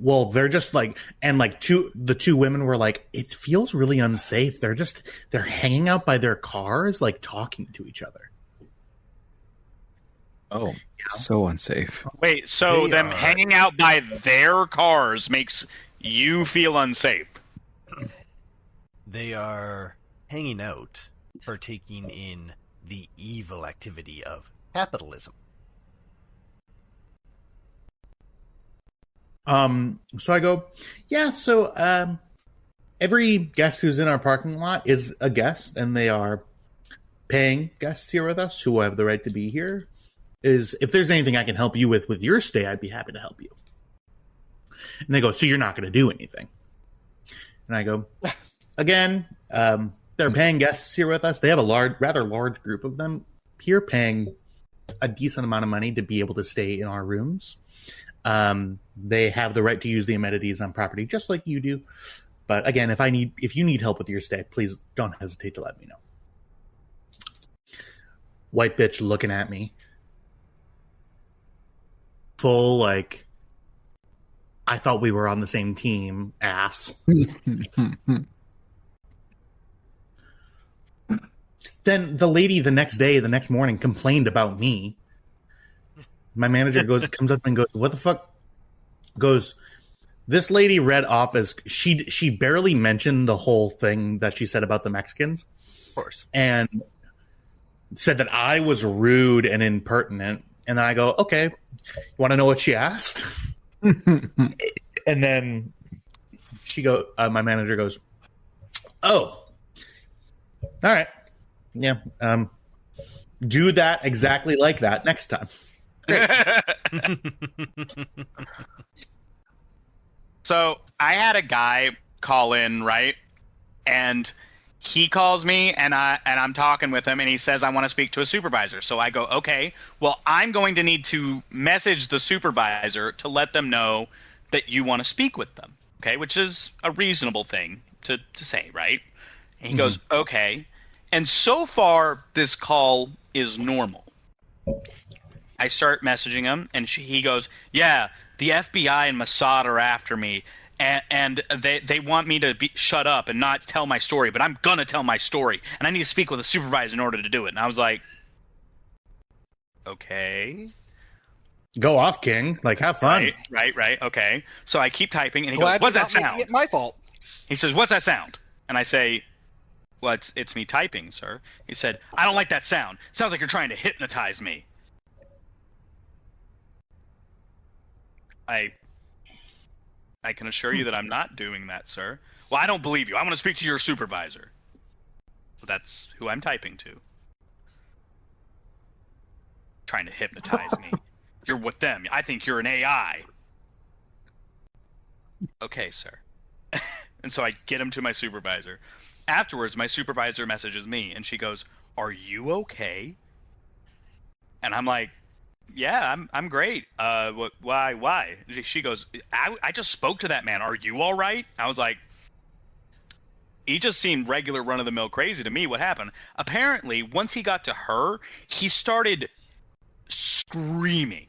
well, they're just like, and like the two women were like, it feels really unsafe. They're hanging out by their cars, like talking to each other. Oh, so unsafe. Wait, so them hanging out by their cars makes you feel unsafe? They are hanging out, partaking in the evil activity of capitalism. So I go, yeah, so every guest who's in our parking lot is a guest, and they are paying guests here with us who have the right to be here. If there's anything I can help you with your stay, I'd be happy to help you. And they go, so you're not going to do anything? And I go, again, they're paying guests here with us. They have a rather large group of them here paying a decent amount of money to be able to stay in our rooms. They have the right to use the amenities on property just like you do. But again, if you need help with your stay, please don't hesitate to let me know. White bitch looking at me. Full, like, I thought we were on the same team, ass. Then the lady the next morning complained about me. My manager comes up and goes, what the fuck? Goes, this lady read off as she barely mentioned the whole thing that she said about the Mexicans. Of course. And said that I was rude and impertinent. And then I go, okay, you want to know what she asked? And then my manager goes, oh, all right. Yeah. Do that exactly like that next time. So I had a guy call in, right? And he calls me and I'm talking with him and he says, I want to speak to a supervisor. So I go, okay, well, I'm going to need to message the supervisor to let them know that you want to speak with them. Okay. Which is a reasonable thing to say, right? And he goes, okay. And so far this call is normal. I start messaging him and he goes, yeah, the FBI and Mossad are after me. And they want me to shut up and not tell my story, but I'm going to tell my story. And I need to speak with a supervisor in order to do it. And I was like, okay. Go off, King. Like, have fun. Right. Okay. So I keep typing, and he goes, what's that sound? It's my fault. He says, what's that sound? And I say, well, it's me typing, sir. He said, I don't like that sound. Sounds like you're trying to hypnotize me. I can assure you that I'm not doing that, sir. Well, I don't believe you. I want to speak to your supervisor. So that's who I'm typing to. Trying to hypnotize me. You're with them. I think you're an AI. Okay, sir. And so I get him to my supervisor. Afterwards, my supervisor messages me, and she goes, are you okay? And I'm like, yeah, I'm great. Why? She goes, I just spoke to that man. Are you all right? I was like, he just seemed regular run-of-the-mill crazy to me. What happened? Apparently, once he got to her, he started screaming.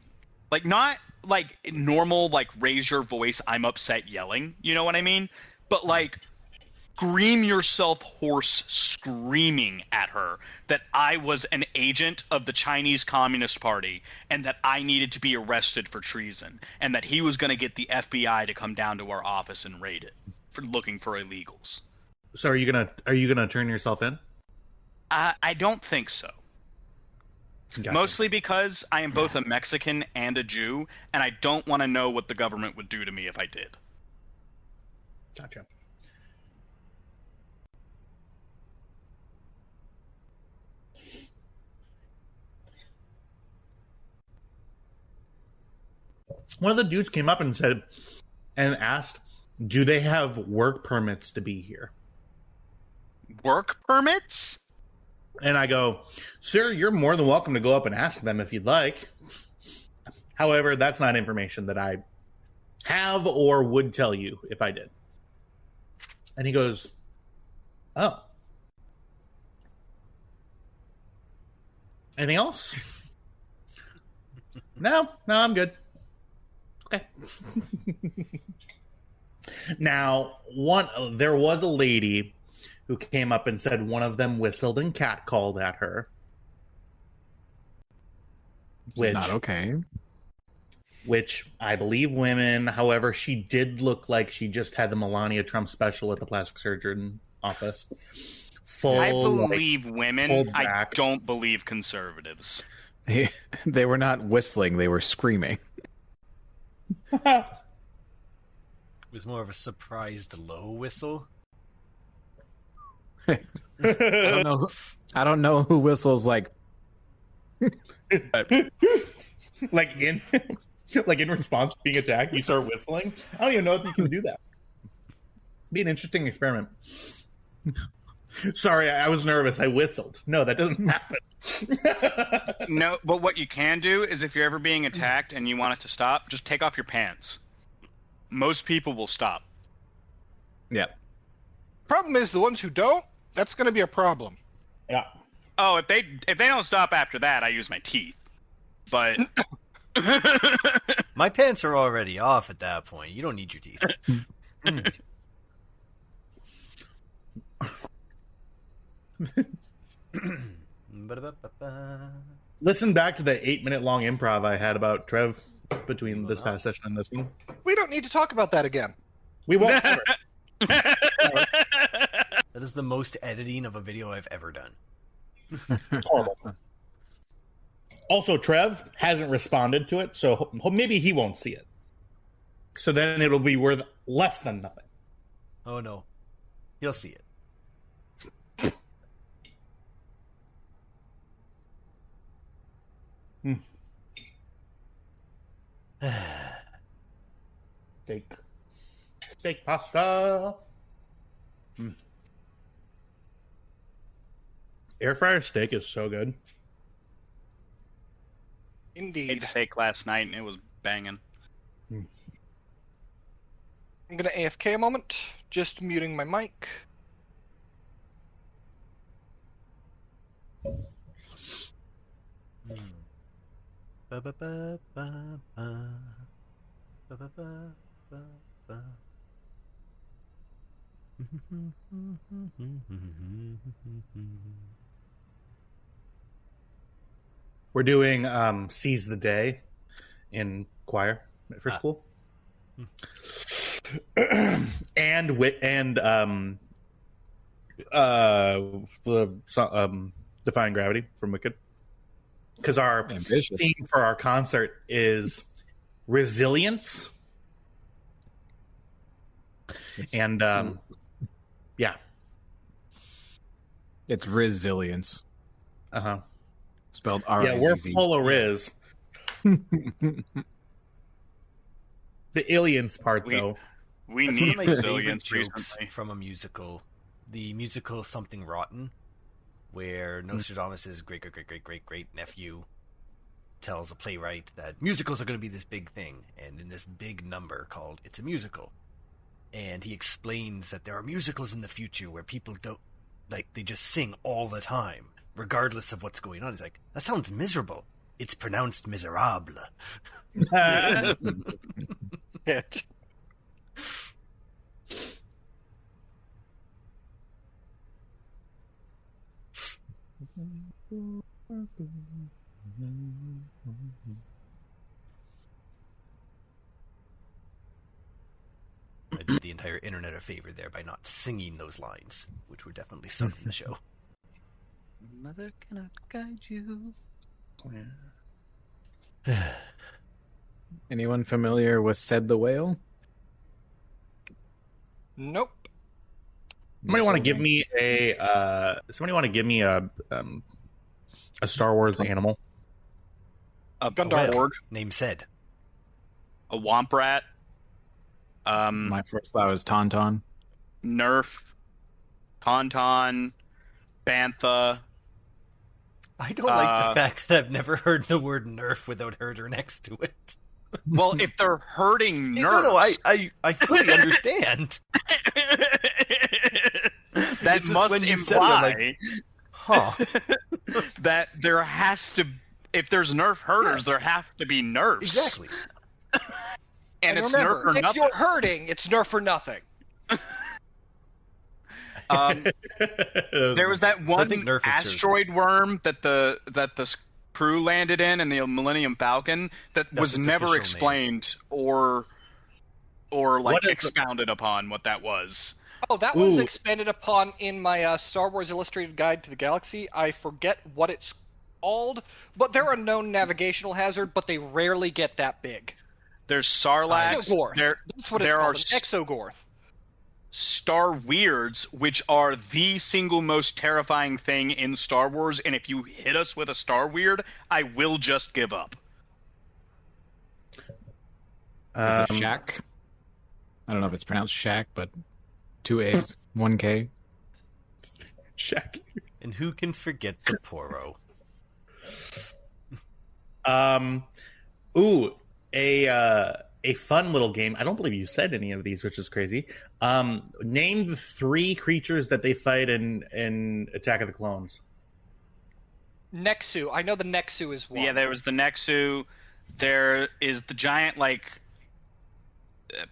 Like, not like normal, like, raise your voice, I'm upset yelling. You know what I mean? But, like, scream yourself hoarse screaming at her that I was an agent of the Chinese Communist Party and that I needed to be arrested for treason and that he was going to get the FBI to come down to our office and raid it for looking for illegals. So are you gonna turn yourself in? I don't think so. Gotcha. Mostly because I am both a Mexican and a Jew, and I don't want to know what the government would do to me if I did. Gotcha. One of the dudes came up and asked, do they have work permits to be here? Work permits? And I go, sir, you're more than welcome to go up and ask them if you'd like. However, that's not information that I have or would tell you if I did. And he goes, oh. Anything else? No, I'm good. Okay. Now, there was a lady who came up and said one of them whistled and catcalled at her. Which is not okay. Which I believe women. However, she did look like she just had the Melania Trump special at the plastic surgeon office. I believe women. I don't believe conservatives. They were not whistling, they were screaming. It was more of a surprised low whistle. I don't know who whistles like like in response to being attacked, you start whistling. I don't even know if you can do that. Be an interesting experiment. Sorry, I was nervous. I whistled. No, that doesn't happen. No, but what you can do is if you're ever being attacked and you want it to stop, just take off your pants. Most people will stop. Yeah. Problem is, the ones who don't, that's going to be a problem. Yeah. Oh, if they don't stop after that, I use my teeth. But My pants are already off at that point. You don't need your teeth. Listen back to the 8-minute long improv I had about Trev between this past session and this one. We don't need to talk about that again. We won't. That is the most editing of a video I've ever done. Horrible. Also, Trev hasn't responded to it, so maybe he won't see it. So then it'll be worth less than nothing. Oh no. He'll see it. Steak pasta. Air fryer steak is so good. Indeed. ate steak last night and it was banging. I'm going to AFK a moment. Just muting my mic. We're doing Seize the Day in choir for school. and Defying Gravity from Wicked. Because our theme for our concert is resilience. Yeah. It's resilience. Uh-huh. Spelled R. Yeah, we're full of Riz. The aliens part, though. We That's need one of my resilience favorite jokes recently. from a musical. The musical Something Rotten, where Nostradamus' great nephew tells a playwright that musicals are going to be this big thing, and in this big number called It's a Musical. And he explains that there are musicals in the future where people don't, like, they just sing all the time, regardless of what's going on. He's like, that sounds miserable. It's pronounced miserable. Hit. I did the entire internet a favor there by not singing those lines, which were definitely sung in the show. Mother cannot guide you. Anyone familiar with Said the Whale? Nope. Somebody want to give me a Star Wars animal? A Gundam. Borg, Name said. a Womp Rat, My first thought was Tauntaun. Nerf, Tauntaun, Bantha. I don't like the fact that I've never heard the word nerf without herder next to it. Well, if they're hurting nerfs... No, I fully understand. That It's just must when you said it, I'm imply Huh. that there has to... If there's nerf herders, there have to be nerfs. Exactly. And it's remember, Nerf or if nothing. you're hurting, it's Nerf or nothing. There was that one think Nerf is asteroid worm that the crew landed in the Millennium Falcon that That's was its never official explained or like What is expounded upon what that was. Oh, that was Ooh. expanded upon in my Star Wars Illustrated Guide to the Galaxy. I forget what it's called, but they're a known navigational hazard, but they rarely get that big. There's Sarlacc. Exogorth. That's what it's there called, are an Exogorth. Star Weirds, which are the single most terrifying thing in Star Wars, and if you hit us with a Star Weird, I will just give up. Is it Shack? I don't know if it's pronounced Shack, but 2 A's, 1 K. Check. And who can forget the Poro? Ooh, a fun little game. I don't believe you said any of these, which is crazy. Name the 3 creatures that they fight in Attack of the Clones. Nexu. I know the Nexu is one. Yeah, there was the Nexu. There is the giant,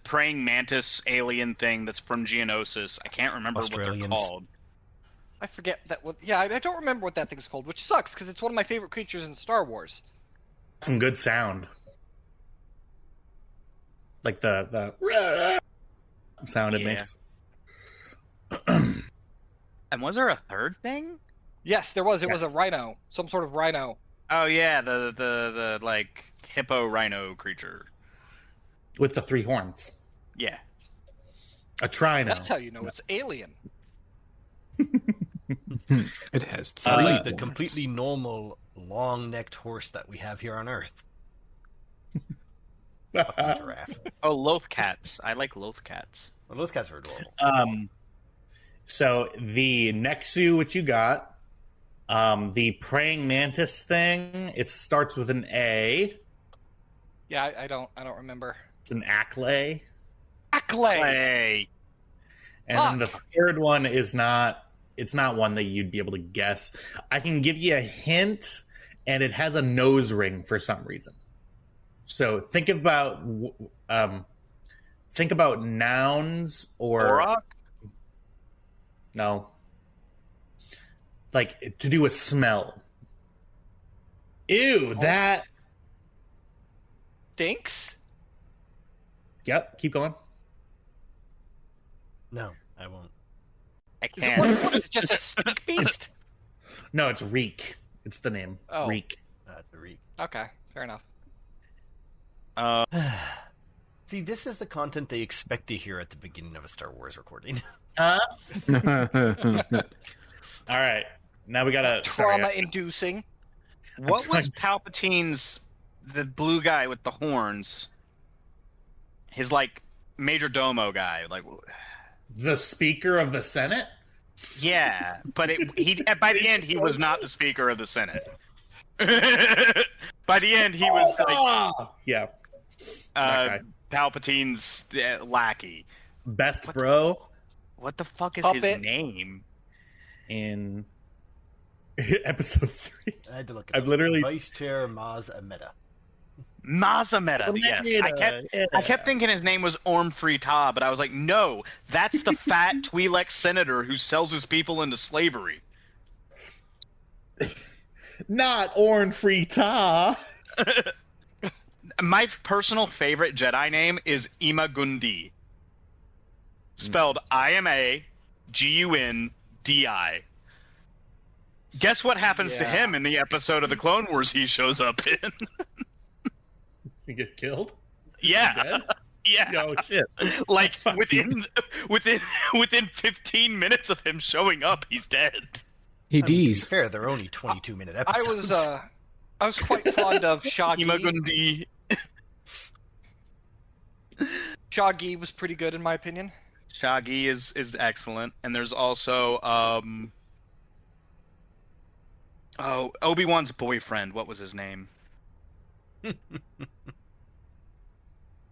praying mantis alien thing that's from Geonosis. I can't remember what they're Australians. called. I forget that. Yeah, I don't remember what that thing's called, which sucks because it's one of my favorite creatures in Star Wars. Some good sound. Like the sound it Yeah. makes. And was there a third thing? Yes, there was. It was a Yes. rhino, some sort of rhino. Oh yeah, the hippo rhino creature. With the 3 horns. Yeah. A trino. That's how you know it's alien. It has 3. Like the horns. completely normal long-necked horse that we have here on Earth. Fucking giraffe. Oh, Lothcats. I like Lothcats. Well, those cats are adorable. So the Nexu, which you got, the praying mantis thing, it starts with an A. Yeah, I don't remember. It's an Acklay. Acklay. Hey. And then the third one is not. It's not one that you'd be able to guess. I can give you a hint, and it has a nose ring for some reason. So think about nouns or Auroch? no, like to do with smell. Ew, that. Stinks. Yep, keep going. No, I won't. I Is it, can't. what is it? Just a stink beast? No, it's Reek. It's the name. Oh. Reek. That's a reek. Okay, fair enough. See, this is the content they expect to hear at the beginning of a Star Wars recording. All right, now we gotta Trauma-inducing. What was Palpatine's, the blue guy with the horns? His major domo guy, the Speaker of the Senate. yeah, but he by the end he was not the Speaker of the Senate. By the end he was Yeah, that guy. Palpatine's lackey. Best bro What the fuck is Puppet. his name? in episode 3. I had to look it I've up. literally- Vice Chair Maz Ameda. Mazameta, yes. I kept thinking his name was Orm Free-Ta, but I was like, no, that's the fat Twi'lek senator who sells his people into slavery. Not Orn Free-Ta. My personal favorite Jedi name is Imagundi. Spelled Imagundi. Guess what happens to Yeah. him in the episode of the Clone Wars he shows up in? You get killed. Yeah. Dead? Yeah. Yo, shit. Like Fuck within 15 minutes of him showing up, he's dead. He I mean, to be D's. fair, they're only 22-minute I episodes. was quite fond of Shaggy. Imagundi. Shaggy was pretty good in my opinion. Shaggy is excellent, and there's also Obi-Wan's boyfriend. What was his name?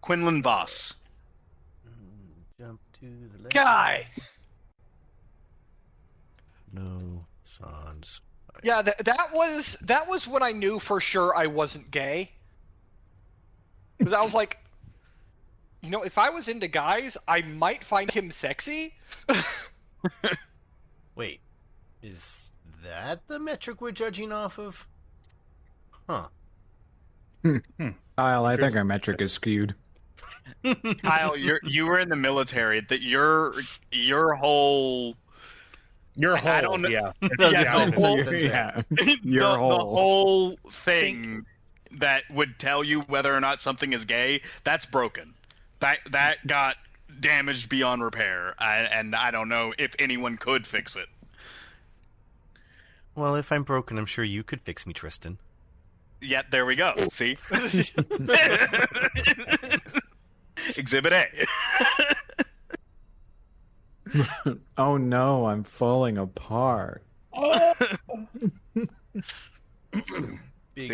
Quinlan Voss. Jump to the left. Guy. No sans. Yeah, that was when I knew for sure I wasn't gay. Because I was like, You know, if I was into guys, I might find him sexy. Wait, is that the metric we're judging off of? Huh. Kyle, I think our metric is skewed. Kyle, you were in the military. That your whole I don't know. Yeah. Yeah. the whole thing that would tell you whether or not something is gay, that's broken. That got damaged beyond repair, and I don't know if anyone could fix it. Well, if I'm broken, I'm sure you could fix me, Tristan. Yet there we go. See, Exhibit A. Oh no, I'm falling apart. Big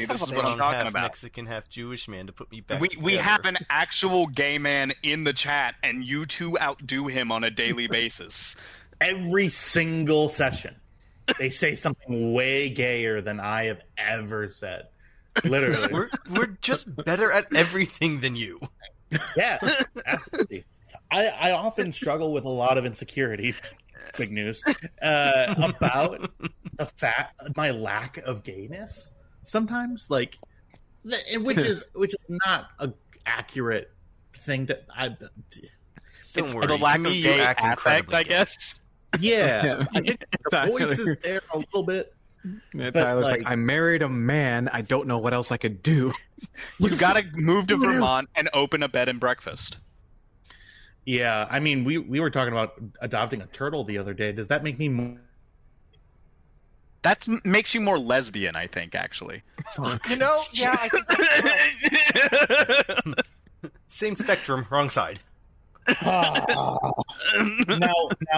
See, this is what I'm talking half about. Mexican, half Jewish man to put me back We together. have an actual gay man in the chat, and you two outdo him on a daily basis. Every single session, they say something way gayer than I have ever said. Literally. We're just better at everything than you. Yeah, absolutely. I often struggle with a lot of insecurity, big news, about my lack of gayness. Sometimes, which is not a accurate thing that I. Don't worry. The lack to me, of you gay act affect, incredibly I gay. guess. Yeah, I think the voice is there a little bit. Yeah, But, Tyler's like- like, I married a man. I don't know what else I could do. You've got to move to Vermont and open a bed and breakfast. Yeah, I mean, we were talking about adopting a turtle the other day. Does that make me more? That makes you more lesbian, I think, actually. You know, yeah, I think Same spectrum, wrong side. now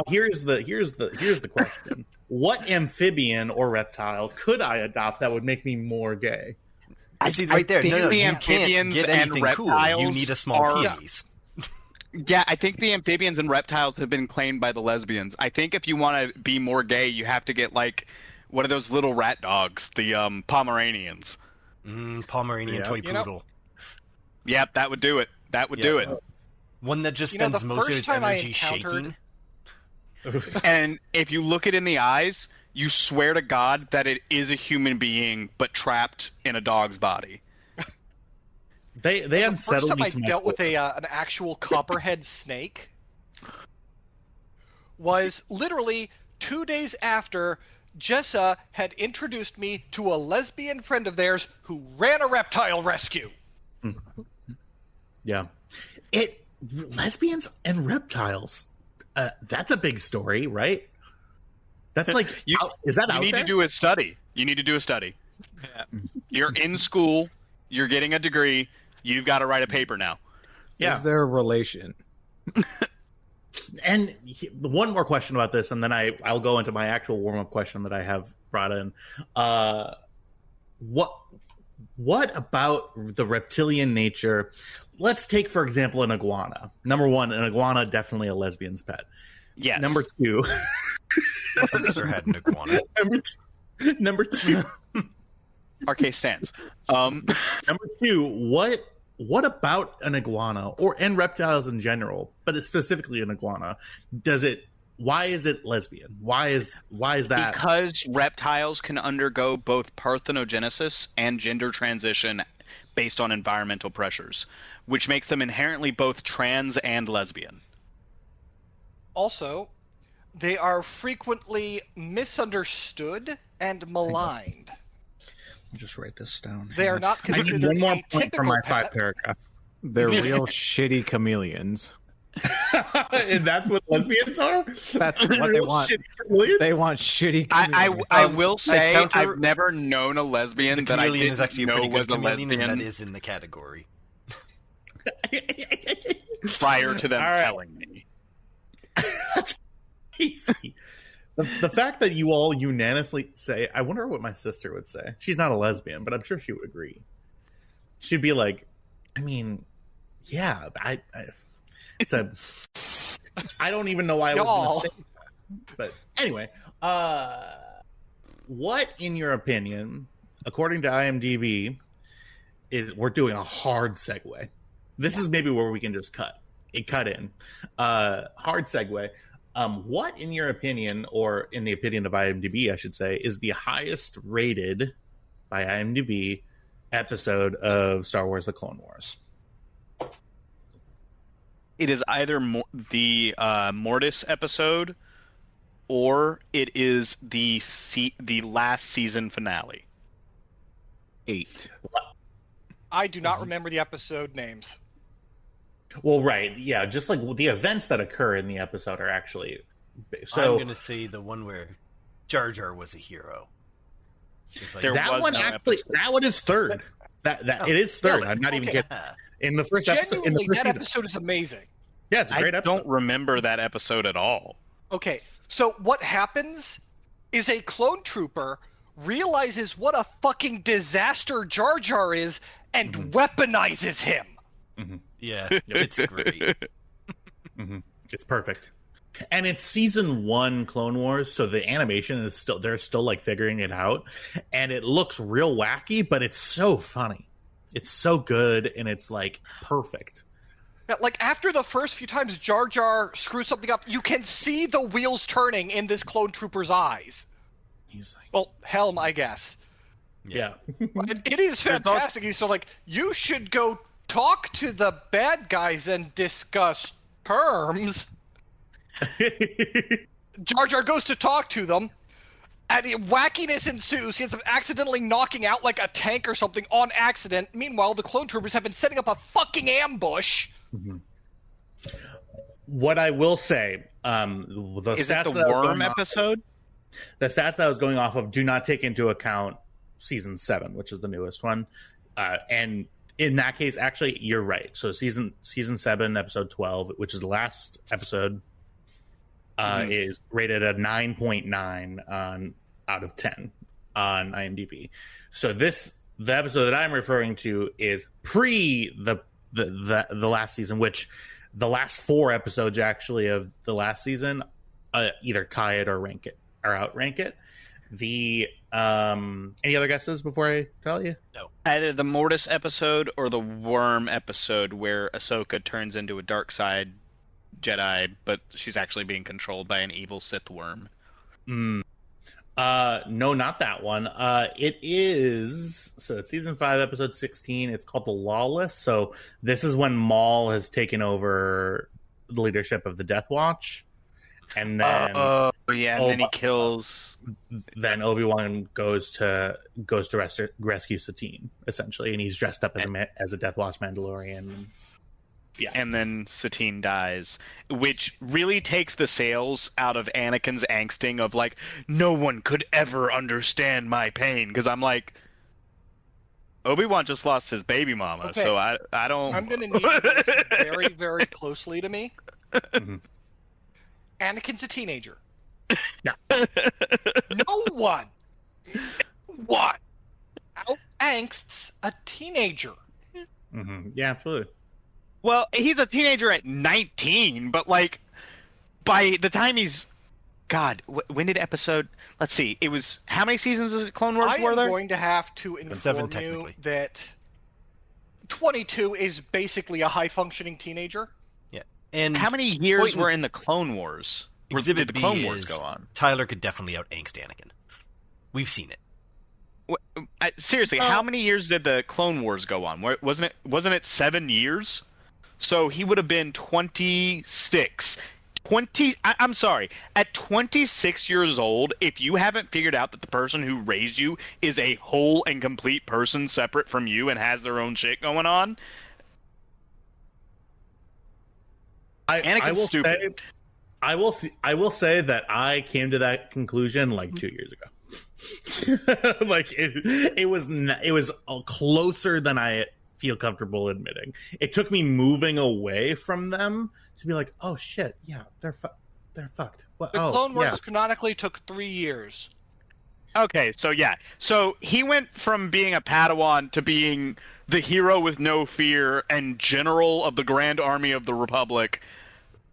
here's the question: what amphibian or reptile could I adopt that would make me more gay? I see right there. think No, the you can't amphibians get and anything cool. You reptiles need a small are- penis. Yeah, I think the amphibians and reptiles have been claimed by the lesbians. I think if you want to be more gay, you have to get, one of those little rat dogs, the Pomeranians. Pomeranian toy You know- poodle. Yep, that would do it. That would do it. One that just You know, spends the most of first its time I energy encountered- shaking. And if you look it in the eyes, you swear to God that it is a human being, but trapped in a dog's body. They the first unsettled time me I to my dealt with core. an actual copperhead snake was literally 2 days after Jessa had introduced me to a lesbian friend of theirs who ran a reptile rescue. Yeah, lesbians and reptiles. That's a big story, right? That's like, is that You out need there? to do a study. You need to do a study. You're in school. You're getting a degree. You've got to write a paper now. Yeah. Is there a relation? And one more question about this, and then I'll go into my actual warm-up question that I have brought in. What about the reptilian nature? Let's take, for example, an iguana. Number one, an iguana, definitely a lesbian's pet. Yes. Number two, My sister had an iguana. number two, Our case stands. number two. What about an iguana and reptiles in general, but it's specifically an iguana? Why is it lesbian? Why is that? Because reptiles can undergo both parthenogenesis and gender transition based on environmental pressures, which makes them inherently both trans and lesbian. Also, they are frequently misunderstood and maligned. Just write this down. They are not I need considered one more a point for typical my pet. 5-paragraph. They're real shitty chameleons. And that's what lesbians are? That's what they Real want. shitty chameleons? They want shitty chameleons. I will say counter- I've never known a lesbian The that I chameleon didn't is actually a know pretty was good a chameleon, and lesbian that is in the category. prior to them All right. telling me. Easy. The fact that you all unanimously say, I wonder what my sister would say. She's not a lesbian, but I'm sure she would agree. She'd be like, I mean, yeah, I don't even know why I was Y'all. going to say that. But anyway, what, in your opinion, according to IMDb, we're doing a hard segue. This is maybe where we can just cut. it cut in. Hard segue. What, in your opinion, or in the opinion of IMDb, I should say, is the highest rated by IMDb episode of Star Wars: The Clone Wars? It is either the Mortis episode, or it is the last season finale. 8. I do not remember the episode names. Well, right, yeah, just like the events that occur in the episode are actually. So I'm going to say the one where Jar Jar was a hero. Like, that one that one is third. It is third. Really? I'm not even Okay. kidding. In the first episode, Genuinely, that season. episode is amazing. Yeah, it's a great I episode. don't remember that episode at all. Okay, so what happens is a clone trooper realizes what a fucking disaster Jar Jar is and weaponizes him. Mm-hmm. Yeah, it's great. Mm-hmm. It's perfect. And it's season 1 Clone Wars, so the animation is they're still like figuring it out, and it looks real wacky, but it's so funny. It's so good, and it's like perfect. Yeah, like after the first few times Jar Jar screws something up, you can see the wheels turning in this clone trooper's eyes. He's like, Well, Helm, I guess. yeah. It is fantastic. He's so like, you should go talk to the bad guys and discuss terms. Jar Jar goes to talk to them, and wackiness ensues. He ends up accidentally knocking out like a tank or something on accident. Meanwhile, the clone troopers have been setting up a fucking ambush. Mm-hmm. What I will say, Is it the worm episode? The stats that I was going off of do not take into account season 7, which is the newest one. And in that case, actually, you're right. So season 7, episode 12, which is the last episode, is rated a 9.9 out of 10 on IMDb. So the episode that I'm referring to is pre the last season, which the last 4 episodes actually of the last season either tie it or rank it or outrank it. Any other guesses before I tell you? No. Either the Mortis episode or the Worm episode where Ahsoka turns into a dark side Jedi, but she's actually being controlled by an evil Sith worm. No, not that one. It is, so it's season 5, episode 16. It's called The Lawless. So this is when Maul has taken over the leadership of the Death Watch. And then then he kills. Then Obi-Wan goes to rescue Satine, essentially, and he's dressed up as a Death Watch Mandalorian. Yeah, and then Satine dies, which really takes the sails out of Anakin's angsting of like, no one could ever understand my pain, because I'm like, Obi-Wan just lost his baby mama, Okay. so I don't. I'm going to need you to listen very, very closely to me. Mhm. Anakin's a teenager. Yeah. No one out angsts a teenager. Mm-hmm. Yeah, absolutely. Well, he's a teenager at 19, but like by the time he's God, when did episode? Let's see. It was how many seasons of Clone Wars I were am there? going to have to inform 7 you technically. that 22 is basically a high-functioning teenager. Yeah. And How many years Point- were in the Clone Wars? Exhibit Did the B Clone Wars is go on? Tyler could definitely out angst Anakin. We've seen it. Seriously, how many years did the Clone Wars go on? Wasn't it 7 years? So he would have been 26. I'm sorry. At 26 years old, if you haven't figured out that the person who raised you is a whole and complete person separate from you and has their own shit going on, Anakin's stupid. I will say that I came to that conclusion like 2 years ago. Like it was closer than I feel comfortable admitting. It took me moving away from them to be like, oh shit, yeah, they're fucked. What? The Oh, Clone Wars yeah. canonically took 3 years. Okay, so yeah. So he went from being a Padawan to being the hero with no fear and general of the Grand Army of the Republic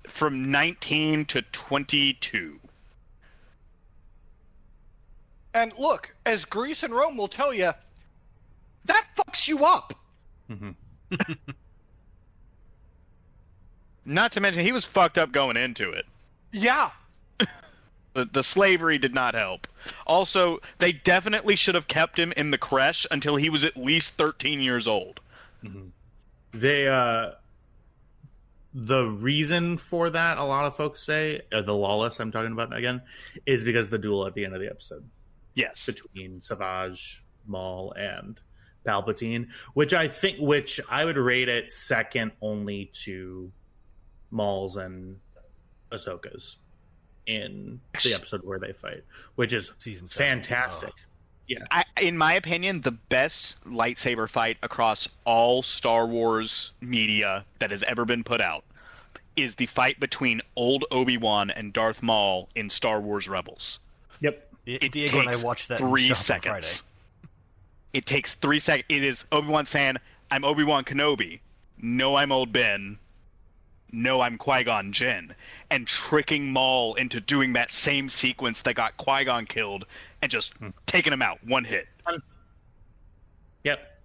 from 19 to 22. And look, as Greece and Rome will tell you, that fucks you up. Mm-hmm. Not to mention, he was fucked up going into it. Yeah. The slavery did not help. Also, they definitely should have kept him in the creche until he was at least 13 years old. Mm-hmm. The reason for that, a lot of folks say, the Lawless I'm talking about again, is because of the duel at the end of the episode. Yes. Between Savage, Maul, and Palpatine, which I would rate it second only to Maul's and Ahsoka's in the episode where they fight, which is Season 7. fantastic. Yeah. In my opinion, the best lightsaber fight across all Star Wars media that has ever been put out is the fight between old Obi-Wan and Darth Maul in Star Wars Rebels. Yep. Diego and I watched that 3 in seconds. on Friday. It takes 3 seconds. It is Obi-Wan saying, "I'm Obi-Wan Kenobi. No, I'm Old Ben. No, I'm Qui-Gon Jinn," and tricking Maul into doing that same sequence that got Qui-Gon killed and just taking him out. One hit. Yep.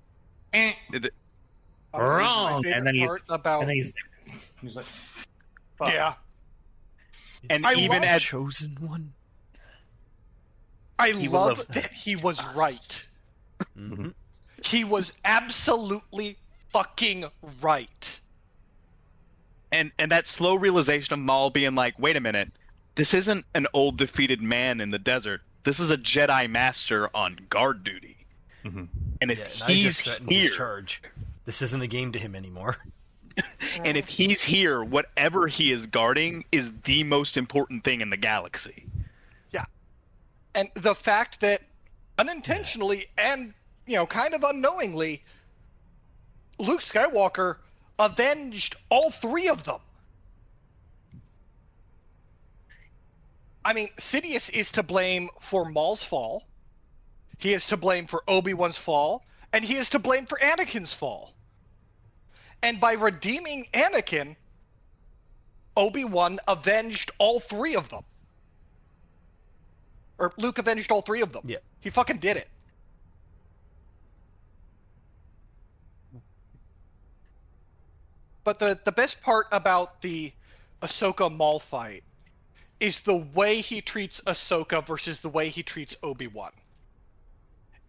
Wrong. And then he's like, fuck. Yeah. And I even love as Chosen One. I He will love love that he was right. Mm-hmm. He was absolutely fucking right. and that slow realization of Maul being like, wait a minute, this isn't an old defeated man in the desert. This is a Jedi Master on guard duty. Mm-hmm. And if I he's just threatened here, his charge. This isn't a game to him anymore. and if he's here, whatever he is guarding is the most important thing in the galaxy. Yeah. And the fact that unintentionally and, kind of unknowingly, Luke Skywalker avenged all 3 of them. I mean, Sidious is to blame for Maul's fall. He is to blame for Obi-Wan's fall. And he is to blame for Anakin's fall. And by redeeming Anakin, Obi-Wan avenged all 3 of them. Or Luke avenged all 3 of them. Yeah. He fucking did it. But the best part about the Ahsoka Maul fight is the way he treats Ahsoka versus the way he treats Obi-Wan.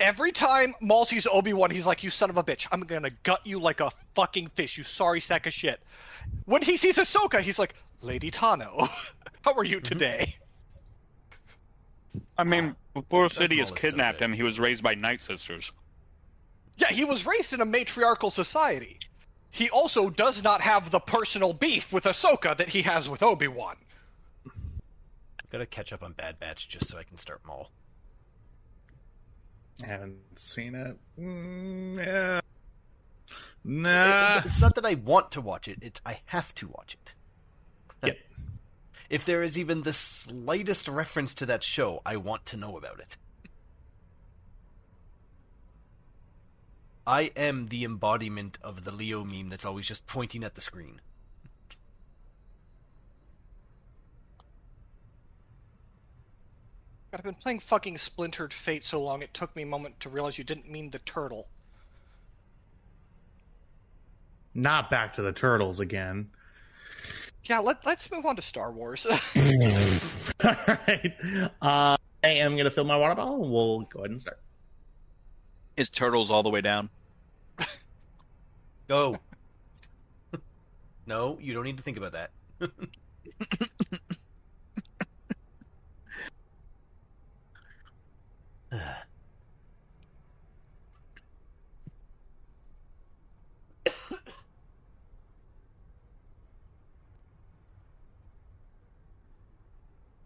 Every time Maul sees Obi-Wan, he's like, "You son of a bitch, I'm gonna gut you like a fucking fish, you sorry sack of shit." When he sees Ahsoka, he's like, "Lady Tano, how are you today?" I mean, before Maul Sidious is so kidnapped good. him, he was raised by Night Sisters. Yeah, he was raised in a matriarchal society. He also does not have the personal beef with Ahsoka that he has with Obi-Wan. I've got to catch up on Bad Batch just so I can start Maul. I haven't seen it. Yeah. Nah. It's not that I want to watch it, it's I have to watch it. Yep. If there is even the slightest reference to that show, I want to know about it. I am the embodiment of the Leo meme that's always just pointing at the screen. God, I've been playing fucking Splintered Fate so long it took me a moment to realize you didn't mean the turtle. Not back to the turtles again. Yeah, let's move on to Star Wars. All right. I am going to fill my water bottle, and we'll go ahead and start. Is Turtles all the way down? Go. No, you don't need to think about that. I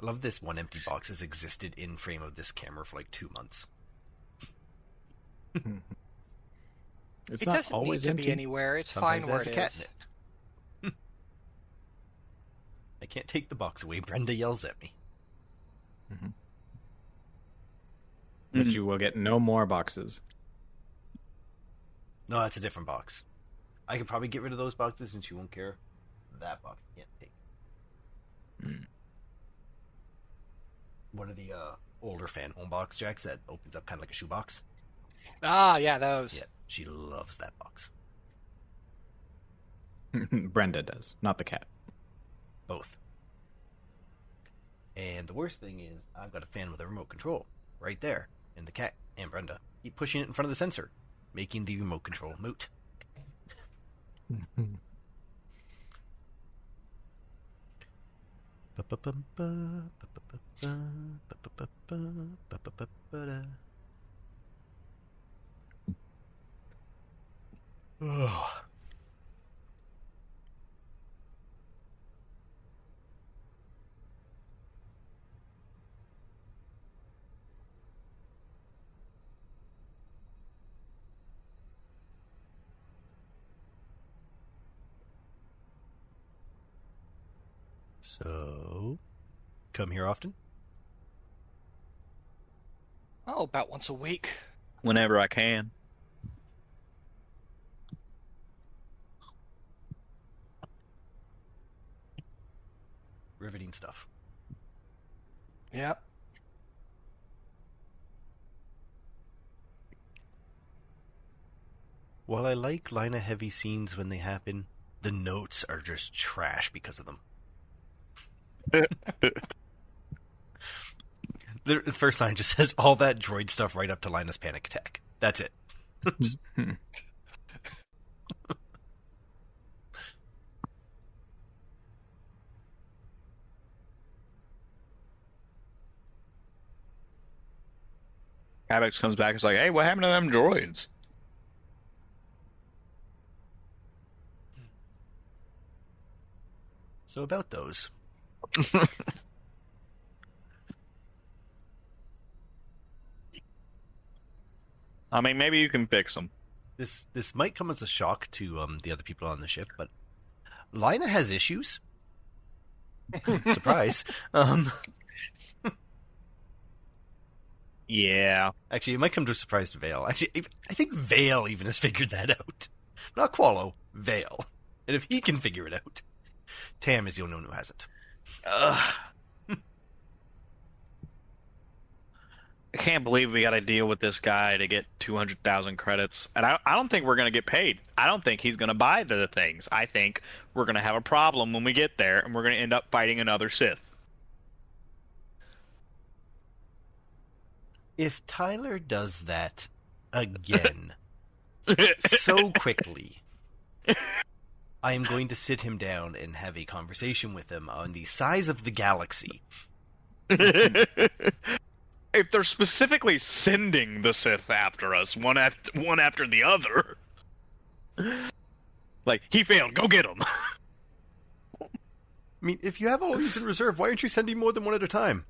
love this one empty box has existed in frame of this camera for like 2 months. It's It not doesn't need always to empty. be anywhere. It's Sometimes fine where there's it a cat is. in it. I can't take the box away. Brenda yells at me. But you will get no more boxes. No, that's a different box. I could probably get rid of those boxes and she won't care. That box I can't take. One of the older fan home box jacks that opens up kind of like a shoebox. Ah, yeah, those. Yeah, she loves that box. Brenda does, not the cat. both. And the worst thing is, I've got a fan with a remote control right there, and the cat and Brenda keep pushing it in front of the sensor, making the remote control moot. Oh. So, come here often? Oh, about once a week. Whenever I can. Riveting stuff. Yep. While I like Lina-heavy scenes when they happen, the notes are just trash because of them. The first line just says all that droid stuff right up to Lina's panic attack. That's it. Cabex comes back and is like, hey, what happened to them droids? So about those. I mean, maybe you can fix them. This might come as a shock to the other people on the ship, but Lina has issues. Surprise. Yeah. Actually, it might come to a surprise to Vale. Actually, I think Vale even has figured that out. Not Qualo, Vale. And if he can figure it out, Tam is the only one who hasn't. I can't believe we got to deal with this guy to get 200,000 credits. And I don't think we're going to get paid. I don't think he's going to buy the things. I think we're going to have a problem when we get there, and we're going to end up fighting another Sith. If Tyler does that again so quickly, I am going to sit him down and have a conversation with him on the size of the galaxy. If they're specifically sending the Sith after us, one after the other, like, he failed, go get him. I mean, if you have all these in reserve, why aren't you sending more than one at a time?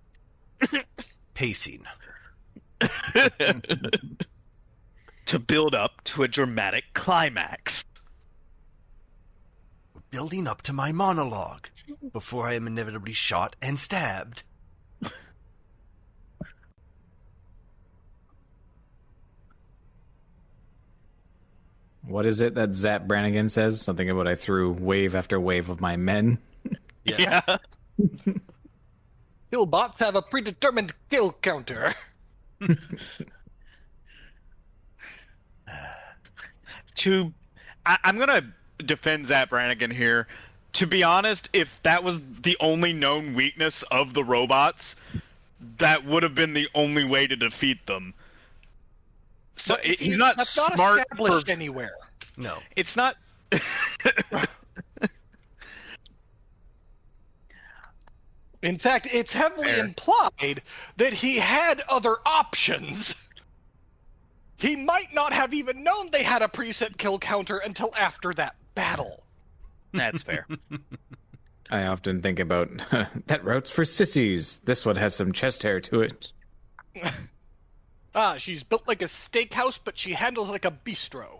Pacing. To build up to a dramatic climax. Building up to my monologue before I am inevitably shot and stabbed. What is it that Zap Brannigan says? Something about I threw wave after wave of my men. Yeah. Killbots have a predetermined kill counter. I'm going to defend Zap Brannigan here. To be honest, if that was the only known weakness of the robots, that would have been the only way to defeat them. So he's not that's smart not established anywhere. No. It's not. In fact, it's heavily implied that he had other options. He might not have even known they had a preset kill counter until after that battle. That's fair. I often think about, that route's for sissies. This one has some chest hair to it. She's built like a steakhouse, but she handles like a bistro.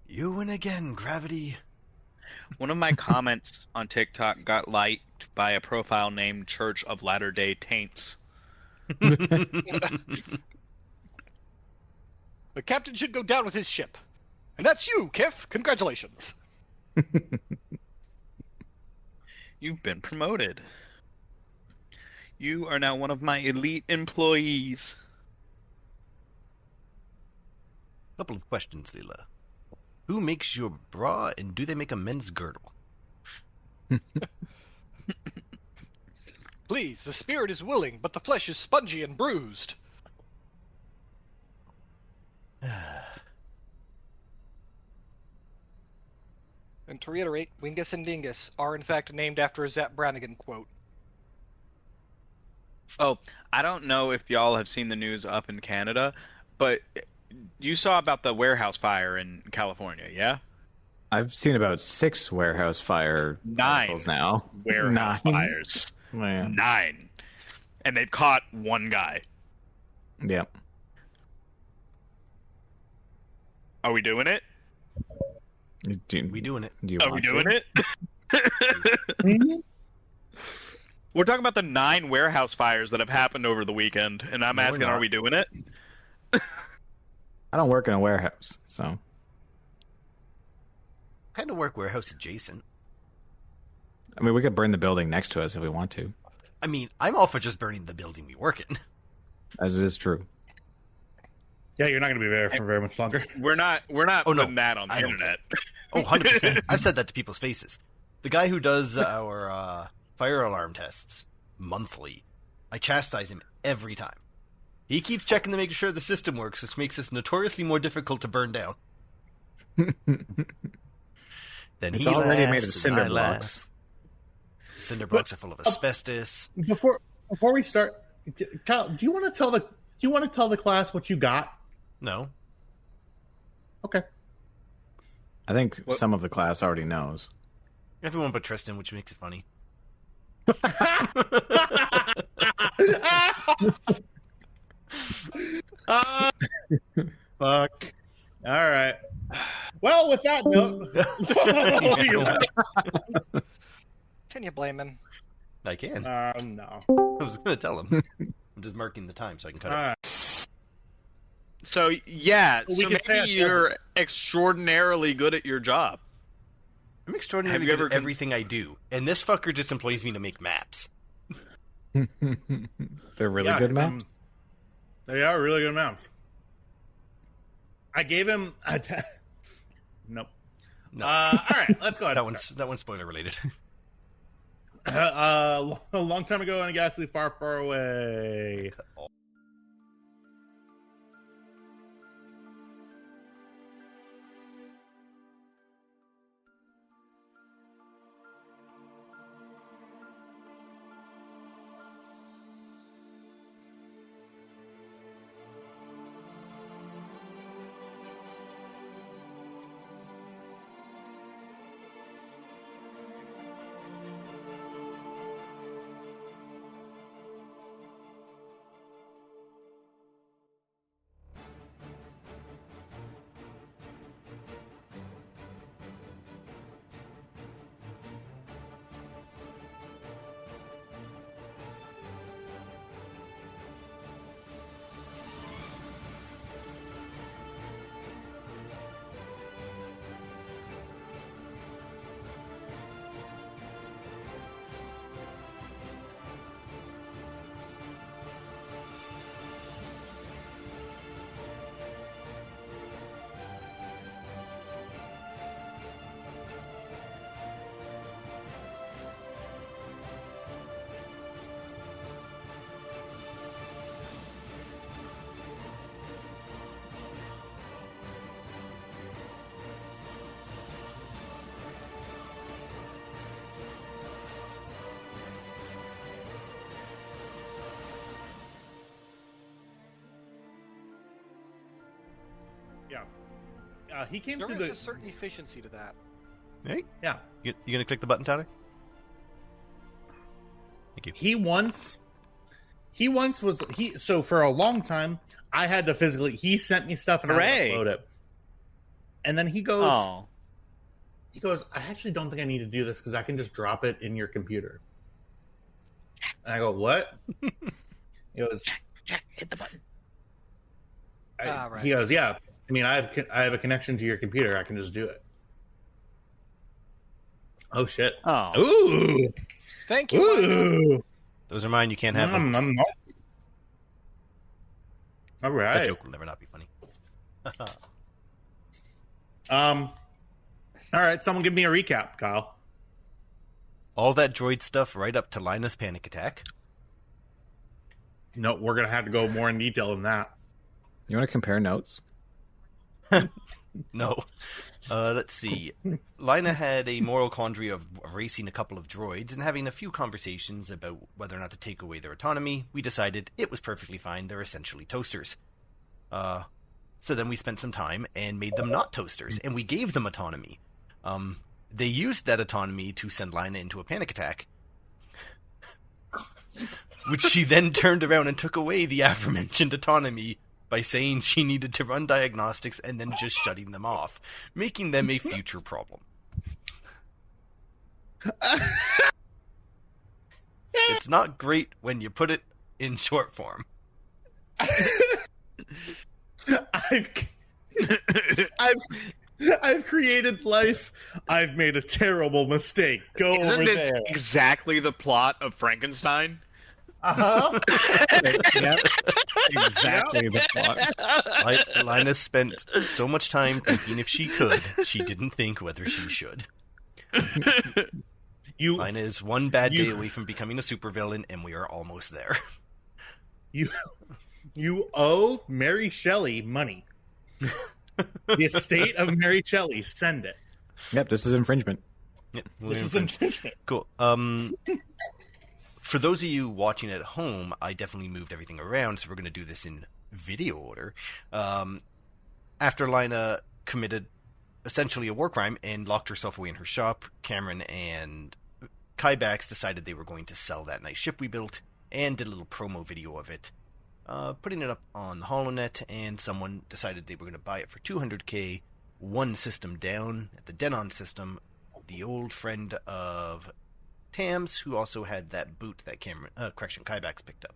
You win again, Gravity. One of my comments on TikTok got liked by a profile named Church of Latter-day Taints. The captain should go down with his ship. And that's you, Kif. Congratulations. You've been promoted. You are now one of my elite employees. Couple of questions, Leela. Who makes your bra, and do they make a men's girdle? Please, the spirit is willing, but the flesh is spongy and bruised. And to reiterate, Wingus and Dingus are in fact named after a Zap Brannigan quote. Oh, I don't know if y'all have seen the news up in Canada, but you saw about the warehouse fire in California, yeah? I've seen about 6 warehouse fire 9 articles now. warehouse 9. fires. Man. 9. And they've caught one guy. Yep. Are we doing it? We doing it. Do you Are we want doing to? it? We're talking about the 9 warehouse fires that have happened over the weekend, and I'm No, we're asking, not. are we doing it? I don't work in a warehouse, so. Kind of work warehouse adjacent. I mean, we could burn the building next to us if we want to, I mean, I'm all for just burning the building we work in. as it is true. Yeah, you're not going to be there for very much longer. We're not Oh, no. putting that on the I don't internet. Oh, 100%. I've said that to people's faces. The guy who does our fire alarm tests monthly, I chastise him every time. He keeps checking to make sure the system works, which makes us notoriously more difficult to burn down. Then It's he already laughs made of and cinder I laugh. blocks. The cinder blocks are full of asbestos. Before we start, Kyle, do you want to tell the class what you got? No. Okay. I think What? some of the class already knows. Everyone but Tristan, which makes it funny. Fuck. All right. Well, with that note, Can you blame him? I can. no. I was going to tell him. I'm just marking the time so I can cut All it. right. So, yeah, Well, we so could say maybe it you're extraordinarily good at your job. I'm extraordinarily Have you good ever at everything I do, and this fucker just employs me to make maps. They're really Yeah, good 'cause maps. They are really good maps. I gave him. Nope. No. All right, let's go ahead. That one's spoiler related. A long time ago in a galaxy far, far away. Yeah. He came There to is the. a certain efficiency to that. Hey, Yeah. you gonna click the button, Tyler? Thank you. He once was so for a long time I had to physically he sent me stuff and I Hooray. would upload it. And then he goes Oh. I actually don't think I need to do this because I can just drop it in your computer. And I go, what? He goes, Jack, hit the button. Right. He goes, yeah. I mean, I have a connection to your computer. I can just do it. Oh shit! Oh. Ooh, Thank you. ooh. Those are mine. You can't have them. All That right. joke will never not be funny. All right, someone give me a recap, Kyle. All that droid stuff right up to Lina's panic attack. No, we're going to have to go more in detail than that. You want to compare notes? No. Let's see. Lina had a moral quandary of racing a couple of droids and having a few conversations about whether or not to take away their autonomy. We decided it was perfectly fine. They're essentially toasters. So then we spent some time and made them not toasters, and we gave them autonomy. They used that autonomy to send Lina into a panic attack, which she then turned around and took away the aforementioned autonomy by saying she needed to run diagnostics and then just shutting them off, making them a future problem. It's not great when you put it in short form. I've created life. I've made a terrible mistake. Go Isn't over this there. exactly the plot of Frankenstein? Uh-huh. Yep. Exactly the plot. Lina spent so much time thinking if she could, she didn't think whether she should. Lina is one bad day away from becoming a supervillain, and we are almost there. You owe Mary Shelley money. The estate of Mary Shelley, send it. Yep, this is infringement. Yeah, This is infringement. Cool. For those of you watching at home, I definitely moved everything around, so we're going to do this in video order. After Lina committed essentially a war crime and locked herself away in her shop, Cameron and Kybax decided they were going to sell that nice ship we built and did a little promo video of it, putting it up on the HoloNet, and someone decided they were going to buy it for $200K, one system down at the Denon system, the old friend of Tam's, who also had that boot that Kybax picked up.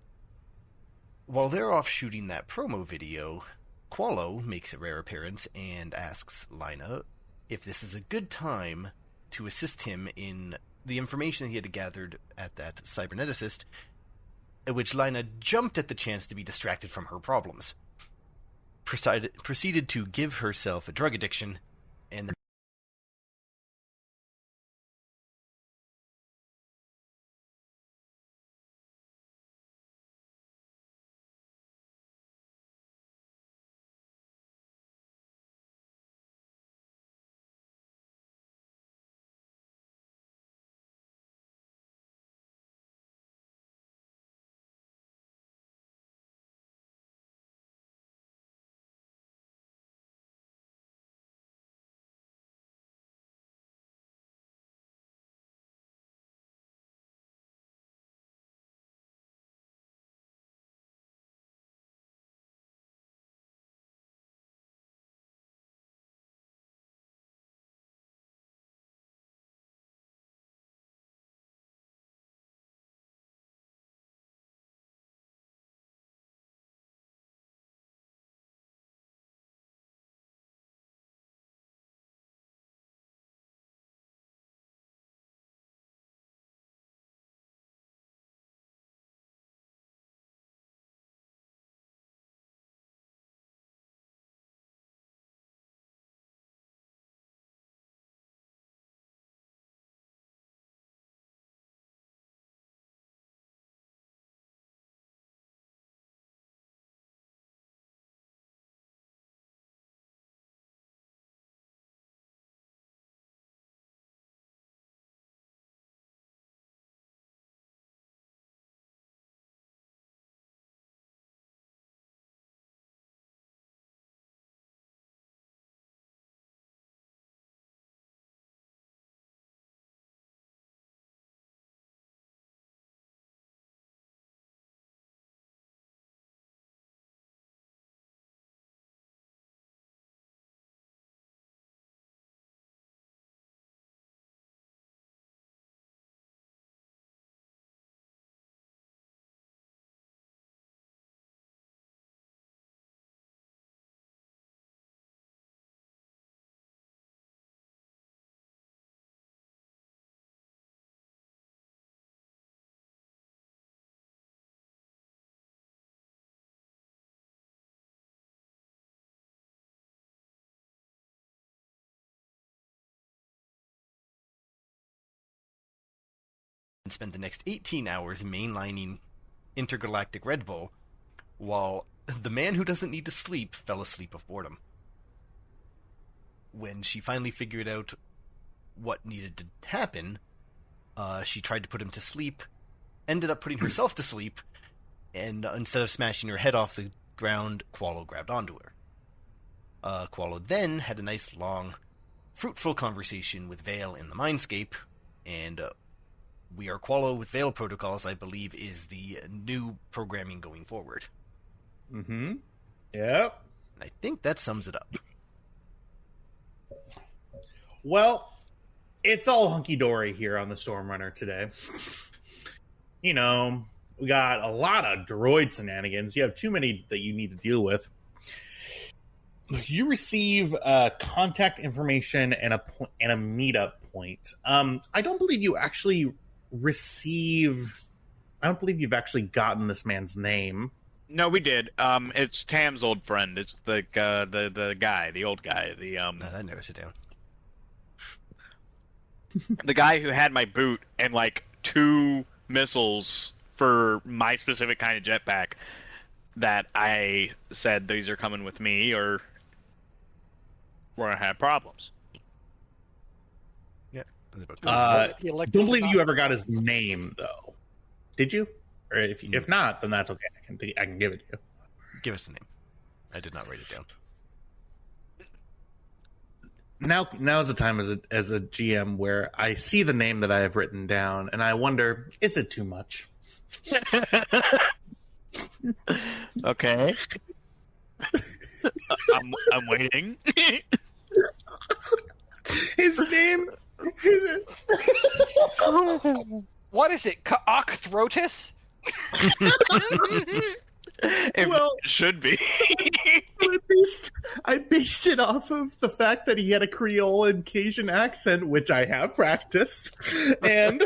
While they're off shooting that promo video, Qualo makes a rare appearance and asks Lina if this is a good time to assist him in the information he had gathered at that cyberneticist, at which Lina jumped at the chance to be distracted from her problems. Proceeded to give herself a drug addiction, and and spent the next 18 hours mainlining Intergalactic Red Bull, while the man who doesn't need to sleep fell asleep of boredom. When she finally figured out what needed to happen, she tried to put him to sleep, ended up putting herself to sleep, and instead of smashing her head off the ground, Qualo grabbed onto her. Qualo then had a nice, long, fruitful conversation with Vale in the Mindscape, and We Are Qualo with Vale Protocols, I believe, is the new programming going forward. Mm-hmm. Yep. I think that sums it up. Well, it's all hunky-dory here on the Stormrunner today. You know, we got a lot of droid shenanigans. You have too many that you need to deal with. You receive contact information and a meetup point. I don't believe you actually receive. I don't believe you've actually gotten this man's name. No, we did. It's Tam's old friend. It's the guy, the old guy, That never sit down. the guy who had my boot and like 2 missiles for my specific kind of jetpack. That I said these are coming with me, or we're gonna have problems. Yeah. Don't believe you ever got his name, though. Did you? Or if not, then that's okay. I can give it to you. Give us the name. I did not write it down. Now is the time as a GM where I see the name that I have written down, and I wonder, is it too much? Okay. I'm waiting. His name is What is it? Kaakthrotus? It should be. I based it off of the fact that he had a Creole and Cajun accent, which I have practiced, and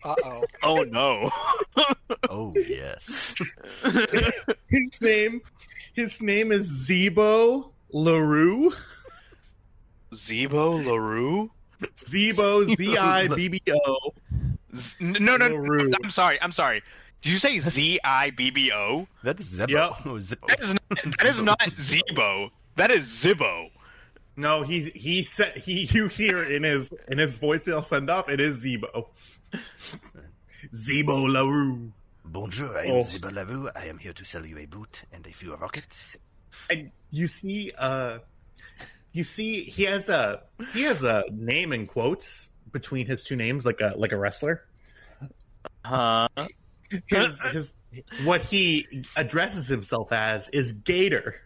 Uh-oh. Oh no. Oh, yes. his name is Zebo LaRue. Zebo LaRue? Zebo, Z-I-B-B-O. No. LaRue. I'm sorry. Did you say Z-I-B-B-O? That's Zebo. Yep. Oh, Zippo. That is not Zebo. That is Zibbo. No, he said you hear in his voicemail send off, it is Zebo. Zebo LaRue. Bonjour, I am Zebo LaRue. I am here to sell you a boot and a few rockets. And you see he has a name in quotes between his 2 names, like a wrestler. Huh? His what he addresses himself as is Gator.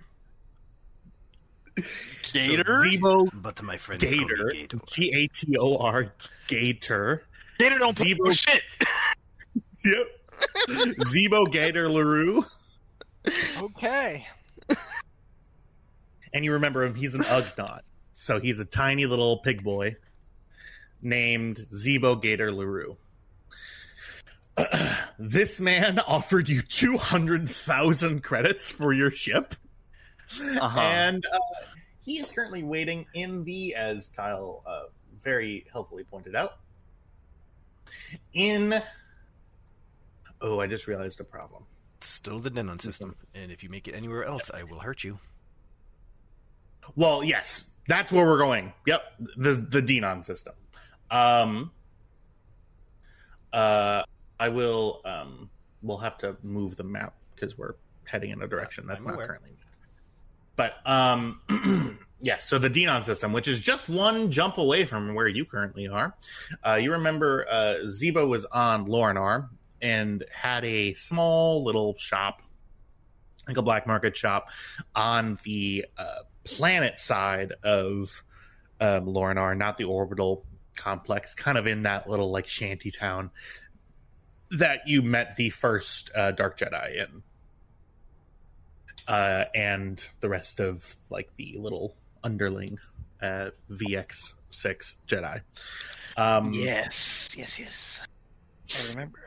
Gator? So Zebo But my friends call me Gator. Gator. Gator. Gator. Gator don't play Zebo- shit. Yep. Zebo Gator LaRue. Okay. And you remember him, he's an Ugnaught. So he's a tiny little pig boy named Zebo Gator LaRue. This man offered you 200,000 credits for your ship. Uh-huh. And he is currently waiting in the, as Kyle very helpfully pointed out, I just realized a problem. Still the Denon system, and if you make it anywhere else, I will hurt you. Well, yes, that's where we're going. Yep, the Denon system. I will. We'll have to move the map because we're heading in a direction that's not currently. But yes, so the Denon system, which is just one jump away from where you currently are. You remember Zebo was on Lorinar and had a small little shop, like a black market shop, on the planet side of Lorinar, not the orbital complex, kind of in that little like shanty town that you met the first Dark Jedi in. And the rest of like the little underling VX6 Jedi. Yes. I remember.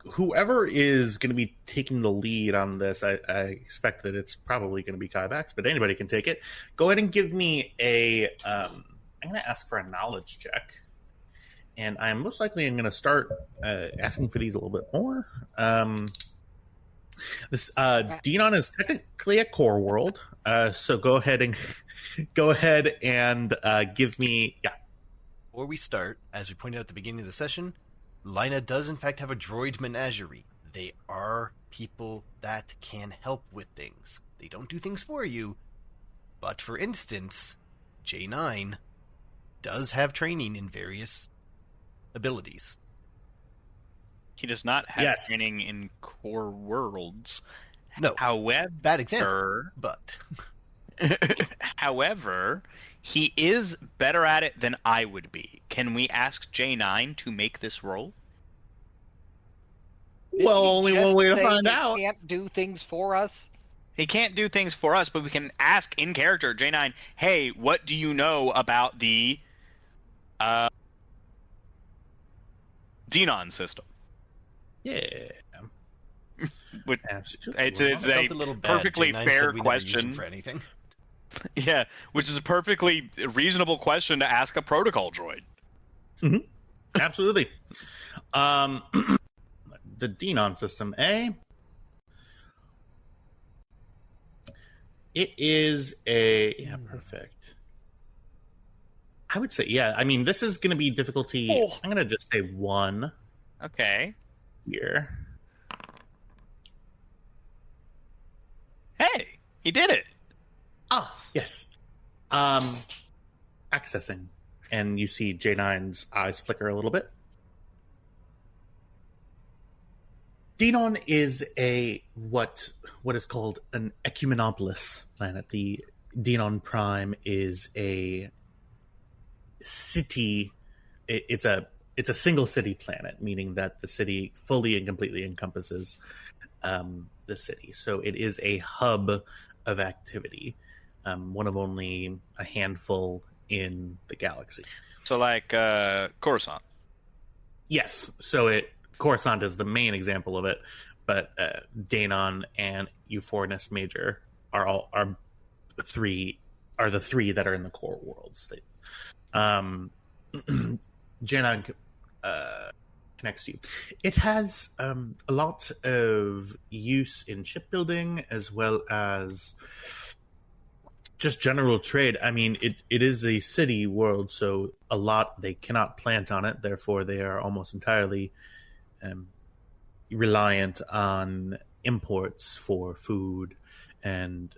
Whoever is going to be taking the lead on this, I expect that it's probably going to be Kyvax, but anybody can take it. Go ahead and give me a. I'm going to ask for a knowledge check, and I'm most likely going to start asking for these a little bit more. This Denon is technically a core world, so go ahead and give me Before we start, as we pointed out at the beginning of the session, Lina does in fact have a droid menagerie. They are people that can help with things. They don't do things for you, but for instance, J9 does have training in various abilities. He does not have Yes. training in core worlds. No, However, bad example, but however, he is better at it than I would be. Can we ask J9 to make this roll? Well, only one way to find out. Can't do things for us. He can't do things for us, but we can ask in character, J9, hey, what do you know about the Denon system? Yeah. Which, Absolutely. it's I felt a a little bad. perfectly J9 fair said we never use him question. for anything. Yeah, which is a perfectly reasonable question to ask a protocol droid. Absolutely. The Denon system, it is perfect. I would say, I mean, this is going to be difficulty. Oh. I'm going to just say 1 Okay. here. Hey, he did it. Yes. Accessing, and you see J9's eyes flicker a little bit. Denon is what is called an ecumenopolis planet. The Denon Prime is a city. It's a single city planet, meaning that the city fully and completely encompasses the city. So it is a hub of activity, one of only a handful in the galaxy. So like Coruscant. Yes, so Coruscant is the main example of it, but Danon and Euphornus Major are the three that are in the core worlds. Janon connects you. It has a lot of use in shipbuilding as well as just general trade. I mean, it is a city world, so a lot they cannot plant on it. Therefore, they are almost entirely reliant on imports for food and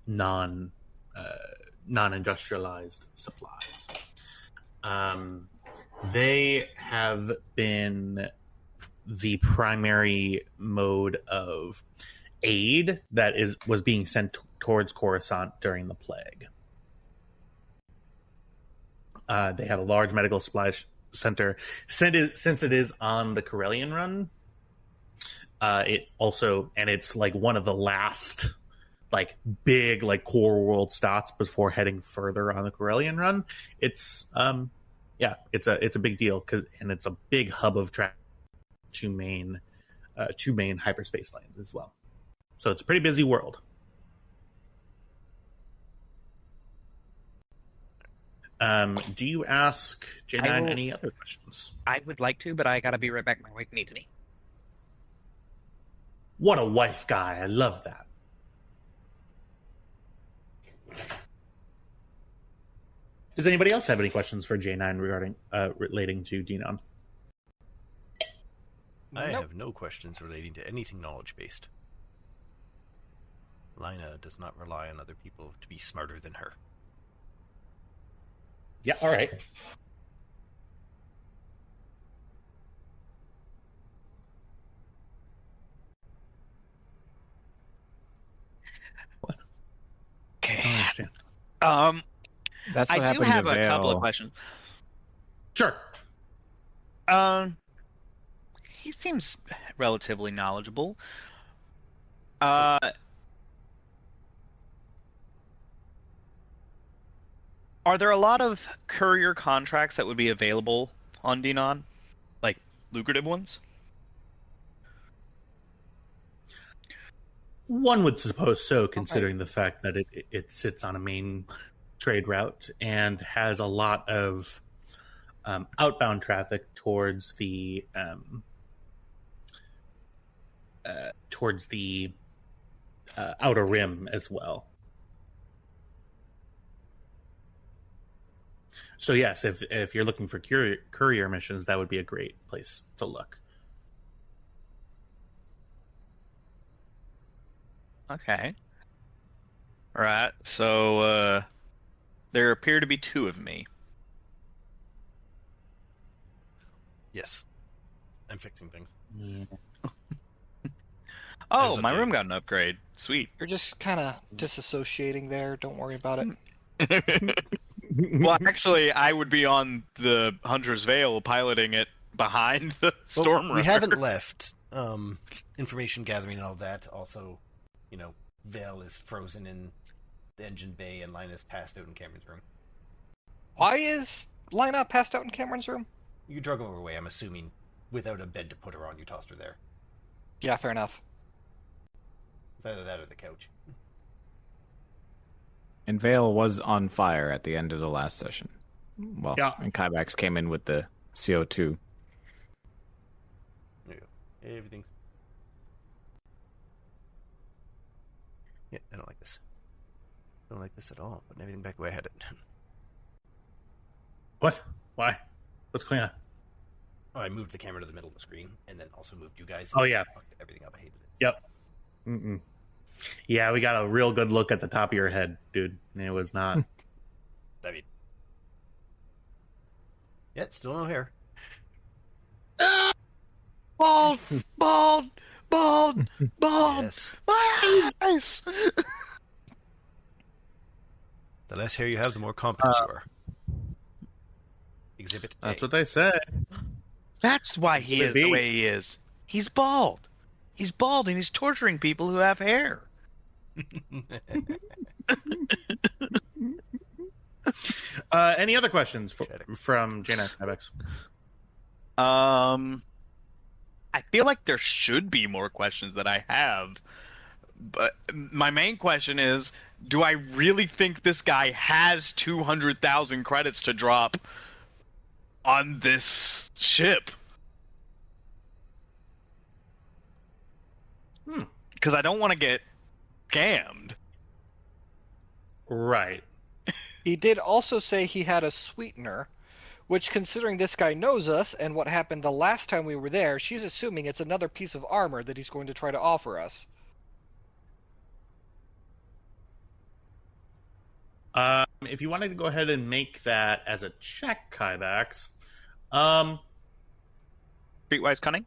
non-industrialized supplies. They have been the primary mode of aid that was being sent towards Coruscant during the plague. They have a large medical supply center. Since it is on the Corellian run, it's like one of the last like big like core world stops before heading further on the Corellian run. It's it's a big deal and it's a big hub of traffic. Two main hyperspace lanes as well. So it's a pretty busy world. Do you ask J9 any other questions? I would like to, but I gotta be right back. My wife needs me. What a wife guy. I love that. Does anybody else have any questions for J9 regarding relating to Denon? I have no questions relating to anything knowledge-based. Lina does not rely on other people to be smarter than her. Yeah, all right. Okay. I don't understand. That's what I do happened have to a Vale. couple of questions. Sure. He seems relatively knowledgeable. Are there a lot of courier contracts that would be available on Denon? Like, lucrative ones? One would suppose so, considering the fact that it sits on a main trade route and has a lot of outbound traffic towards the outer rim as well. So yes, if you're looking for courier missions, that would be a great place to look. Okay. All right. So there appear to be 2 of me. Yes. I'm fixing things. Yeah. Oh, There's my update. room got an upgrade. Sweet. You're just kind of disassociating there. Don't worry about it. Well, actually, I would be on the Hunter's Vale piloting it behind the Storm We haven't left. Information gathering and all that. Also, Vale is frozen in the engine bay and Lina's passed out in Cameron's room. Why is Lina passed out in Cameron's room? You drug her away, I'm assuming, without a bed to put her on. You tossed her there. Yeah, fair enough. It's either that or the couch. And Vale was on fire at the end of the last session. Well, Yeah. and Kybax came in with the CO2. There you go. Everything's... Yeah, I don't like this. I don't like this at all. Putting everything back the way I had it. What? Why? What's going on? Oh, I moved the camera to the middle of the screen, and then also moved you guys. Oh, yeah. Fucked everything up. I hated it. Yep. Mm-mm. Yeah, we got a real good look at the top of your head, dude. It was not. I mean... Yeah, still no hair. Bald, bald, bald, bald. Yes. My eyes. The less hair you have, the more competent you are. Exhibit A. That's what they say. That's why he is the way he is. He's bald. He's bald and he's torturing people who have hair. Any other questions from Jaina Kybax? I feel like there should be more questions that I have. But my main question is, do I really think this guy has 200,000 credits to drop on this ship? Because I don't want to get scammed. Right. He did also say he had a sweetener, which, considering this guy knows us and what happened the last time we were there, she's assuming it's another piece of armor that he's going to try to offer us. If you wanted to go ahead and make that as a check, Kybax, Streetwise cunning?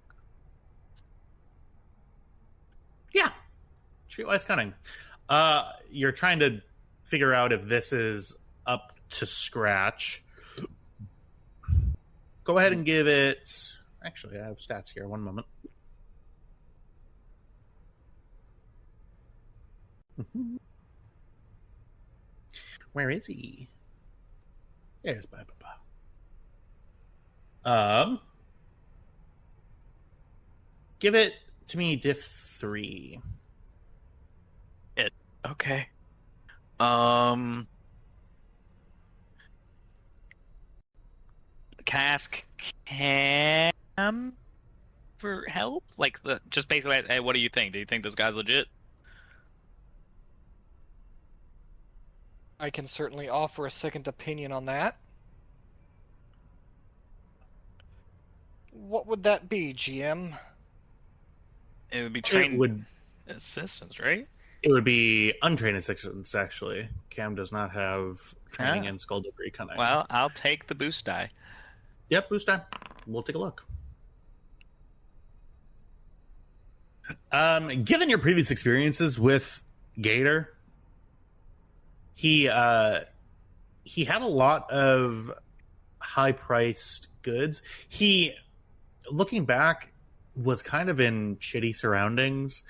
yeah, streetwise cunning. You're trying to figure out if this is up to scratch. Go ahead and give it. Actually, I have stats here. One moment. Where is he? There's give it to me, diff 3. Okay. Can I ask Cam for help? Like, just basically, hey, what do you think? Do you think this guy's legit? I can certainly offer a second opinion on that. What would that be, GM? It would be trained It would. assistance, right? It would be untrained assistance, actually. Cam does not have training in skullduggery cunning. Well, I'll take the boost die. Yep, boost time. We'll take a look. Given your previous experiences with Gator, he had a lot of high-priced goods. He, looking back, was kind of in shitty surroundings.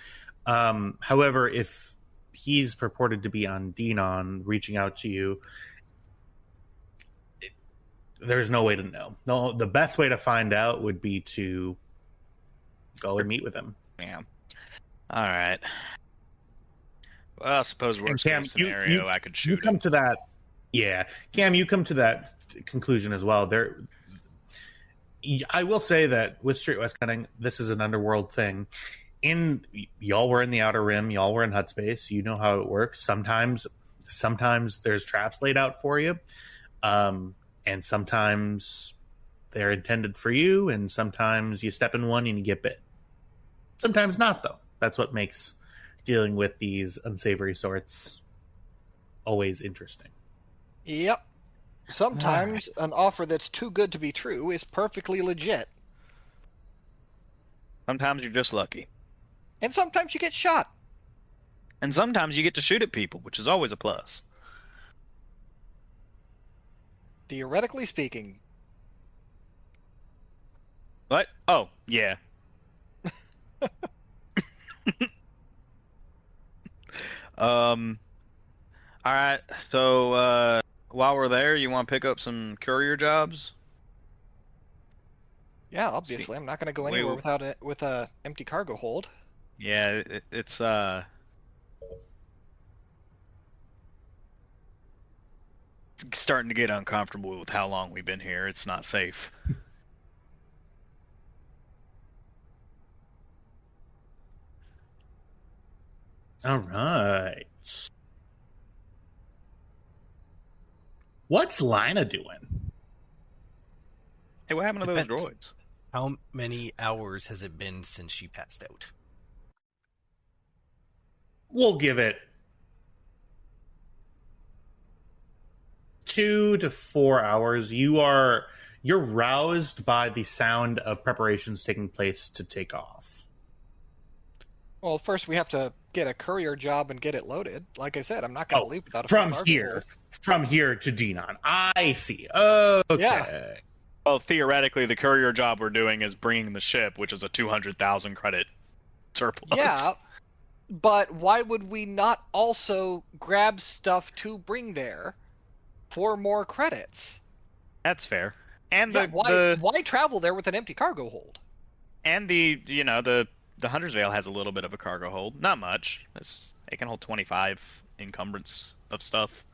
However, if he's purported to be on Denon reaching out to you, there's no way to know. No, the best way to find out would be to go and meet with him. Yeah. All right. Well, I suppose worst Cam, case scenario, I could shoot You come him. to that, yeah, Cam. You come to that conclusion as well. I will say that with Streetwise Cutting, this is an underworld thing. Y'all were in the Outer Rim, y'all were in Hut Space. You know how it works. Sometimes there's traps laid out for you, and sometimes they're intended for you, and sometimes you step in one and you get bit. Sometimes not, though. That's what makes dealing with these unsavory sorts always interesting. Yep. Sometimes an offer that's too good to be true is perfectly legit. Sometimes you're just lucky. And sometimes you get shot. And sometimes you get to shoot at people, which is always a plus. Theoretically speaking. What? Oh, yeah. Alright, so, while we're there, you want to pick up some courier jobs? Yeah, obviously. I'm not going to go anywhere with a empty cargo hold. Yeah, it's starting to get uncomfortable with how long we've been here. It's not safe. All right. What's Lina doing? Hey, what happened to those Depends. droids? How many hours has it been since she passed out? We'll give it 2 to 4 hours. You're roused by the sound of preparations taking place to take off. Well, first we have to get a courier job and get it loaded. Like I said, I'm not going to leave without a from cargo here, hold. from here to Denon. I see. Okay. Yeah. Well, theoretically, the courier job we're doing is bringing the ship, which is a 200,000 credit surplus. Yeah, but why would we not also grab stuff to bring there for more credits? That's fair. And Yeah, why travel there with an empty cargo hold? And the Hunter's Veil has a little bit of a it hold. Not much. It can hold 25 encumbrance of stuff.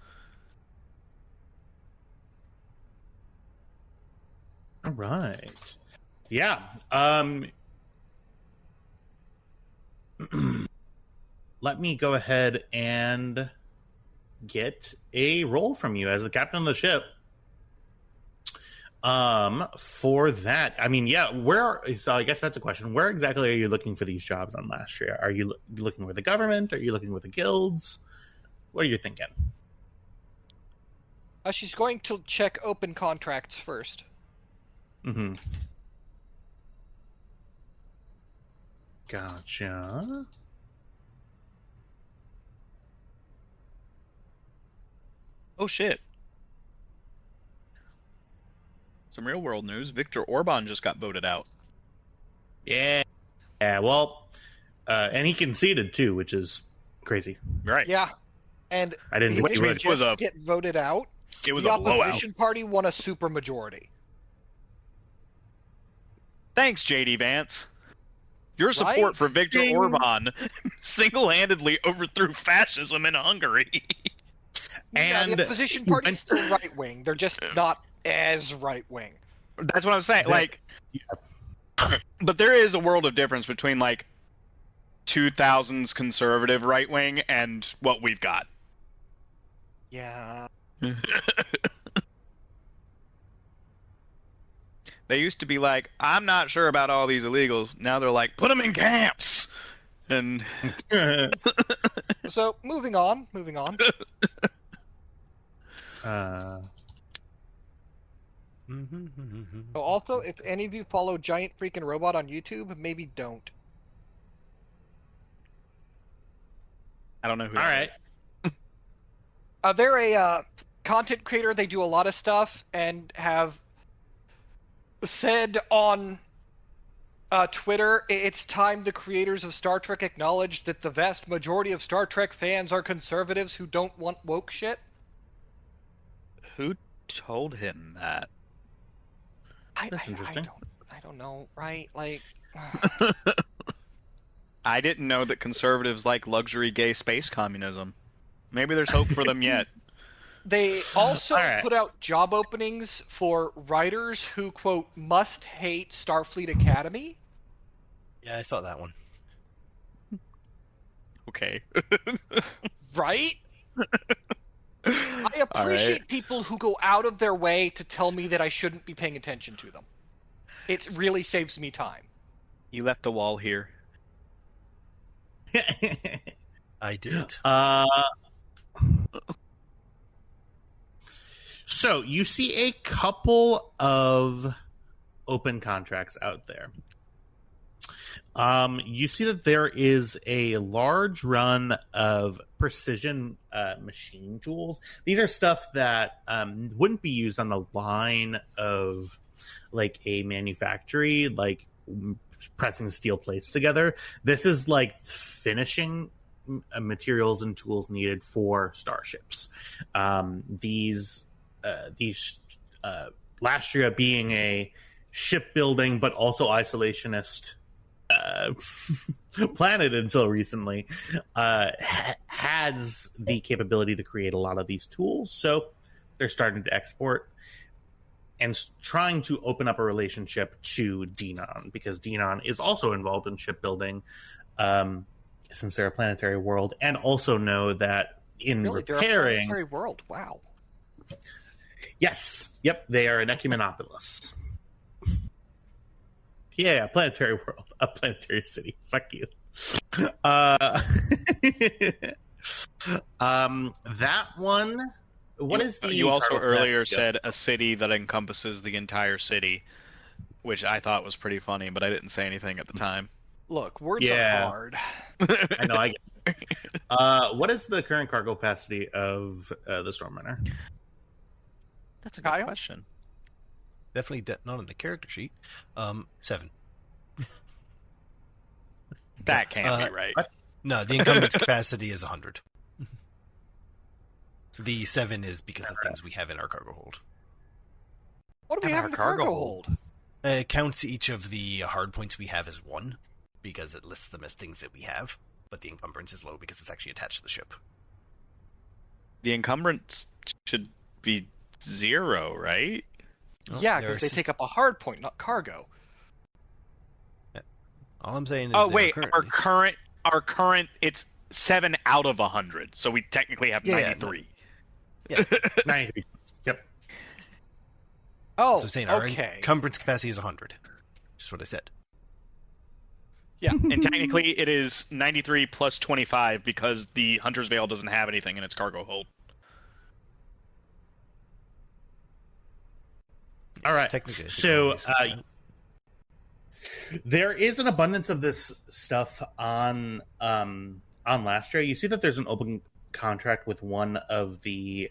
All right. Yeah. Let me go ahead and get a roll from you as the captain of the ship. For that, I mean, yeah, so I guess that's a question. Where exactly are you looking for these jobs on last year? Are you looking with the government? Are you looking with the guilds? What are you thinking? She's going to check open contracts first. Mm-hmm. Gotcha. Oh, shit. Some real world news. Viktor Orban just got voted out. Yeah. Yeah, well, and he conceded too, which is crazy. Right. Yeah, and I didn't he think he didn't would. just get voted out. It was the a blowout. opposition party won a supermajority. Thanks, JD Vance. Your support Right? for Viktor Ding. Orban single-handedly overthrew fascism in Hungary. And the opposition party's still right wing. They're just not as right wing. That's what I'm saying. But there is a world of difference between 2000s conservative right wing and what we've got. Yeah. They used to be like, I'm not sure about all these illegals. Now they're like, put them in camps. And So moving on. So also, if any of you follow Giant Freaking Robot on YouTube, maybe don't. I don't know who. all right. They're a content creator. They do a lot of stuff and have said on Twitter, it's time the creators of Star Trek acknowledged that the vast majority of Star Trek fans are conservatives who don't want woke shit. Who told him that? That's interesting. I don't know, right? Like, I didn't know that conservatives like luxury gay space communism. Maybe there's hope for them yet. They also All right. put out job openings for writers who, quote, must hate Starfleet Academy. Yeah, I saw that one. Okay. Right? I appreciate people who go out of their way to tell me that I shouldn't be paying attention to them. It really saves me time. You left a wall here. I did. So you see a couple of open contracts out there. You see that there is a large run of precision machine tools. These are stuff that wouldn't be used on the line of like a manufactory, like pressing steel plates together. This is like finishing materials and tools needed for starships. These Lastria being a shipbuilding but also isolationist planet until recently, has the capability to create a lot of these tools. So they're starting to export and trying to open up a relationship to Denon, because Denon is also involved in shipbuilding, since they're a planetary world, and also know that in Really? They're a repairing... planetary world. Wow. Yes. Yep. They are an ecumenopolis. Yeah, planetary world. A planetary city. Fuck you. That one... What is the... You also cargo earlier capacity said of- a city that encompasses the entire city, which I thought was pretty funny, but I didn't say anything at the time. Look, words Yeah. are hard. I know, I get it. What is the current cargo capacity of the Stormrunner? That's a Kyle? good question. Definitely not on the character sheet. 7. That can't be right. what? No, the encumbrance capacity is 100. The 7 is because of things we have in our cargo hold. What do we And have our in the cargo cargo hold. hold? It counts each of the hard points we have as 1, because it lists them as things that we have, but the encumbrance is low because it's actually attached to the ship. The encumbrance should be 0, right? Well, Yeah, there because are they take up a hard point, not cargo. All I'm saying is Oh they are wait, currently- our current it's 7 out of 100, so we technically have Yeah, 93. Yeah, 93. Yep. Oh, so I'm saying our okay. encumbrance capacity is 100. Just what I said. Yeah. And technically it is 93 plus 25 because the Hunter's Veil doesn't have anything in its cargo hold. All right. Technically, I think So only something there is an abundance of this stuff on Lastria. You see that there's an open contract with one of the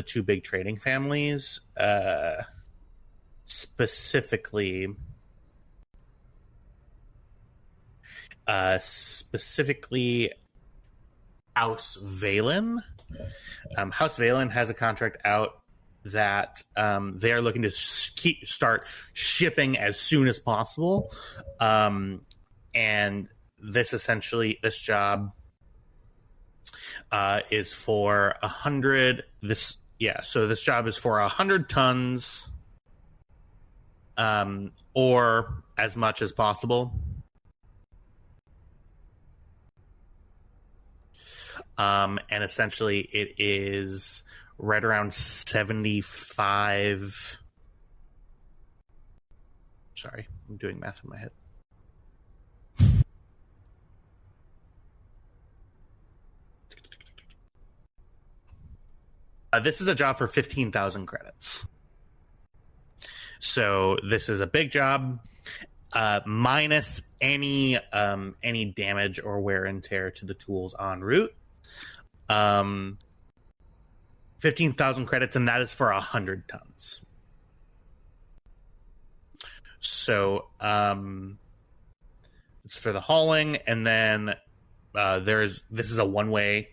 2 big trading families, specifically House Valen. House Valen has a contract out that they are looking to start shipping as soon as possible, and this job is for 100. So this job is for 100 tons, or as much as possible. And essentially, it is right around 75. Sorry, I'm doing math in my head. This is a job for 15,000 credits. So this is a big job, minus any damage or wear and tear to the tools en route. 15,000 credits, and that is for 100 tons. So it's for the hauling, and then this is a one-way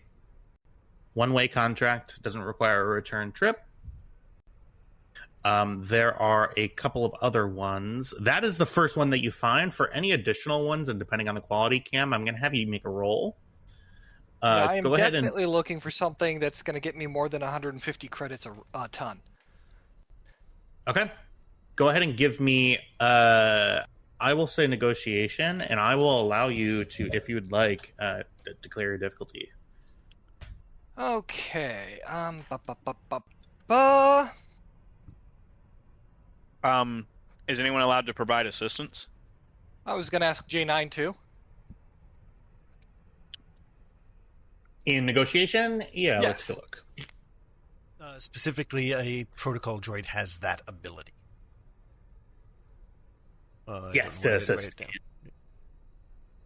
contract. Doesn't require a return trip. There are a couple of other ones. That is the first one that you find. For any additional ones, and depending on the quality, Cam, I'm going to have you make a roll. I am Go ahead and definitely looking for something that's going to get me more than 150 credits a ton. okay. Go ahead and give me. I will say negotiation, and I will allow you to, if you would like, declare your difficulty. Okay. Ba. Is anyone allowed to provide assistance? I was going to ask J9 too. In negotiation, yeah, let's Yes. go look. Specifically, a protocol droid has that ability. Yes, don't know to where to write assist. it down.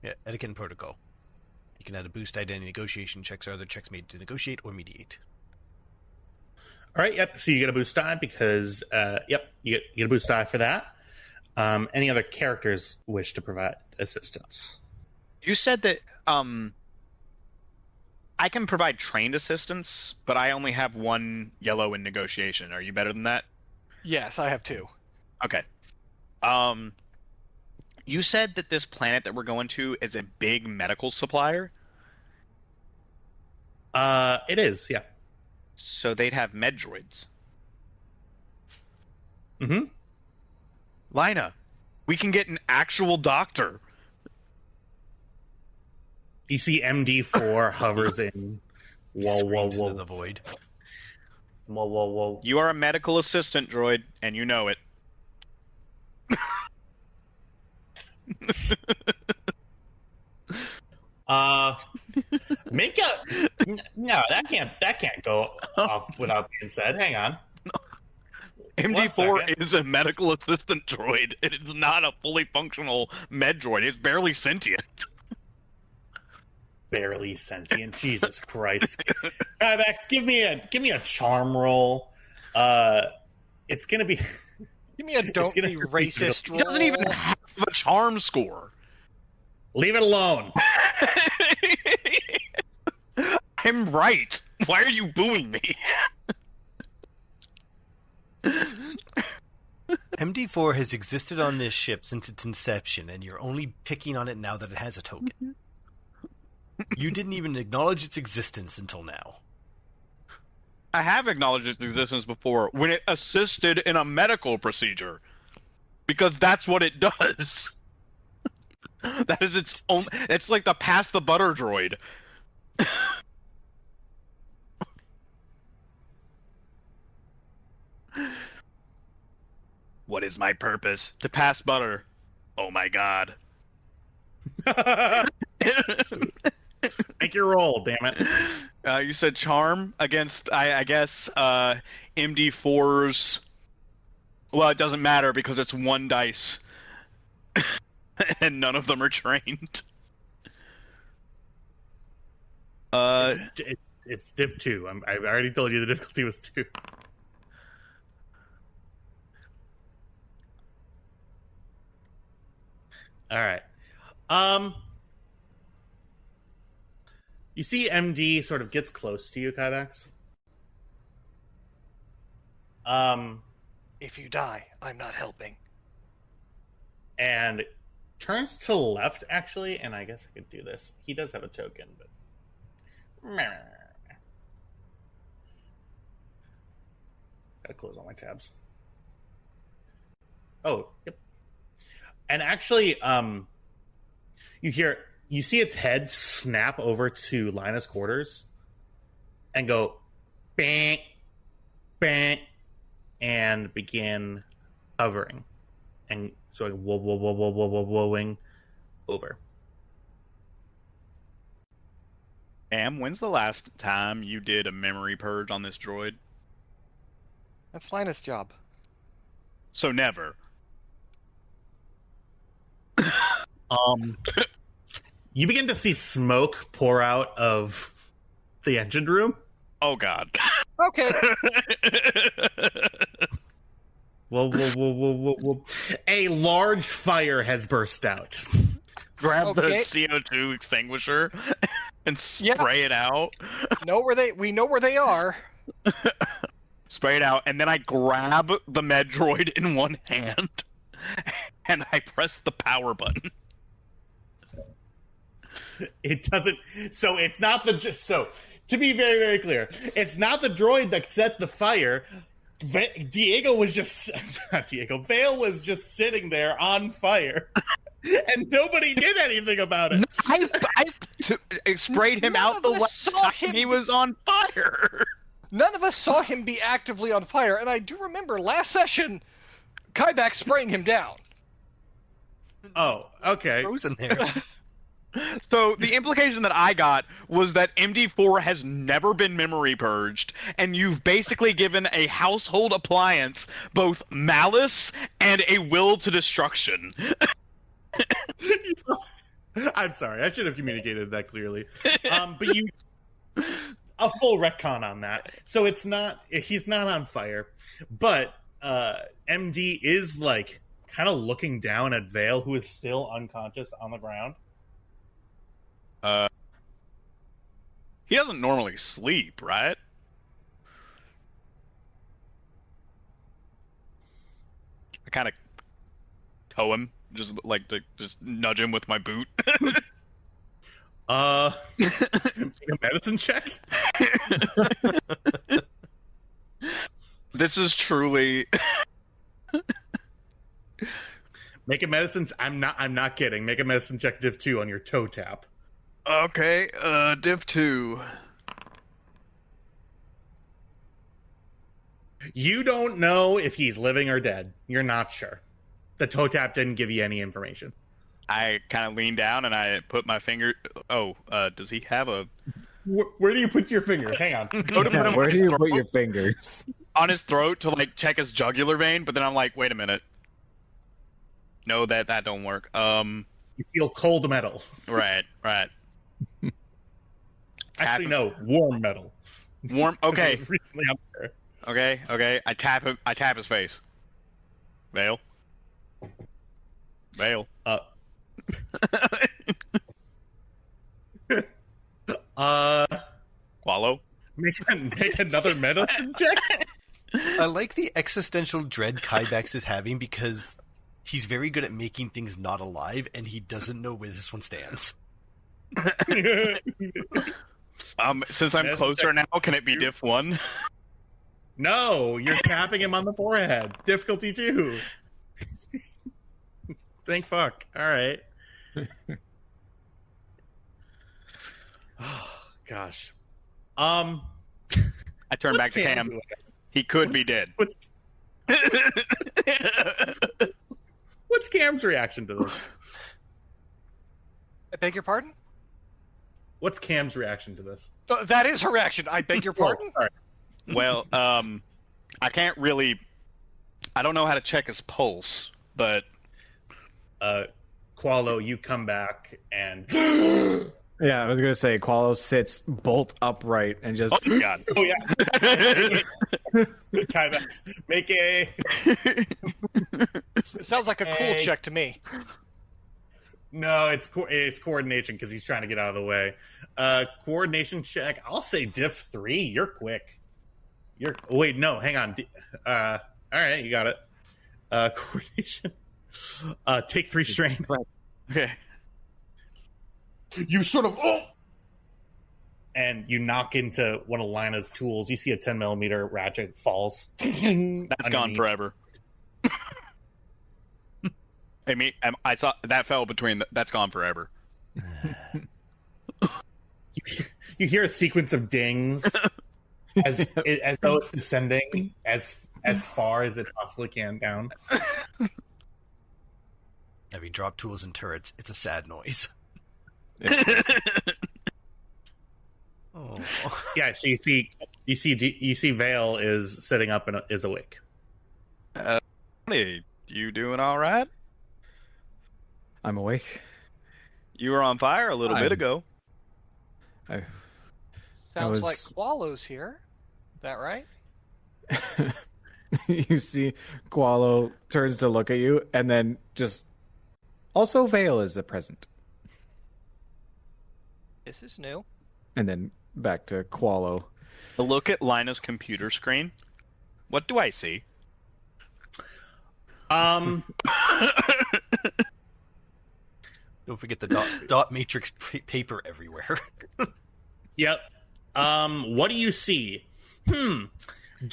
Yeah, etiquette and protocol. You can add a boost die to any negotiation checks or other checks made to negotiate or mediate. All right, yep. So you get a boost die because, yep, you get a boost die for that. Any other characters wish to provide assistance? You said that I can provide trained assistance, but I only have one yellow in negotiation. Are you better than that? Yes, I have 2. Okay. You said that this planet that we're going to is a big medical supplier. It is, yeah. So they'd have med droids. Mm-hmm. Lina, we can get an actual doctor. You see MD4 hovers in. He Whoa, whoa, screams whoa. into the void. Whoa, whoa, whoa. You are a medical assistant droid, and you know it. Make a no. That can't go off without being said. Hang on. MD4 is a medical assistant droid. It is not a fully functional med droid. It's barely sentient. Barely sentient. Jesus Christ. Max, give me a charm roll. It's gonna be. Give me a don't be racist roll. It doesn't even have a charm score. Leave it alone. I'm right. Why are you booing me? MD4 has existed on this ship since its inception, and you're only picking on it now that it has a token. You didn't even acknowledge its existence until now. I have acknowledged its existence before when it assisted in a medical procedure. Because that's what it does. That is its own. It's like the pass the butter droid. What is my purpose? To pass butter. Oh my god. Make your roll, damn it. You said charm against, I guess, MD4's. Well, it doesn't matter because it's one dice. And none of them are trained. It's div 2. I already told you the difficulty was 2. All right. You see MD sort of gets close to you, Kyvax. If you die, I'm not helping. And turns to the left, actually, and I guess I could do this. He does have a token, but... Gotta close all my tabs. Oh, yep. And actually, you see its head snap over to Lina's quarters and go bang, bang, and begin hovering and sort of whoa-ing over. Am, when's the last time you did a memory purge on this droid? That's Linus' job. So never. You begin to see smoke pour out of the engine room. Oh god. Okay. Whoa. A large fire has burst out. Grab the Okay. CO2 extinguisher and spray it out. We know where they are. Spray it out, and then I grab the med droid in one hand and I press the power button. It doesn't. So it's not the. So to be very, very clear, it's not the droid that set the fire. Diego was just not Diego. Vale was just sitting there on fire, and nobody did anything about it. I sprayed him out the last time he was on fire. None of us saw him be actively on fire, and I do remember last session, Kybak spraying him down. Oh, okay. Frozen there. So the implication that I got was that MD4 has never been memory purged, and you've basically given a household appliance both malice and a will to destruction. I'm sorry. I should have communicated that clearly. But you... A full retcon on that. So it's not... He's not on fire. But MD is, like, kind of looking down at Vale, who is still unconscious on the ground. He doesn't normally sleep, right? I kind of tow him, just nudge him with my boot. Make a medicine check? This is truly... Make a medicine... I'm not kidding. Make a medicine check div 2 on your toe tap. Okay, div 2. You don't know if he's living or dead. You're not sure. The toe tap didn't give you any information. I kind of lean down and I put my finger... Oh, does he have a... Where do you put your finger? Hang on. Where do you put your fingers? On his throat to, like, check his jugular vein, but then I'm like, wait a minute. No, that don't work. You feel cold metal. Right. Actually, no, warm metal. Warm. Okay. It was recently up there. Okay. I tap him. I tap his face. Vale. Qualo. Make another medicine check. I like the existential dread Kybax is having because he's very good at making things not alive, and he doesn't know where this one stands. Since I'm closer now, can it be diff 1? No, you're tapping him on the forehead. Difficulty 2. Thank fuck. All right. Oh, gosh. I turn back to Cam. He could be dead. What's Cam's reaction to this? I beg your pardon? What's Cam's reaction to this? That is her reaction. I beg your pardon? Oh, sorry. Well, I can't really... I don't know how to check his pulse, but... Qualo, you come back and... Yeah, I was going to say, Qualo sits bolt upright and just... Oh, my God. Oh, yeah. Kybax, make a... It sounds like a cool check to me. No, it's coordination because he's trying to get out of the way. Coordination check. I'll say diff 3. You're quick. Wait, no, hang on. All right, you got it. Coordination. Take 3 strain. Okay. You sort of and you knock into one of Lina's tools. You see a 10mm ratchet falls. That's gone forever. I saw that fell between. That's gone forever. You hear a sequence of dings as though it's descending as far as it possibly can down. Having dropped tools and turrets, it's a sad noise. Oh. Yeah, so you see Vale is sitting up and is awake. Hey, you doing all right? I'm awake. You were on fire a little bit ago. Sounds like Qualo's here. Is that right? You see Qualo turns to look at you, and then just... Also, Vale is a present. This is new. And then back to Qualo. A look at Lina's computer screen. What do I see? Don't forget the dot matrix paper everywhere. Yep. What do you see? Do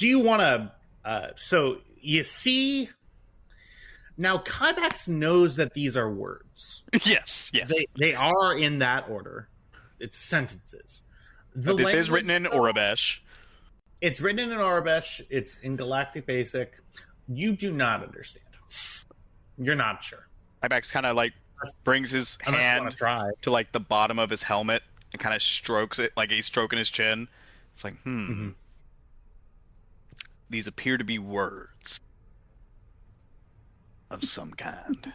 you want to? So you see. Now, Kybax knows that these are words. Yes. They are in that order. It's sentences. But this is written in Orabesh. It's written in Orabesh. It's in Galactic Basic. You do not understand. You're not sure. Ibex kind of like brings his hand to like the bottom of his helmet and kind of strokes it like he's stroking his chin. It's like, Mm-hmm. These appear to be words of some kind.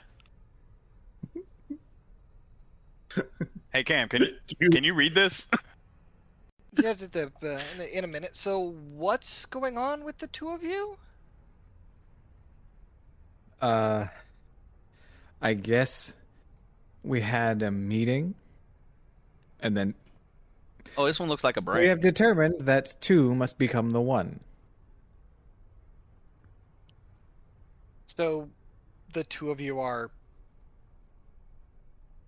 Hey Cam, can you read this? Yeah, in a minute. So, what's going on with the two of you? I guess we had a meeting, and then Oh, this one looks like a brain. we have determined that two must become the one. So, the two of you are,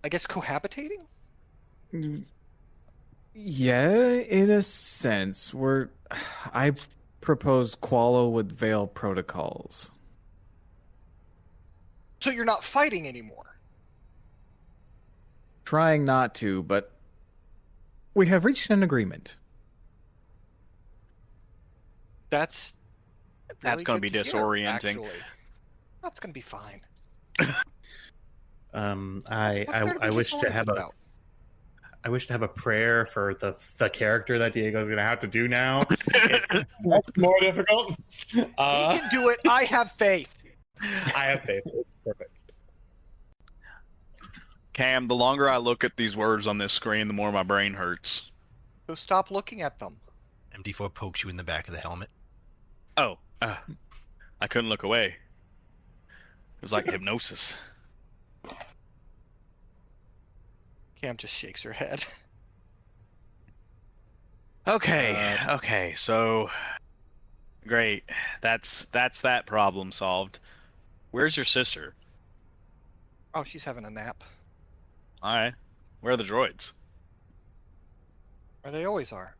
I guess, cohabitating? Yeah, in a sense. I propose Qualo with Veil protocols. So you're not fighting anymore? Trying not to, but we have reached an agreement. That's That's going to be good hear, disorienting. actually. That's going to be fine. I wish to have I wish to have a prayer for the character that Diego's going to have to do now. It's much more difficult. He can do it. I have faith. I have faith. It's perfect. Cam, the longer I look at these words on this screen, the more my brain hurts. So stop looking at them. MD4 pokes you in the back of the helmet. Oh, I couldn't look away. It was like hypnosis. Cam just shakes her head. Okay, so great. That's that problem solved. Where's your sister? Oh, she's having a nap. All right. Where are the droids? Where they always are.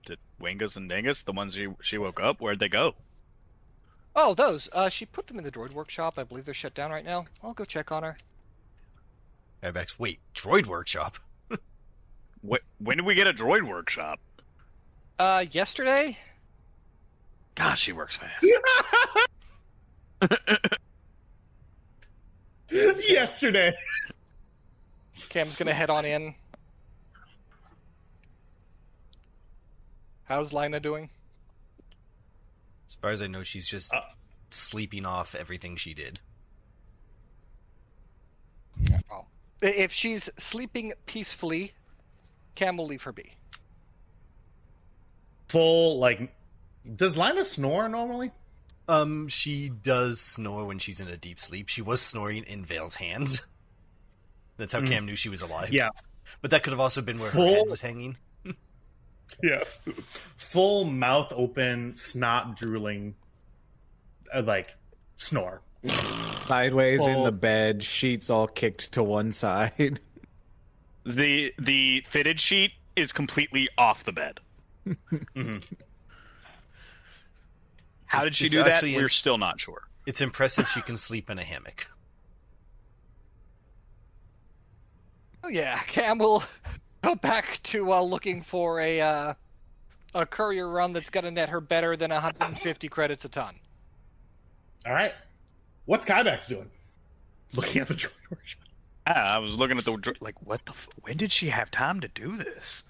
Did Wingus and Dingus, the ones she woke up, where'd they go? Oh, those. She put them in the droid workshop. I believe they're shut down right now. I'll go check on her. Airbags, wait, droid workshop? When did we get a droid workshop? Yesterday? God, she works fast. Yesterday. Cam's gonna head on in. How's Lina doing? As far as I know, she's just sleeping off everything she did. Oh. If she's sleeping peacefully, Cam will leave her be. Full, like, does Lina snore normally? She does snore when she's in a deep sleep. She was snoring in Vale's hands. That's how Cam knew she was alive. Yeah. But that could have also been where her head was hanging. Yeah. Full mouth open, snot drooling, like, snore. Sideways in Full- the bed, sheets all kicked to one side. The fitted sheet is completely off the bed. Mhm. How did she It's do that? actually We're still not sure. It's impressive she can sleep in a hammock. Oh yeah, Cam will go back to looking for a courier run that's gonna net her better than 150 credits a ton. All right. What's Kybax doing? Looking at the droid workshop. I was looking at the like, what the? When did she have time to do this?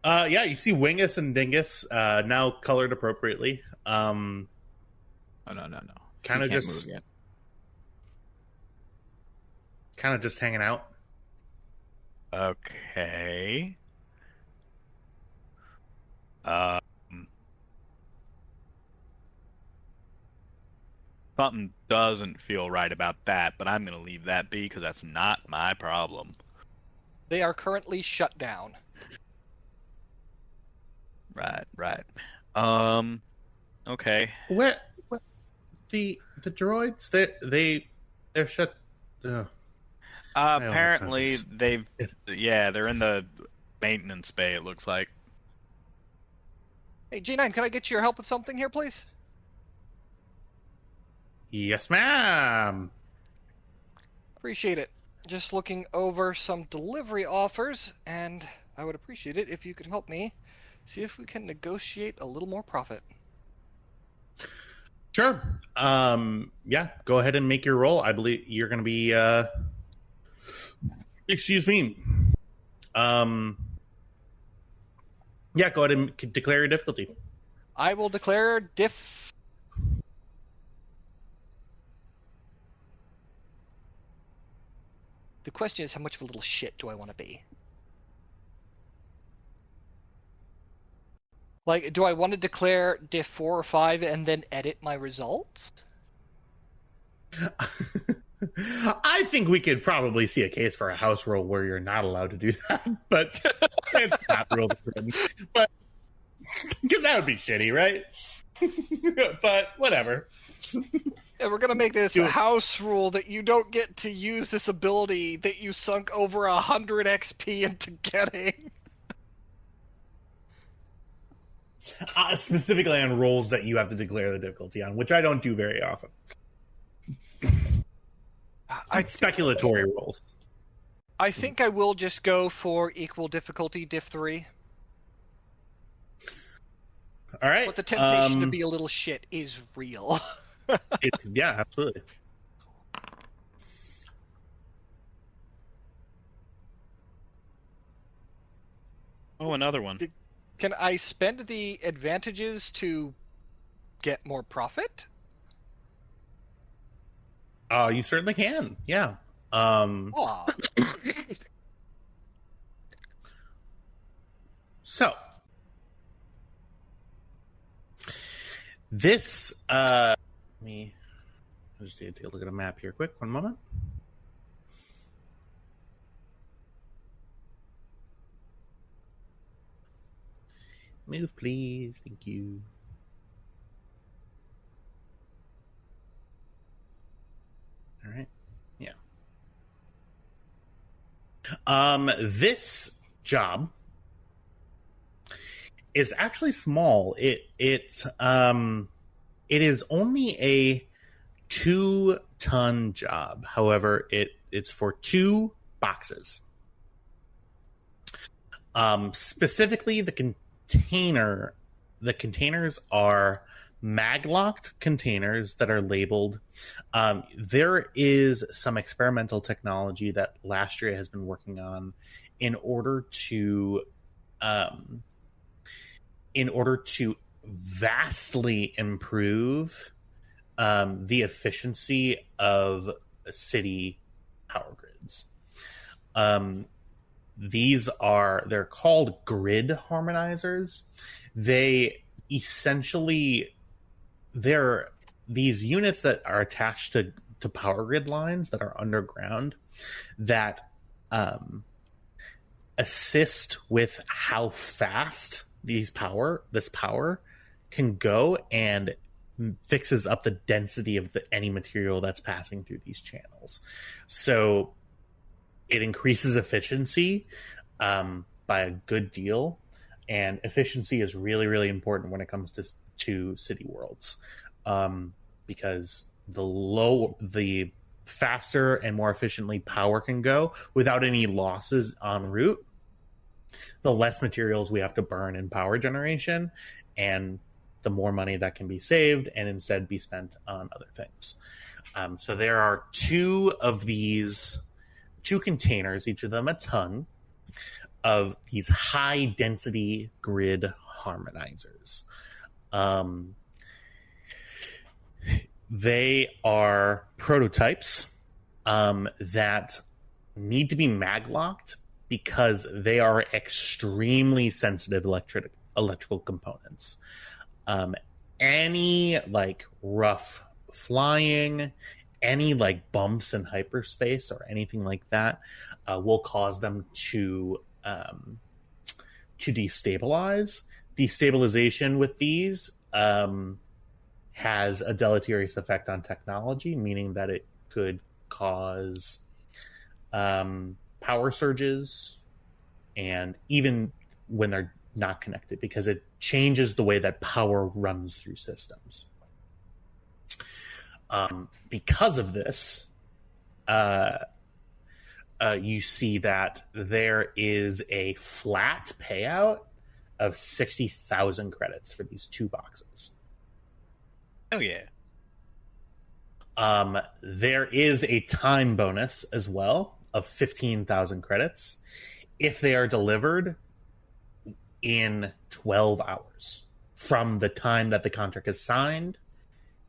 Yeah, you see Wingus and Dingus now colored appropriately. Oh, no. Kind He of can't just move yet. hanging out. Okay. Something doesn't feel right about that, but I'm gonna leave that be because that's not my problem. They are currently shut down. Right. Okay. Where the droids, they're shut. Apparently, they're in the maintenance bay. It looks like. Hey, G9, can I get your help with something here, please? Yes, ma'am. Appreciate it. Just looking over some delivery offers, and I would appreciate it if you could help me see if we can negotiate a little more profit. Sure. Yeah, go ahead and make your roll. I believe you're going to be. Excuse me. Yeah, go ahead and declare your difficulty. I will declare diff. The question is, how much of a little shit do I want to be? Like, do I want to declare diff 4 or 5 and then edit my results? I think we could probably see a case for a house rule where you're not allowed to do that, but it's not rules written. But that would be shitty, right? But whatever. Yeah, we're gonna make this a house rule that you don't get to use this ability that you sunk over 100 XP into getting. Specifically on rolls that you have to declare the difficulty on, which I don't do very often. Speculatory rolls. I think I will just go for equal difficulty diff 3. All right. But the temptation to be a little shit is real. Yeah, absolutely. Oh, another one. Can I spend the advantages to get more profit? You certainly can. Yeah. So this let me just take a look at a map here quick. One moment. Move, please. Thank you. All right. Yeah. This job is actually small. It is only a 2-ton job. However, it's for 2 boxes. Specifically, the containers are mag-locked containers that are labeled. There is some experimental technology that Lastria has been working on in order to vastly improve the efficiency of city power grids. They're called grid harmonizers. They essentially, they're these units that are attached to power grid lines that are underground that assist with how fast this power can go and fixes up the density of any material that's passing through these channels. So it increases efficiency by a good deal, and efficiency is really, really important when it comes to city worlds, because the faster and more efficiently power can go without any losses en route, the less materials we have to burn in power generation, and the more money that can be saved and instead be spent on other things. So there are 2 of these 2 containers, each of them a ton, of these high density grid harmonizers. They are prototypes that need to be mag locked because they are extremely sensitive electrical components. Any rough flying, any bumps in hyperspace or anything like that will cause them to destabilize. Destabilization with these has a deleterious effect on technology, meaning that it could cause power surges, and even when they're not connected, because it changes the way that power runs through systems. Because of this, you see that there is a flat payout of 60,000 credits for these 2 boxes. Oh yeah. There is a time bonus as well of 15,000 credits if they are delivered in 12 hours from the time that the contract is signed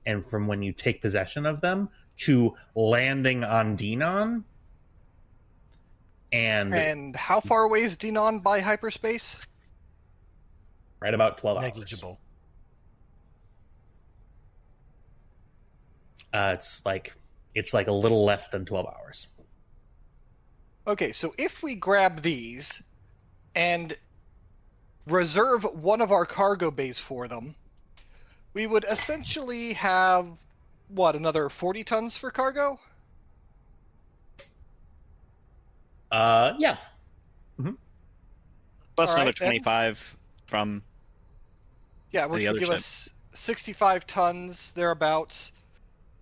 and from when you take possession of them to landing on Denon. And how far away is Denon by hyperspace? Right about 12 hours. Negligible. It's like a little less than 12 hours. Okay, so if we grab these and reserve one of our cargo bays for them, we would essentially have, another 40 tons for cargo? Yeah. Plus All right, another then. 25 from Yeah, which the would other give ship. us 65 tons, thereabouts.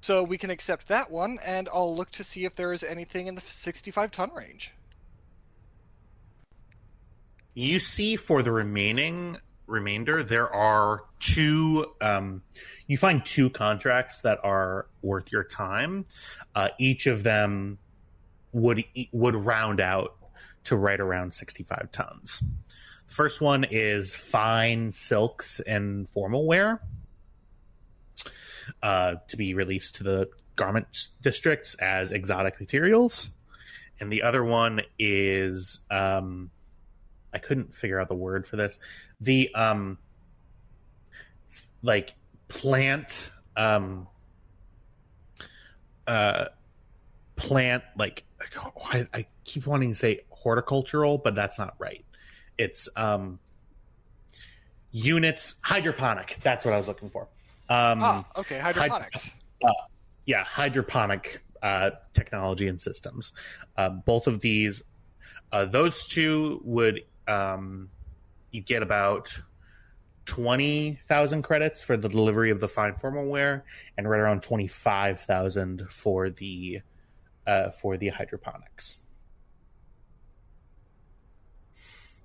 So we can accept that one, and I'll look to see if there is anything in the 65-ton range. You see, for the remainder, there are 2. You find 2 contracts that are worth your time. Each of them would round out to right around 65 tons. The first one is fine silks and formal wear, to be released to the garment districts as exotic materials. And the other one is, I couldn't figure out the word for this. The plant like, I keep wanting to say horticultural, but that's not right. It's units, hydroponic. That's what I was looking for. Okay, hydroponics. Hydroponic technology and systems. Both of these, those 2 would, you get about 20,000 credits for the delivery of the fine formal wear, and right around 25,000 for the hydroponics.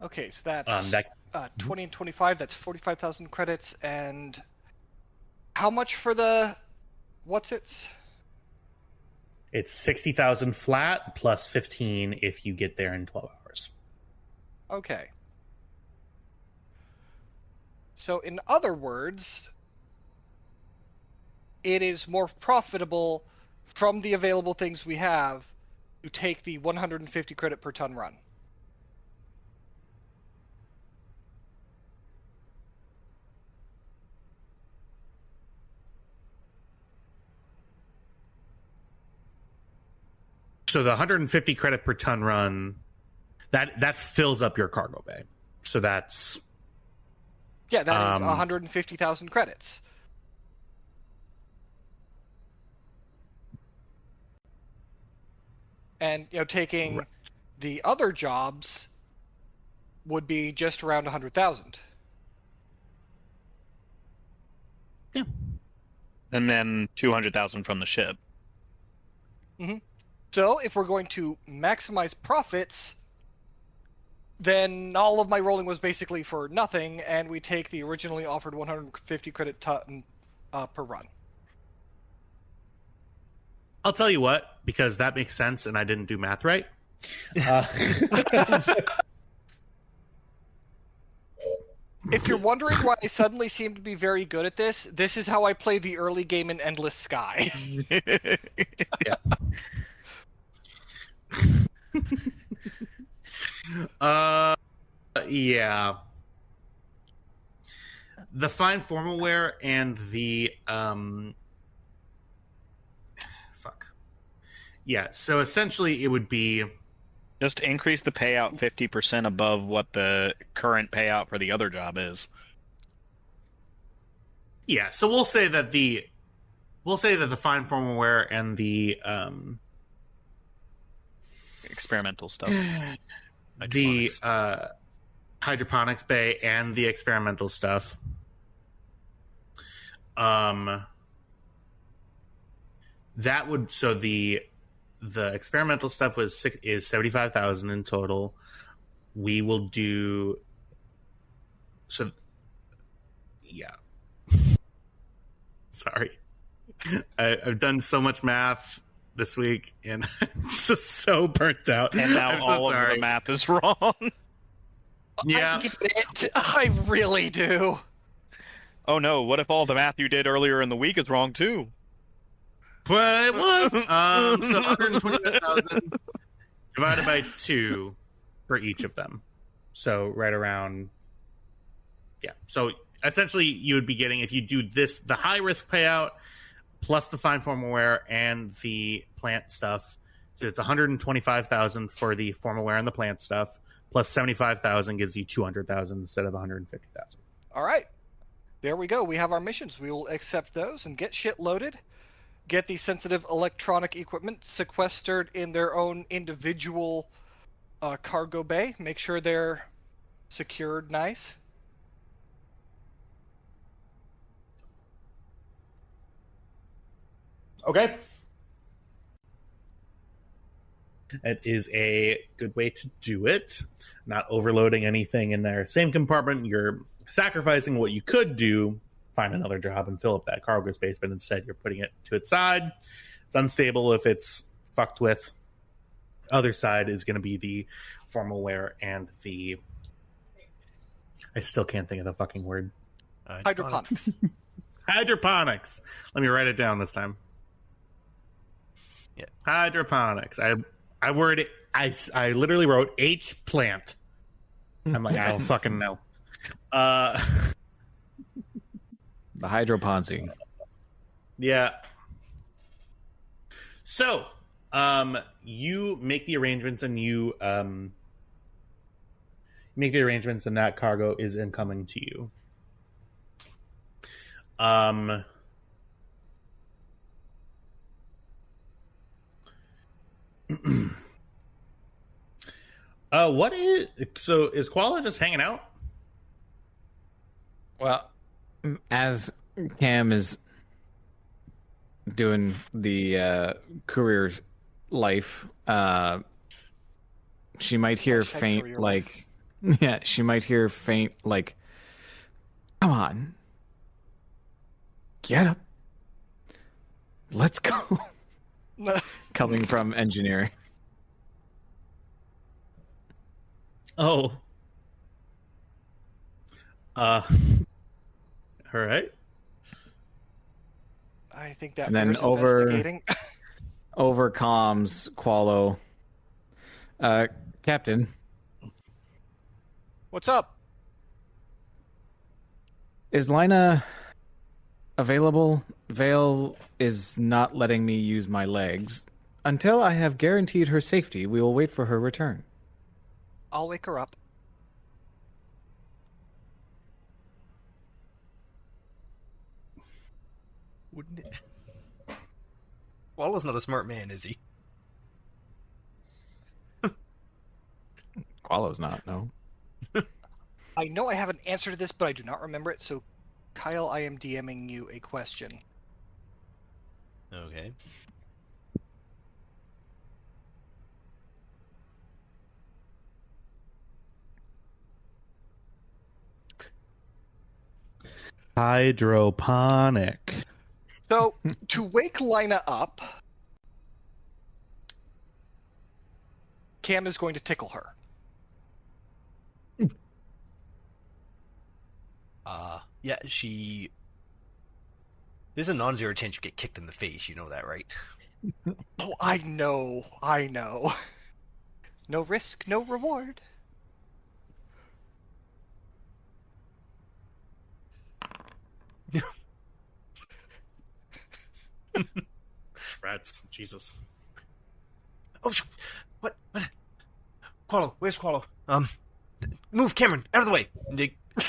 Okay, so that's 20 and 25. That's 45,000 credits, and how much for the what's-its? It's 60,000 flat plus 15 if you get there in 12 hours. Okay. So in other words, it is more profitable from the available things we have to take the 150 credit per ton run. So the 150 credit per ton run, that fills up your cargo bay. So that's... Yeah, that is 150,000 credits. And, taking the other jobs would be just around 100,000. Yeah. And then 200,000 from the ship. Mm-hmm. So if we're going to maximize profits, then all of my rolling was basically for nothing, and we take the originally offered 150 credit ton per run. I'll tell you what, because that makes sense, and I didn't do math right. If you're wondering why I suddenly seem to be very good at this, this is how I play the early game in Endless Sky. Yeah. Yeah. The fine formal wear and the Yeah, so essentially it would be Just increase the payout 50% above what the current payout for the other job is. Yeah, so we'll say that the fine formal wear and the Experimental stuff. the hydroponics bay and the experimental stuff. That would the experimental stuff is 75,000 in total. We will do yeah. Sorry, I've done so much math this week, and I'm just so burnt out. And now I'm so all sorry. of the math is wrong. Yeah. I get it. I really do. Oh no, what if all the math you did earlier in the week is wrong too? But it was. So 125,000 divided by 2 for each of them. So right around. Yeah. So essentially, you would be getting, if you do this, the high risk payout plus the fine formal wear and the plant stuff. So it's 125,000 for the formal wear and the plant stuff, plus 75,000 gives you 200,000 instead of 150,000. All right. There we go. We have our missions. We will accept those and get shit loaded. Get the sensitive electronic equipment sequestered in their own individual cargo bay. Make sure they're secured nice. Okay. That is a good way to do it. Not overloading anything in their same compartment. You're sacrificing what you could do, find another job and fill up that cargo space, but instead you're putting it to its side. It's unstable if it's fucked with. Other side is going to be the formal wear and the... I still can't think of the fucking word. Hydroponics. Hydroponics. Let me write it down this time. Yeah. Hydroponics. I literally wrote H plant. I'm like, I don't fucking know. The hydroponzi. Yeah. So, you make the arrangements and and that cargo is incoming to you. Is Koala just hanging out? Well, as Cam is doing the courier life, she might hear Hashtag faint, courier like, yeah, she might hear faint, like, come on, get up, let's go, coming from engineering. Oh. All right. I think that And then bears over- investigating. Over comms, Qualo. Captain, What's up? is Lina available? Vale is not letting me use my legs. Until I have guaranteed her safety, we will wait for her return. I'll wake her up. Wouldn't it? Walla's not a smart man, is he? Qualo's not, no. I know I have an answer to this, but I do not remember it, so Kyle, I am DMing you a question. Okay. Hydroponic. So, to wake Lina up, Cam is going to tickle her. Yeah, she... There's a non-zero chance you get kicked in the face, you know that, right? Oh, I know. No risk, no reward. Rats. Jesus. Oh, what? Qualo, where's Qualo? Move Cameron, out of the way!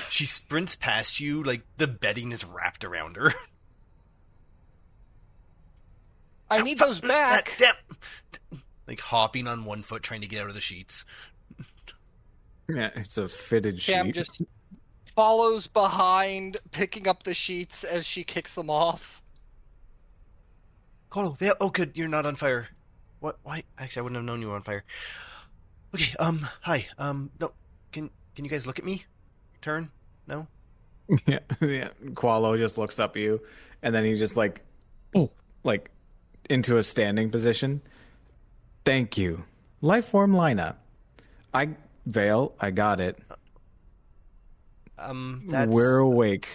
She sprints past you like the bedding is wrapped around her. I need those back. Like hopping on one foot trying to get out of the sheets. Yeah, it's a fitted Cam sheet. just follows behind, picking up the sheets as she kicks them off. Colo, Vale. Oh, good. You're not on fire. What? Why? Actually, I wouldn't have known you were on fire. Okay. Hi. No. Can you guys look at me? Turn. No. Yeah. Qualo just looks up at you, and then he just like into a standing position. Thank you, Lifeform Lina. Vale, I got it. We're awake.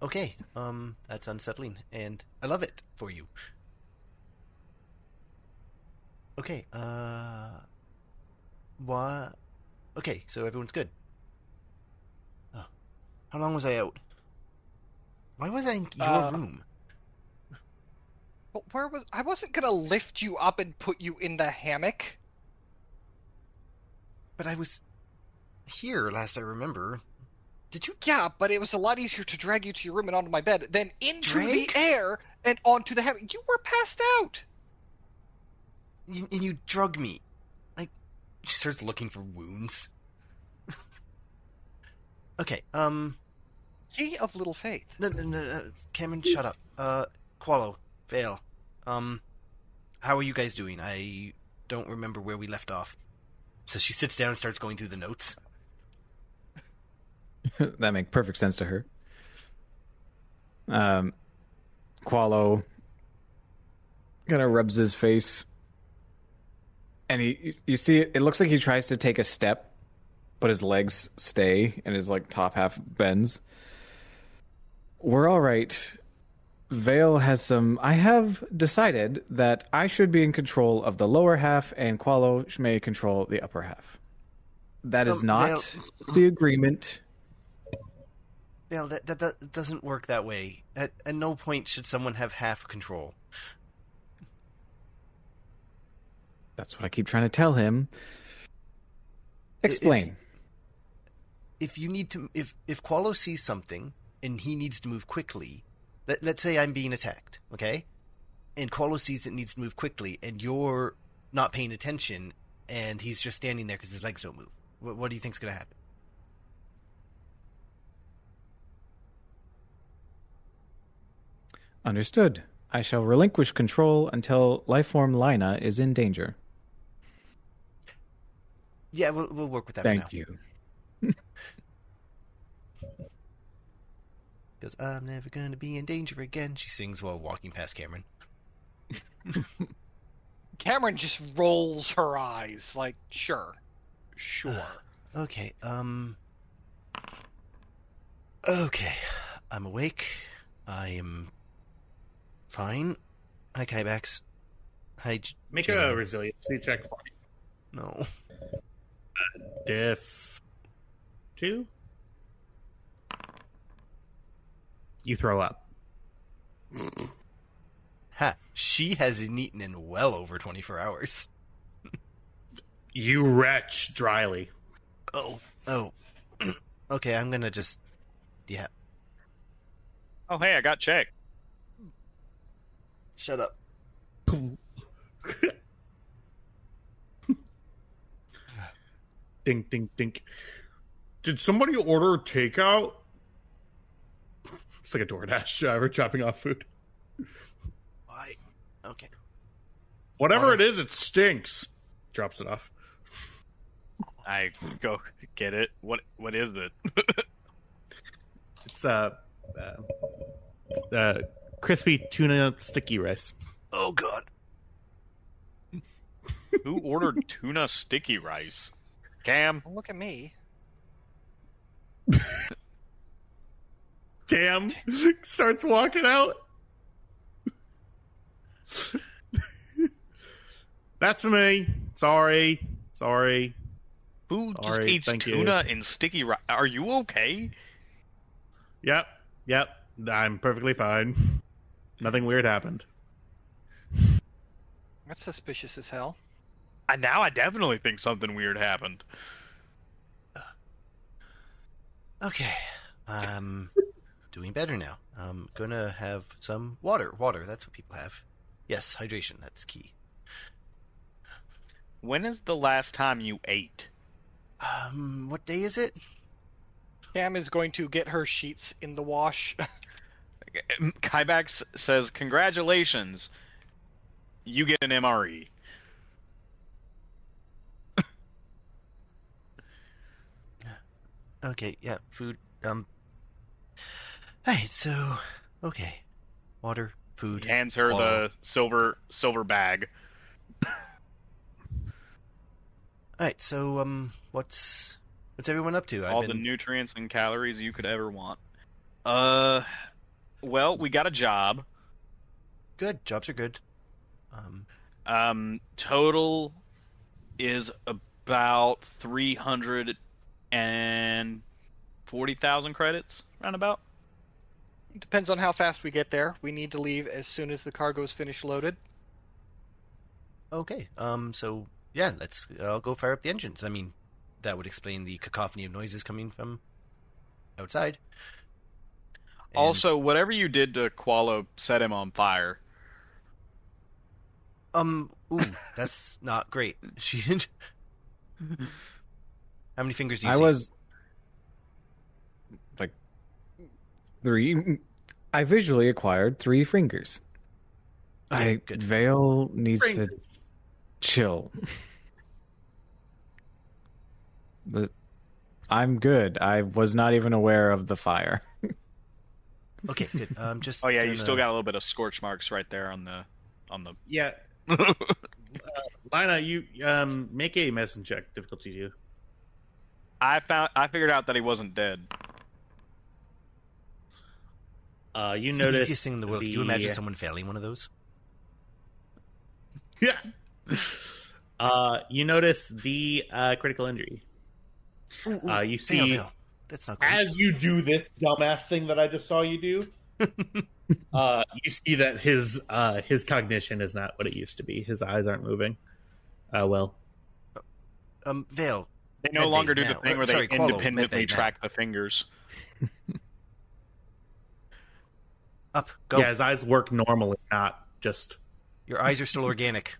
Okay. That's unsettling, and I love it for you. Okay. What? Okay, so everyone's good. Oh. How long was I out? Why was I in your room? But I wasn't gonna lift you up and put you in the hammock. But I was here last I remember. Did you? Yeah, but it was a lot easier to drag you to your room and onto my bed than into the Drag? air and onto the hammock. You were passed out. And you drug me. She starts looking for wounds. Okay, Ye of little faith. No, Cameron, shut up. Qualo, Vale, how are you guys doing? I don't remember where we left off. So she sits down and starts going through the notes. That makes perfect sense to her. Qualo kind of rubs his face, and you see it looks like he tries to take a step, but his legs stay and his top half bends. We're all right. Vale has some... I have decided that I should be in control of the lower half, and Qualo may control the upper half. That is not the agreement. Vale, that doesn't work that way. At no point should someone have half control. That's what I keep trying to tell him. Explain. If you need to... If Qualo sees something and he needs to move quickly... Let's say I'm being attacked, okay? And Qualo sees it needs to move quickly, and you're not paying attention, and he's just standing there because his legs don't move. What do you think's going to happen? Understood. I shall relinquish control until Lifeform Lina is in danger. Yeah, we'll work with that Thank for now. you. Because I'm never going to be in danger again, she sings while walking past Cameron. Cameron just rolls her eyes, sure. Okay, Okay, I'm awake. I am fine. Hi, Kybax. Hi, Make Jenna. a resiliency check for me. No. Diff 2. You throw up. Ha! She hasn't eaten in well over 24 hours. You retch dryly. Oh. Okay, I'm gonna just... Yeah. Oh, hey, I got checked. Shut up. Dink, dink, dink. Did somebody order takeout? It's like a DoorDash driver chopping off food. Why? Okay. Whatever it is, it stinks. Drops it off. I go get it. What is it? It's crispy tuna sticky rice. Oh, God. Who ordered tuna sticky rice? Cam? Don't look at me. Damn. Starts walking out. That's for me. Sorry. Who just Sorry, eats thank tuna and sticky rice? Are you okay? Yep. I'm perfectly fine. Nothing weird happened. That's suspicious as hell. Now I definitely think something weird happened. Okay. Doing better now. I'm gonna have some water. Water, that's what people have. Yes, hydration, that's key. When is the last time you ate? What day is it? Cam is going to get her sheets in the wash. Kybax says, "Congratulations, you get an MRE." Okay, yeah, food. Alright, so okay. Water, food. He hands her Qualo. the silver bag. Alright, so what's everyone up to? All the nutrients and calories you could ever want. Well, we got a job. Good. Jobs are good. Total is about 340,000 credits, roundabout. Depends on how fast we get there. We need to leave as soon as the cargo's finished loaded. Okay. So yeah, I'll go fire up the engines. I mean, that would explain the cacophony of noises coming from outside. And, Also, whatever you did to Qualo set him on fire. ooh, that's not great. How many fingers do you see? I was like 3. I visually acquired 3 fingers. Okay, good. Vale needs to chill. But I'm good. I was not even aware of the fire. Okay, good. Just Oh yeah, you gonna- still got a little bit of scorch marks right there on the. Yeah. Lina, you make a medicine check. Difficulty 2. I figured out that he wasn't dead. You It's notice the easiest thing in the world. Could you imagine someone failing one of those? Yeah. You notice the critical injury. Ooh, You see, Vale. That's not great. as you do this dumbass thing that I just saw you do, you see that his cognition is not what it used to be. His eyes aren't moving. Well, Vale. They no Medbay longer do the now. thing where Sorry, they Qualo, independently medbay now. track the fingers. Up, go. yeah, his eyes work normally, not just. Your eyes are still organic.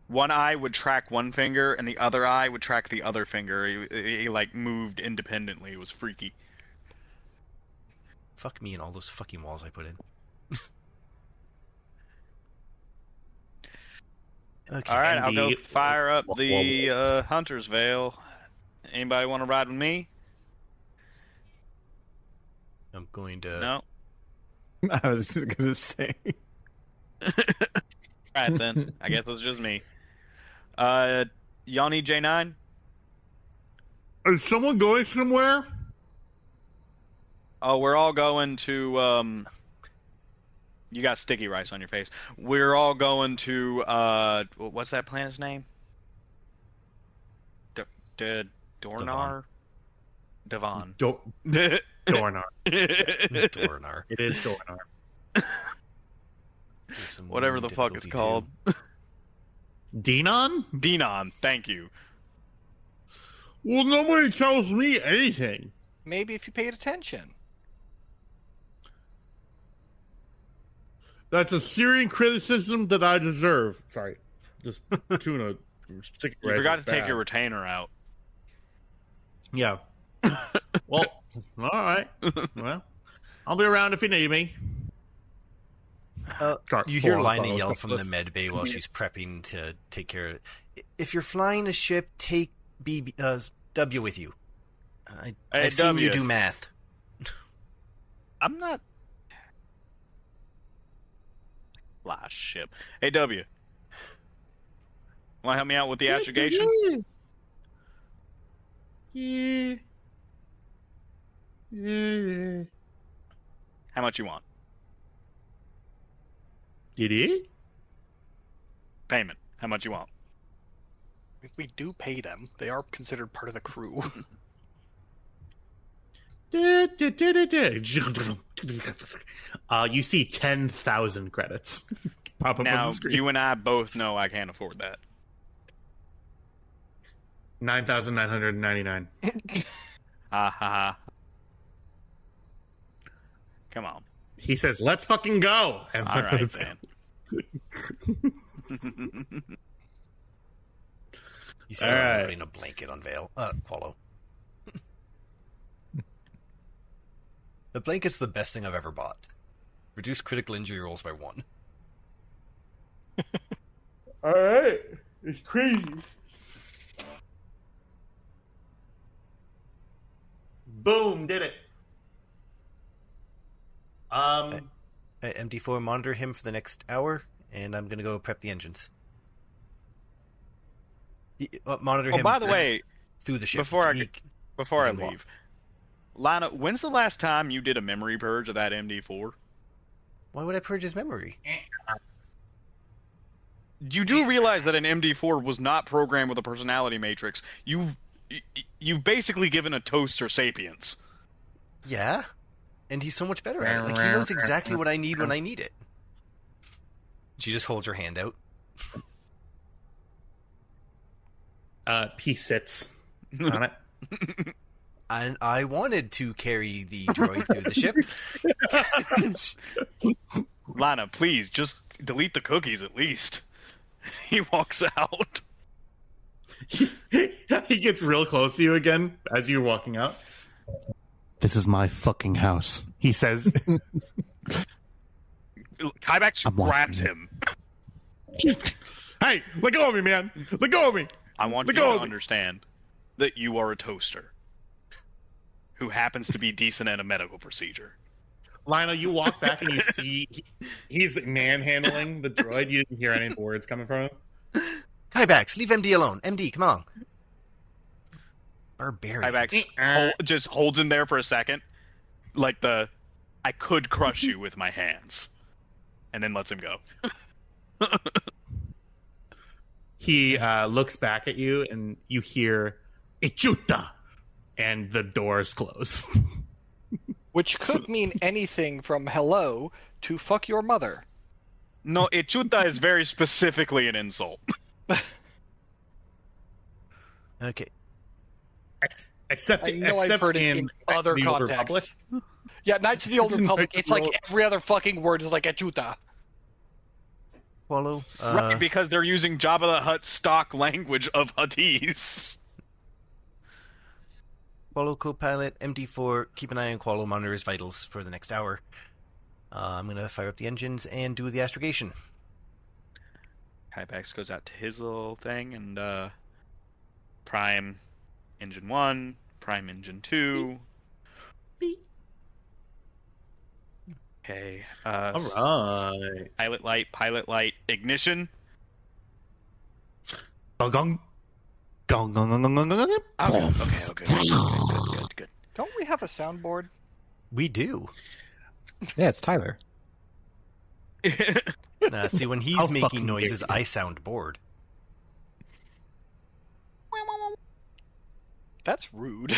One eye would track one finger, and the other eye would track the other finger. He like moved independently. It was freaky. Fuck me and all those fucking walls I put in. Okay. All right, And I'll go the- fire up the Hunter's Veil. Anybody want to ride with me? I'm going to. No. I was going to say. All right then. I guess it's just me. Y'all need J9? Is someone going somewhere? Oh, we're all going to. You got sticky rice on your face. We're all going to. What's that planet's name? Dornar? Devon. Dornar. Dornar. It is Dornar. Whatever the fuck it's called. Denon? Denon, thank you. Well, nobody tells me anything. Maybe if you paid attention. That's a Syrian criticism that I deserve. Sorry. Just tuna. Sticky You rice forgot is to take bad. your retainer out. Yeah. Well, all right. Well, I'll be around if you need me. You hear Lina yell from the med bay while she's prepping to take care of it. If you're flying a ship, take W with you. I've seen you do math. I'm not. Last ship. Hey, W. Want to help me out with the astrogation? Yeah. How much you want? You did? Payment. How much you want? If we do pay them, they are considered part of the crew. You see 10,000 credits pop up on Now, the screen. you and I both know I can't afford that. 9,999. Ha ha. Come on. He says, "Let's fucking go." And All right, let's then. You still All are right. putting a blanket on Qualo. The blanket's the best thing I've ever bought. Reduce critical injury rolls by 1. All right, it's crazy. Boom! Did it. MD4, monitor him for the next hour, and I'm gonna go prep the engines. Monitor him. Oh, by the way, through the ship before I he can walk. leave, Lana, when's the last time you did a memory purge of that MD4? Why would I purge his memory? You do realize that an MD4 was not programmed with a personality matrix. You've basically given a toaster sapience. Yeah, and he's so much better at it. Like, he knows exactly what I need when I need it. She just holds her hand out. He sits on it. And I wanted to carry the droid through the ship. Lana, please, just delete the cookies at least. He walks out. He gets real close to you again as you're walking out. This is my fucking house, he says. Kybax grabs him. Hey, let go of me, man. Let go of me. I want you to understand that you are a toaster who happens to be decent at a medical procedure. Lionel, you walk back and you see he's manhandling the droid. You didn't hear any words coming from him. Kybax, leave MD alone. MD, come on. Barbarian. Kybax just holds him there for a second, like I could crush you with my hands, and then lets him go. He looks back at you, and you hear "Ichuta," and the doors close. Which could mean anything from hello to fuck your mother. No, Ichuta is very specifically an insult. Okay. Except, I know I've except heard it in other the Old contexts. Republic. Yeah, Knights of the Old Republic, it's like Knights every other fucking word is like achuta. Qualo, Right, because they're using Jabba the Hutt's stock language of Huttese. Qualo co-pilot, MD4, keep an eye on Qualo, monitor his vitals for the next hour. I'm going to fire up the engines and do the astrogation. Kybax goes out to his little thing and prime engine 1, prime engine 2. Okay. All right. Pilot light, ignition. Gong, gong. Gong, gong, gong, gong, gong, gong. Okay. Good. Don't we have a soundboard? We do. Yeah, it's Tyler. See, when he's How making fucking noises, dare you. I sound bored. That's rude.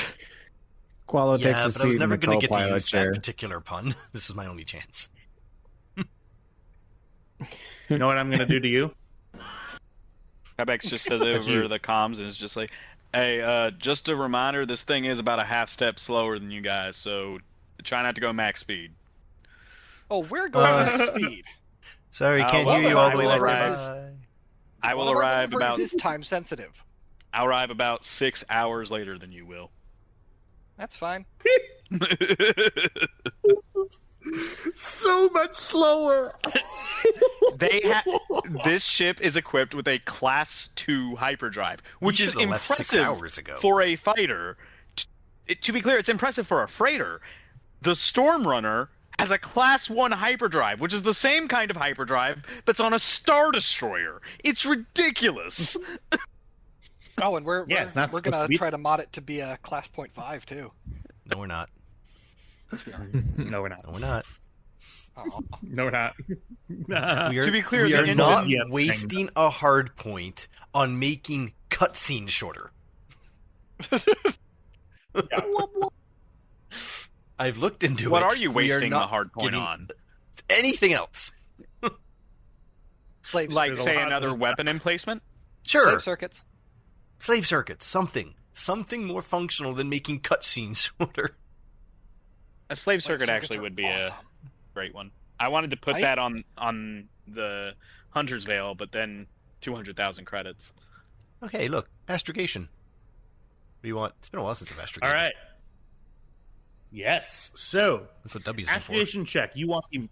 Qualo takes Yeah, a but I seat was in never the going to get to co-pilot use chair. that particular pun. This was my only chance. You know what I'm going to do to you? Kybax just says That's over you. the comms and is just like, hey, just a reminder, this thing is about a half step slower than you guys, so try not to go max speed. Oh, we're going at speed. Sorry, can't well, hear you all the I way will back. arrive. I will One of our arrive deliveries about is time sensitive. I'll arrive about 6 hours later than you will. That's fine. So much slower. This ship is equipped with a Class 2 hyperdrive, which You is should've left 6 impressive hours ago. for a fighter. To be clear, it's impressive for a freighter. The Stormrunner has a Class 1 hyperdrive, which is the same kind of hyperdrive that's on a Star Destroyer. It's ridiculous. Oh, and we're Yeah, it's not going supposed to to be- try to mod it to be a class 0.5 too. No, we're not. No, we're not. No, we're not. Oh. No, we're not. We are, To be clear, we the are engine- not Yeah, wasting a hard point on making cutscenes shorter. I've looked into What it. are you We wasting not the hard point getting on? Anything else? Slave, Like, There's a say, lot another of- weapon emplacement? Sure. slave circuits. Slave circuits, something. Something more functional than making cutscenes shorter. A slave circuit circuits actually are would be awesome. a great one. I wanted to put that on the Hunter's Veil, but then 200,000 credits. Okay, look, astrogation. What do you want? It's been a while since I've astrogated. All right. Yes. So, That's what W's been for. astrogation check. You want the...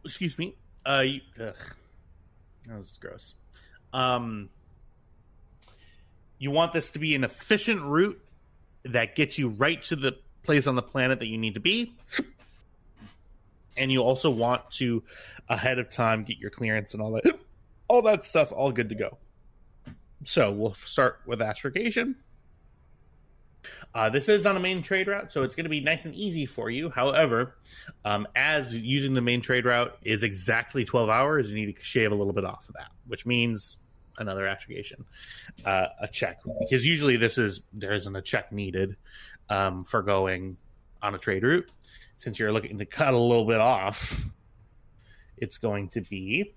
Excuse me. Ugh. That was gross. You want this to be an efficient route that gets you right to the place on the planet that you need to be. And you also want to, ahead of time, get your clearance and all that stuff all good to go. So we'll start with astrogation. This is on a main trade route, so it's going to be nice and easy for you. However, as using the main trade route is exactly 12 hours, you need to shave a little bit off of that, which means another astrogation, a check. Because usually there isn't a check needed for going on a trade route. Since you're looking to cut a little bit off, it's going to be...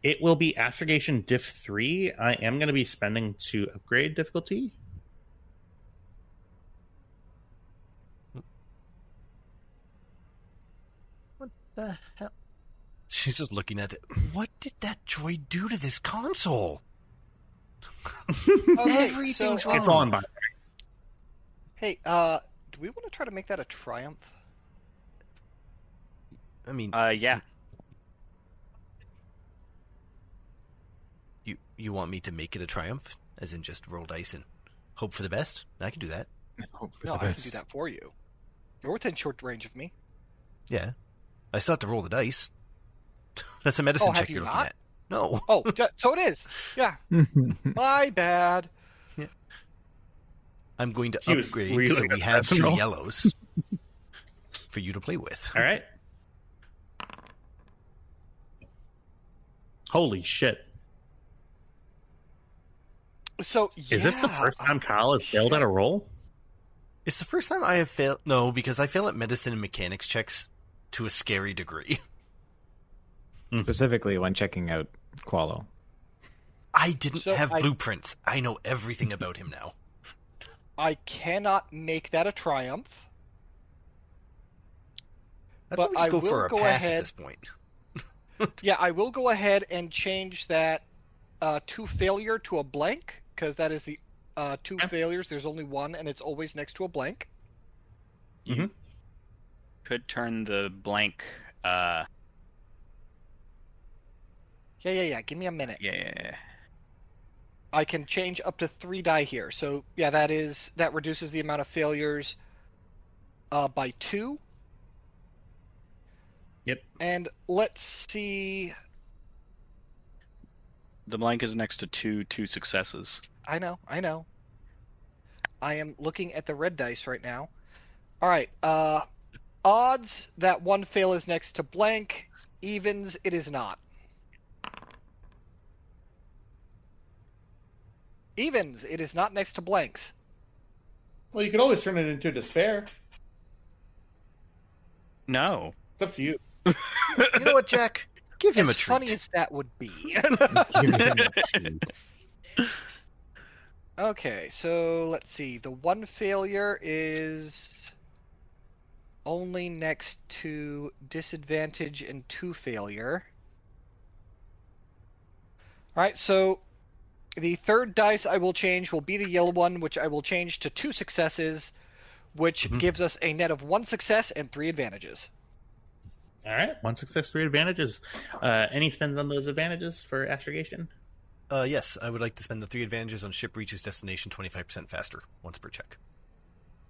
It will be astrogation diff 3. I am going to be spending to upgrade difficulty. What the hell? She's just looking at it. What did that droid do to this console? Okay, Everything's so, wrong. It's on, by the way. Hey, do we want to try to make that a triumph? I mean, Yeah. you want me to make it a triumph? As in just roll dice and hope for the best? I can do that. No, I can do that for you. You're within short range of me. Yeah. I still have to roll the dice. That's a medicine Oh, have check you you're looking not? at. No. Oh, so it is. Yeah. My bad. I'm going to He was upgrade really so we have 2 professional. yellows for you to play with. All right. Holy shit. So, Is this the first time Kyle has failed at a roll? It's the first time I have failed. No, because I fail at medicine and mechanics checks to a scary degree. Specifically when checking out Qualo. I didn't So have I- blueprints. I know everything about him now. I cannot make that a triumph. I'd But probably just I go will for a go pass ahead- at this point. Yeah, I will go ahead and change that to failure to a blank, because that is the 2 failures. There's only one, and it's always next to a blank. Mhm. Could turn the blank. Yeah. Give me a minute. Yeah. I can change up to 3 die here. So yeah, that reduces the amount of failures by 2. Yep. And let's see. The blank is next to two successes. I know. I am looking at the red dice right now. All right. Odds that 1 fail is next to blank. Evens, it is not. Evens, it is not next to blanks. Well, you could always turn it into despair. No. It's up to you. You know what, Jack? Give him a As treat. funny as that would be. Okay, so let's see. The 1 failure is only next to disadvantage and 2 failure. Alright, so the 3rd dice I will change will be the yellow one, which I will change to 2 successes, which gives us a net of 1 success and 3 advantages. All right. 1 success, 3 advantages. Any spends on those advantages for astrogation? Yes, I would like to spend the 3 advantages on ship reaches destination 25% faster, once per check.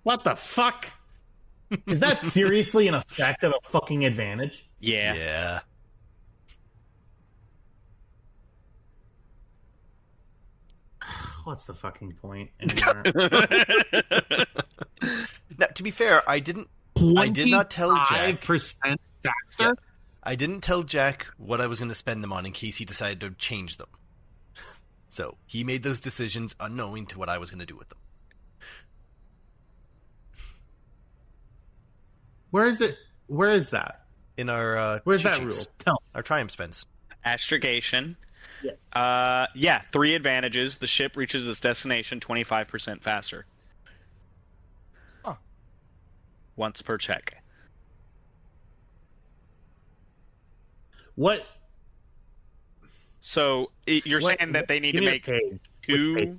What the fuck? Is that seriously an effect of a fucking advantage? Yeah. Yeah. What's the fucking point anymore? Now, to be fair, I did not tell Jack. 5% faster? Yeah. I didn't tell Jack what I was going to spend them on in case he decided to change them. So, he made those decisions unknowing to what I was going to do with them. Where is it? Where is that? in our Where's cheat that rule? sheets. Tell Our triumph spends. Astrogation. Yeah. Yeah, 3 advantages. The ship reaches its destination 25% faster. Huh. Once per check. What? So you're saying that they need to make Two. 2...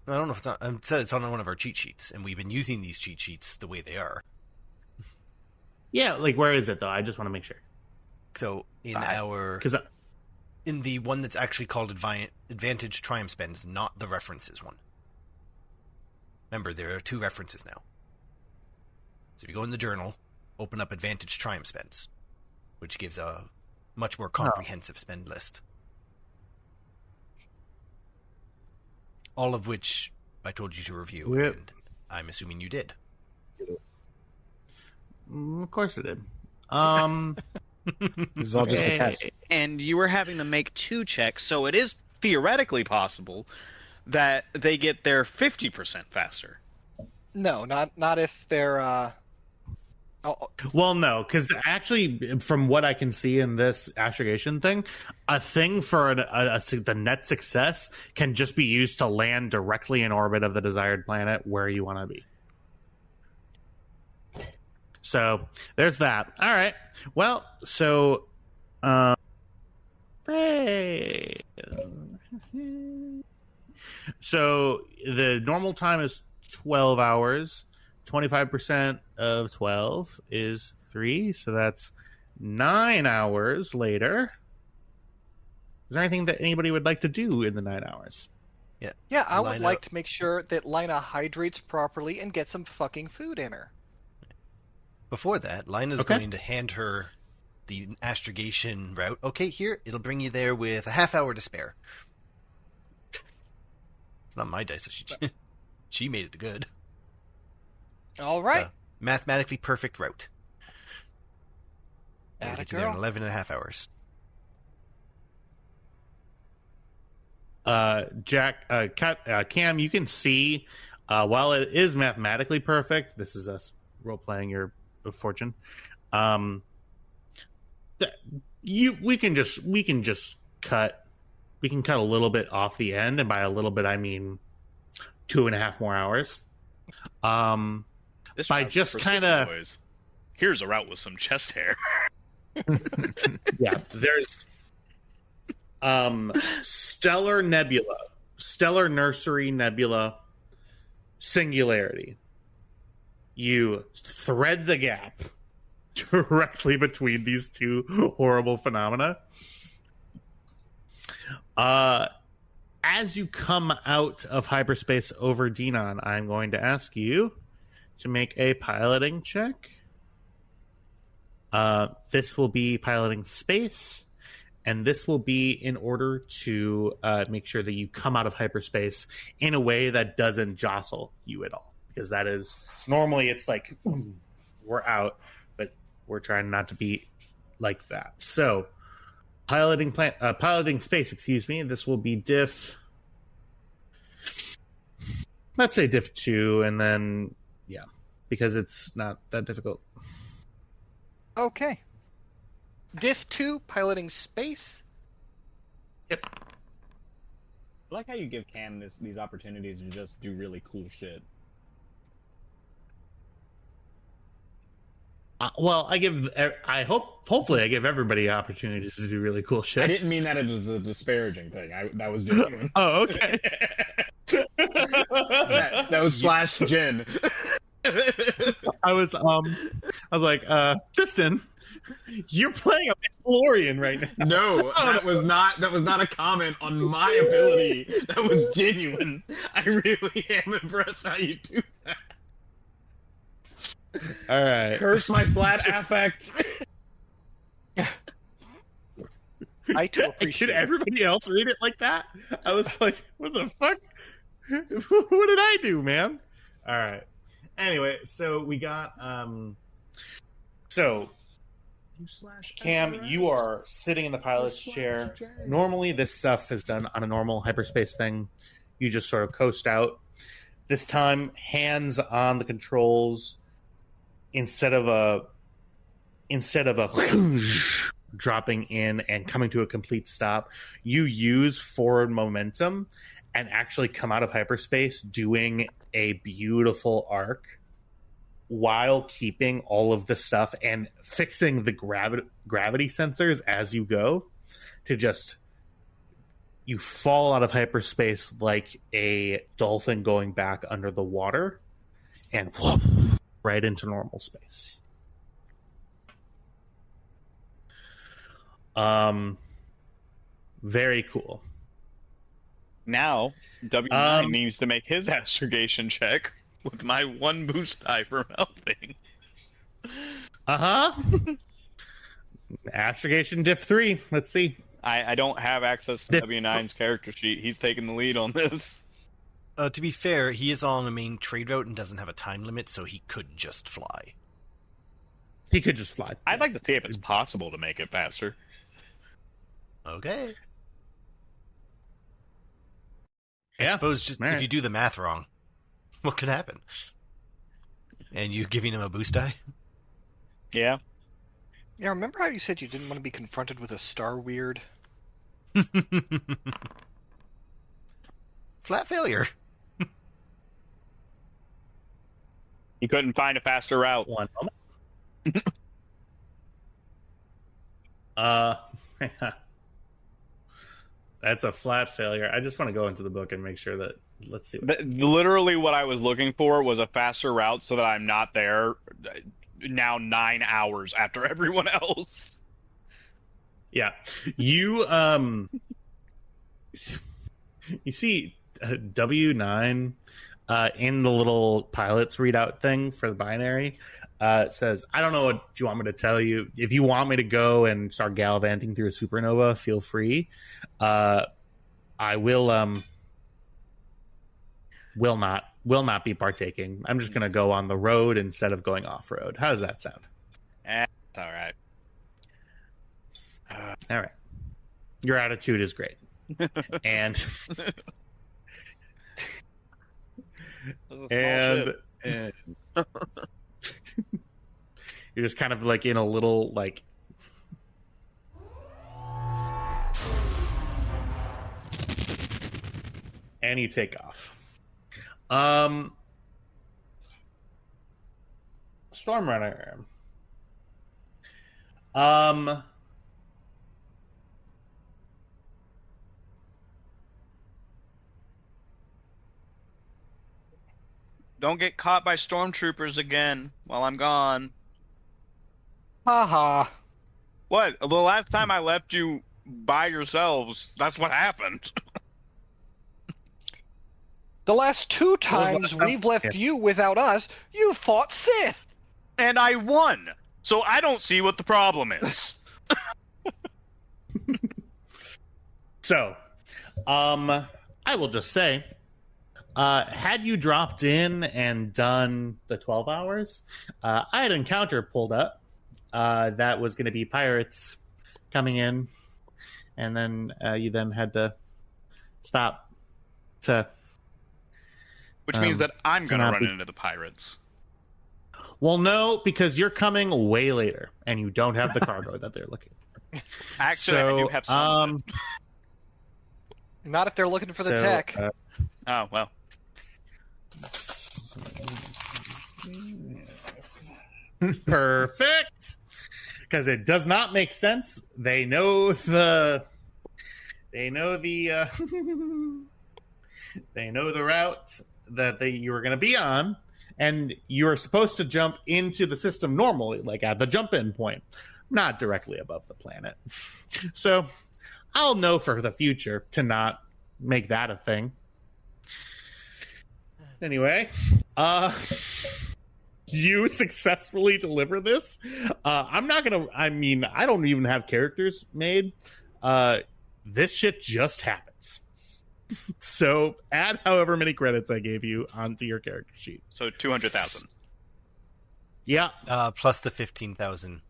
I don't know if it's not. I said it's on one of our cheat sheets, and we've been using these cheat sheets the way they are. Yeah, like where is it though? I just want to make sure. So in Because in the one that's actually called Advantage Triumph Spends, not the references one. Remember, there are 2 references now. So if you go in the journal, open up Advantage Triumph Spends, which gives a much more comprehensive spend list. All of which I told you to review, Yep. and I'm assuming you did. Of course it did. This is all just a test. And you were having to make 2 checks, so it is theoretically possible that they get there 50% faster. No, not if they're. Well, no, because actually, from what I can see in this astrogation thing, a thing for the net success can just be used to land directly in orbit of the desired planet where you want to be. So there's that. All right. Well, so so the normal time is 12 hours. 25% of 12 is 3, so that's 9 hours later. Is there anything that anybody would like to do in the 9 hours? Yeah, I would Lina- like to make sure that Lina hydrates properly and get some fucking food in her. Before that, Lina's Okay. going to hand her the astrogation route. Okay, here, it'll bring you there with a half hour to spare. It's not my dice. She made it good. All right. Mathematically perfect route. We'll Atta get you there in girl. 11 and a half hours. Cam, you can see, while it is mathematically perfect, this is us role-playing your fortune. We can cut a little bit off the end, and by a little bit I mean 2.5 more hours. This By route's just persistent, kinda- boys. Here's a route with some chest hair. Yeah, there's Stellar Nebula, Stellar Nursery Nebula, Singularity. You thread the gap directly between these 2 horrible phenomena. As you come out of hyperspace over Denon, I'm going to ask you to make a piloting check. This will be piloting space, and this will be in order to make sure that you come out of hyperspace in a way that doesn't jostle you at all. Because that is, normally it's like, we're out, but we're trying not to be like that. So, piloting space, this will be diff, let's say diff 2, and then, yeah, because it's not that difficult. Okay. Diff 2, piloting space. Yep. I like how you give Cam these opportunities to just do really cool shit. Well, hopefully I give everybody opportunities to do really cool shit. I didn't mean that as a disparaging thing. That was genuine. Oh, okay. that was slash Jen. I was like, Tristan, you're playing a Mandalorian right now. No, that was not a comment on my ability. That was genuine. I really am impressed how you do that. All right. Curse my flat affect. I too appreciate Did it. everybody else read it like that? I was like, what the fuck? What did I do, man? All right. Anyway, so we got so Cam, you are sitting in the pilot's chair. Normally this stuff is done on a normal hyperspace thing. You just sort of coast out. This time, hands on the controls instead of instead of a dropping in and coming to a complete stop, you use forward momentum and actually come out of hyperspace doing a beautiful arc while keeping all of the stuff and fixing the gravity sensors as you go to just you fall out of hyperspace like a dolphin going back under the water and whoop, right into normal space. Very cool. Now, W9 needs to make his astrogation check with my 1 boost die for helping. Astrogation diff 3. Let's see. I don't have access to W9's character sheet. He's taking the lead on this. To be fair, he is on a main trade route and doesn't have a time limit, so he could just fly. He could just fly. I'd like to see if it's possible to make it faster. Okay. Yeah. I suppose just, Right. if you do the math wrong, what could happen? And you giving him a boost die? Yeah. Yeah, remember how you said you didn't want to be confronted with a star weird? Flat failure. He couldn't find a faster route. One moment. That's a flat failure. I just want to go into the book and make sure that. Let's see. Literally what I was looking for was a faster route so that I'm not there now 9 hours after everyone else. Yeah, you you see W9 in the little pilot's readout thing for the binary. It says, I don't know what you want me to tell you. If you want me to go and start gallivanting through a supernova, feel free. I will not be partaking. I'm just going to go on the road instead of going off road. How does that sound? It's all right. All right. Your attitude is great. And and you're just kind of like in a little like and you take off. Stormrunner. Don't get caught by stormtroopers again while I'm gone. Haha. What? The last time I left you by yourselves, that's what happened. The last 2 times we've left you without us, you fought Sith. And I won. So I don't see what the problem is. So, I will just say, had you dropped in and done the 12 hours, I had an encounter pulled up that was going to be pirates coming in, and then you then had to stop to... Which means that I'm going to run be... into the pirates. Well, no, because you're coming way later, and you don't have the cargo that they're looking for. Actually, I do have some. Not if they're looking for the tech. Oh, well. Perfect. Because it does not make sense. They know the they know the route that you were going to be on, and you are supposed to jump into the system normally, like at the jump-in point, not directly above the planet. So I'll know for the future to not make that a thing. Anyway, you successfully deliver this. I don't even have characters made. This shit just happens. So add however many credits I gave you onto your character sheet. So 200,000. Yeah. Plus the 15,000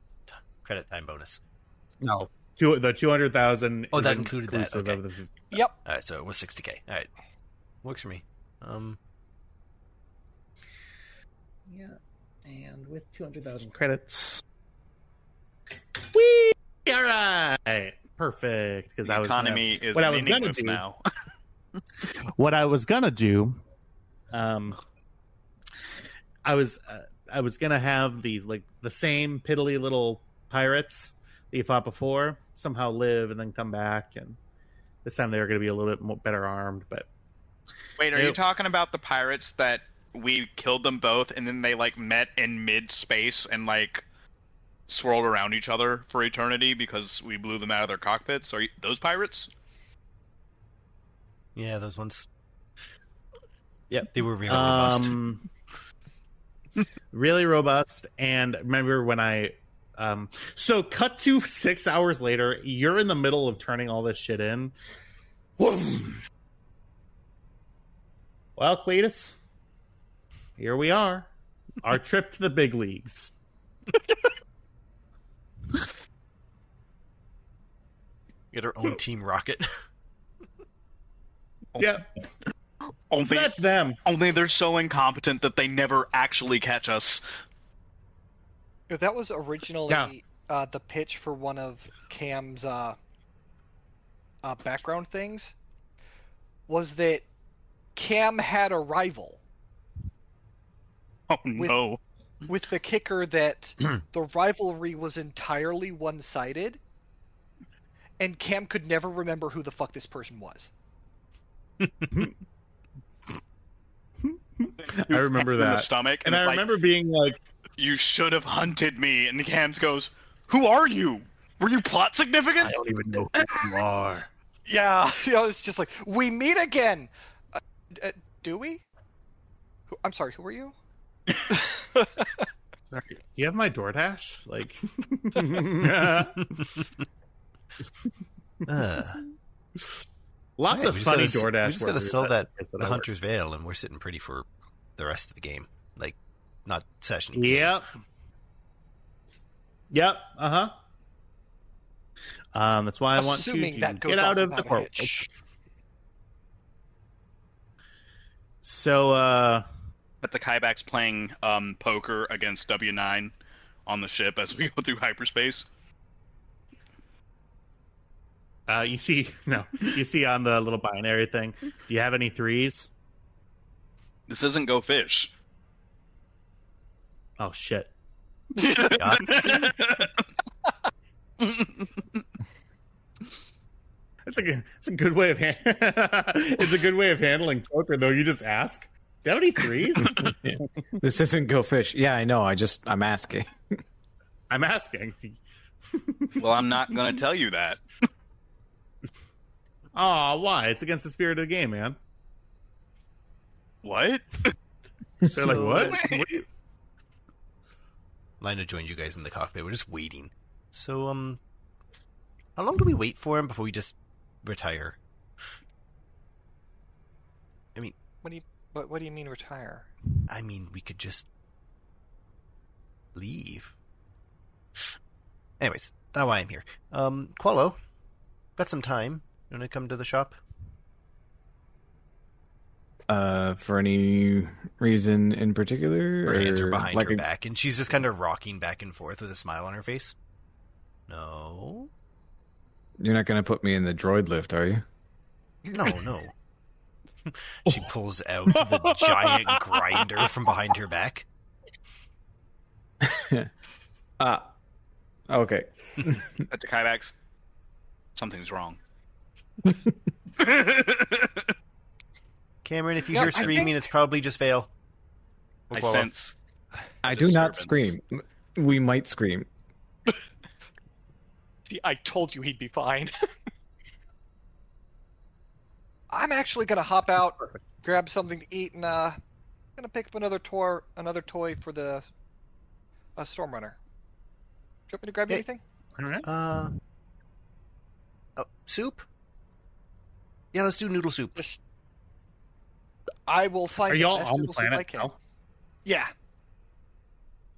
credit time bonus. No. The 200,000. Oh, that included that. Okay. Yep. All right, so it was 60K. All right. Works for me. Yeah. And with 200,000 credits. Whee! All right, perfect. Because The I was economy is what I was gonna meaningless do now. what I was gonna do. I was gonna have these like the same piddly little pirates that you fought before somehow live and then come back, and this time they were gonna be a little bit more, better armed. But Wait, are you talking about the pirates that we killed them both and then they like met in mid-space and like swirled around each other for eternity because we blew them out of their cockpits? Are those pirates? Yeah, those ones. Yep. They were really robust. Really robust. And remember when I so cut to 6 hours later, you're in the middle of turning all this shit in. Well, Cletus, here we are. Our trip to the big leagues. Get our own Team Rocket. Yep. Only, So that's them. only they're so incompetent that they never actually catch us. That was originally Yeah. the pitch for one of Cam's background things. Was that Cam had a rival Oh no. with the kicker that the rivalry was entirely one-sided, and Cam could never remember who the fuck this person was. I remember In the that. stomach, And I like, remember being like, you should have hunted me. And Cams goes, "Who are you? Were you plot significant?" I don't even know who you are. Yeah, it's just like, we meet again. Do we? I'm sorry, who are you? Sorry, do you have my DoorDash? Like, lots Hey, of we just funny gotta- DoorDash. We just got to workers sell that I the work. Hunter's Veil, and we're sitting pretty for the rest of the game. Like, not session. Yep. Yep. That's why I want Assuming you to that goes get out off of the without a portal. hitch. So, But the Kybak's playing poker against W9 on the ship as we go through hyperspace. you see on the little binary thing. Do you have any threes? This isn't Go Fish. Oh shit! Yahtzee? It's a good way of it's a good way of handling poker, though. You just ask. Do you have any threes? This isn't Go Fish. Yeah, I know. I'm asking. I'm asking. Well, I'm not going to tell you that. Oh, why? It's against the spirit of the game, man. What? They're like, what? Lina joined you guys in the cockpit. We're just waiting. So, how long do we wait for him before we just retire? I mean, What do you mean retire? we could just leave. Anyways, that's why I'm here. Qualo, got some time. You want to come to the shop? For any reason in particular? Her hands are or behind like her back, and she's just kind of rocking back and forth with a smile on her face. No. You're not going to put me in the droid lift, are you? No. She pulls out the giant grinder from behind her back. Okay. At the Kybak's, something's wrong. Cameron, if you Yeah, hear I screaming, think- it's probably just Vale. I Qualo. sense. I do not disturbance. scream. We might scream. See, I told you he'd be fine. I'm actually gonna hop out, grab something to eat, and gonna pick up another toy for the Stormrunner. Do you want me to grab Yeah. anything? All right. Soup? Yeah, let's do noodle soup. I will find Are the y'all best on the noodle soup I planet can. now? Yeah,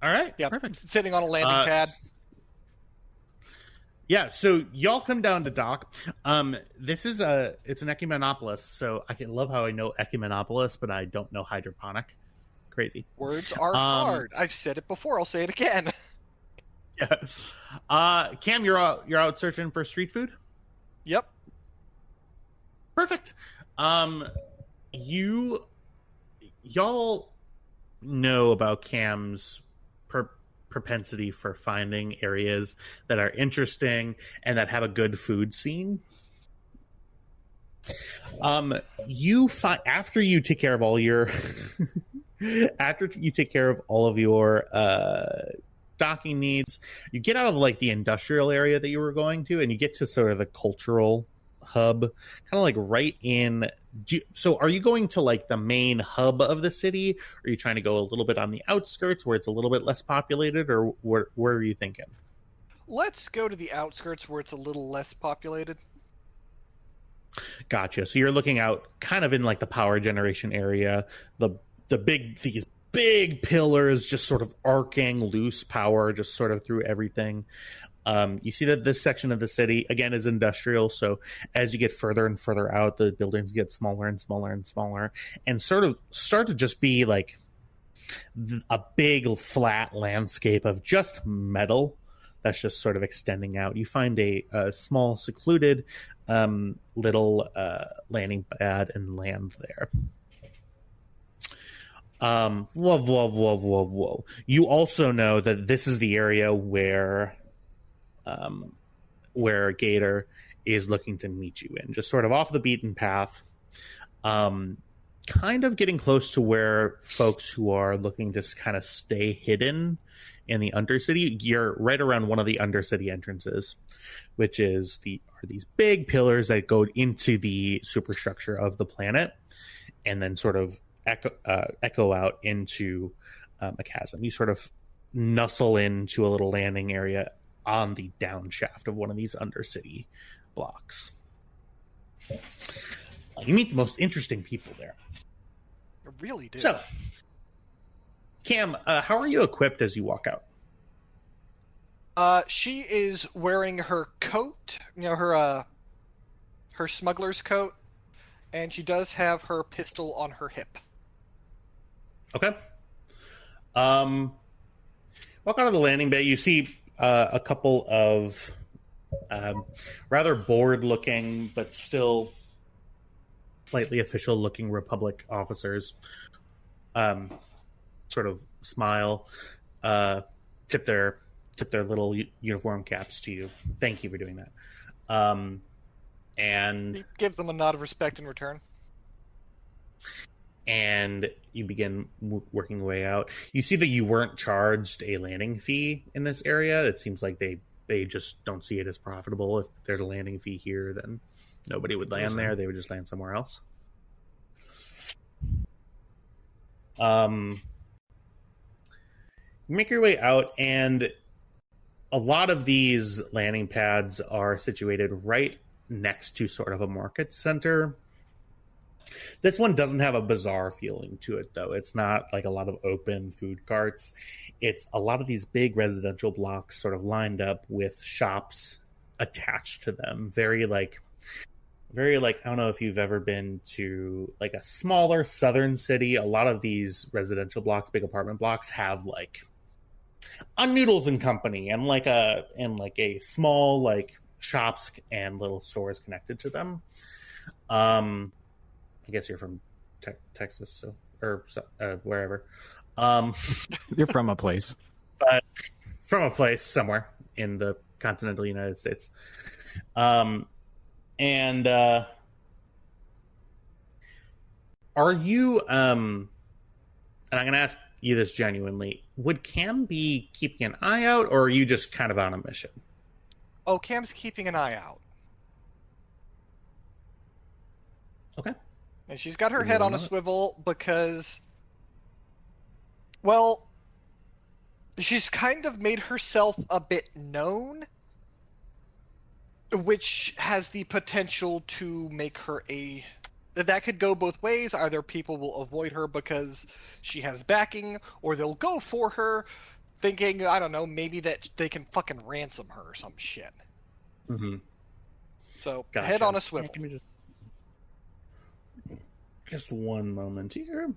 All right. yeah. Perfect. Sitting on a landing pad. Yeah, so y'all come down to dock. This is it's an Ecumenopolis, so I can love how I know Ecumenopolis, but I don't know hydroponic. Crazy. Words are hard. I've said it before. I'll say it again. Yeah. Cam, you're out searching for street food? Yep. Perfect. Y'all know about Cam's propensity for finding areas that are interesting and that have a good food scene. You find after you take care of all your after you take care of all of your docking needs, you get out of like the industrial area that you were going to, and you get to sort of the cultural hub, kind of like right in. So are you going to like the main hub of the city? Or are you trying to go a little bit on the outskirts where it's a little bit less populated, or where are you thinking? Let's go to the outskirts where it's a little less populated. Gotcha. So you're looking out kind of in like the power generation area, these big pillars just sort of arcing loose power just sort of through everything. You see that this section of the city, again, is industrial. So as you get further and further out, the buildings get smaller and smaller and smaller and sort of start to just be like a big flat landscape of just metal that's just sort of extending out. You find a small, secluded little landing pad and land there. Whoa. You also know that this is the area where Gator is looking to meet you in, just sort of off the beaten path, kind of getting close to where folks who are looking to kind of stay hidden in the Undercity. You're right around one of the Undercity entrances, which is are these big pillars that go into the superstructure of the planet and then sort of echo out into a chasm. You sort of nuzzle into a little landing area on the down shaft of one of these Undercity blocks. You meet the most interesting people there. I really do. So, Cam, how are you equipped as you walk out? She is wearing her coat, her smuggler's coat, and she does have her pistol on her hip. Okay. Walk out of the landing bay. You see a couple of rather bored-looking, but still slightly official-looking Republic officers. Sort of smile, tip their little uniform caps to you. Thank you for doing that. And he gives them a nod of respect in return. And you begin working your way out. You see that you weren't charged a landing fee in this area. It seems like they just don't see it as profitable. If there's a landing fee here, then nobody would land there. They would just land somewhere else. You make your way out, and a lot of these landing pads are situated right next to sort of a market center. This one doesn't have a bizarre feeling to it, though. It's not like a lot of open food carts. It's a lot of these big residential blocks sort of lined up with shops attached to them. Very like, I don't know if you've ever been to like a smaller southern city. A lot of these residential blocks, big apartment blocks, have like a Noodles and Company and like a small like shops and little stores connected to them. I guess you're from Texas, or wherever. You're from a place, but from a place somewhere in the continental United States. And are you? And I'm going to ask you this genuinely: would Cam be keeping an eye out, or are you just kind of on a mission? Oh, Cam's keeping an eye out. Okay. And she's got her head on a swivel because, well, she's kind of made herself a bit known, which has the potential to make her that could go both ways. Either people will avoid her because she has backing, or they'll go for her thinking, I don't know, maybe that they can fucking ransom her or some shit. Mm-hmm. So, Gotcha. head on a swivel. Give me just one moment here.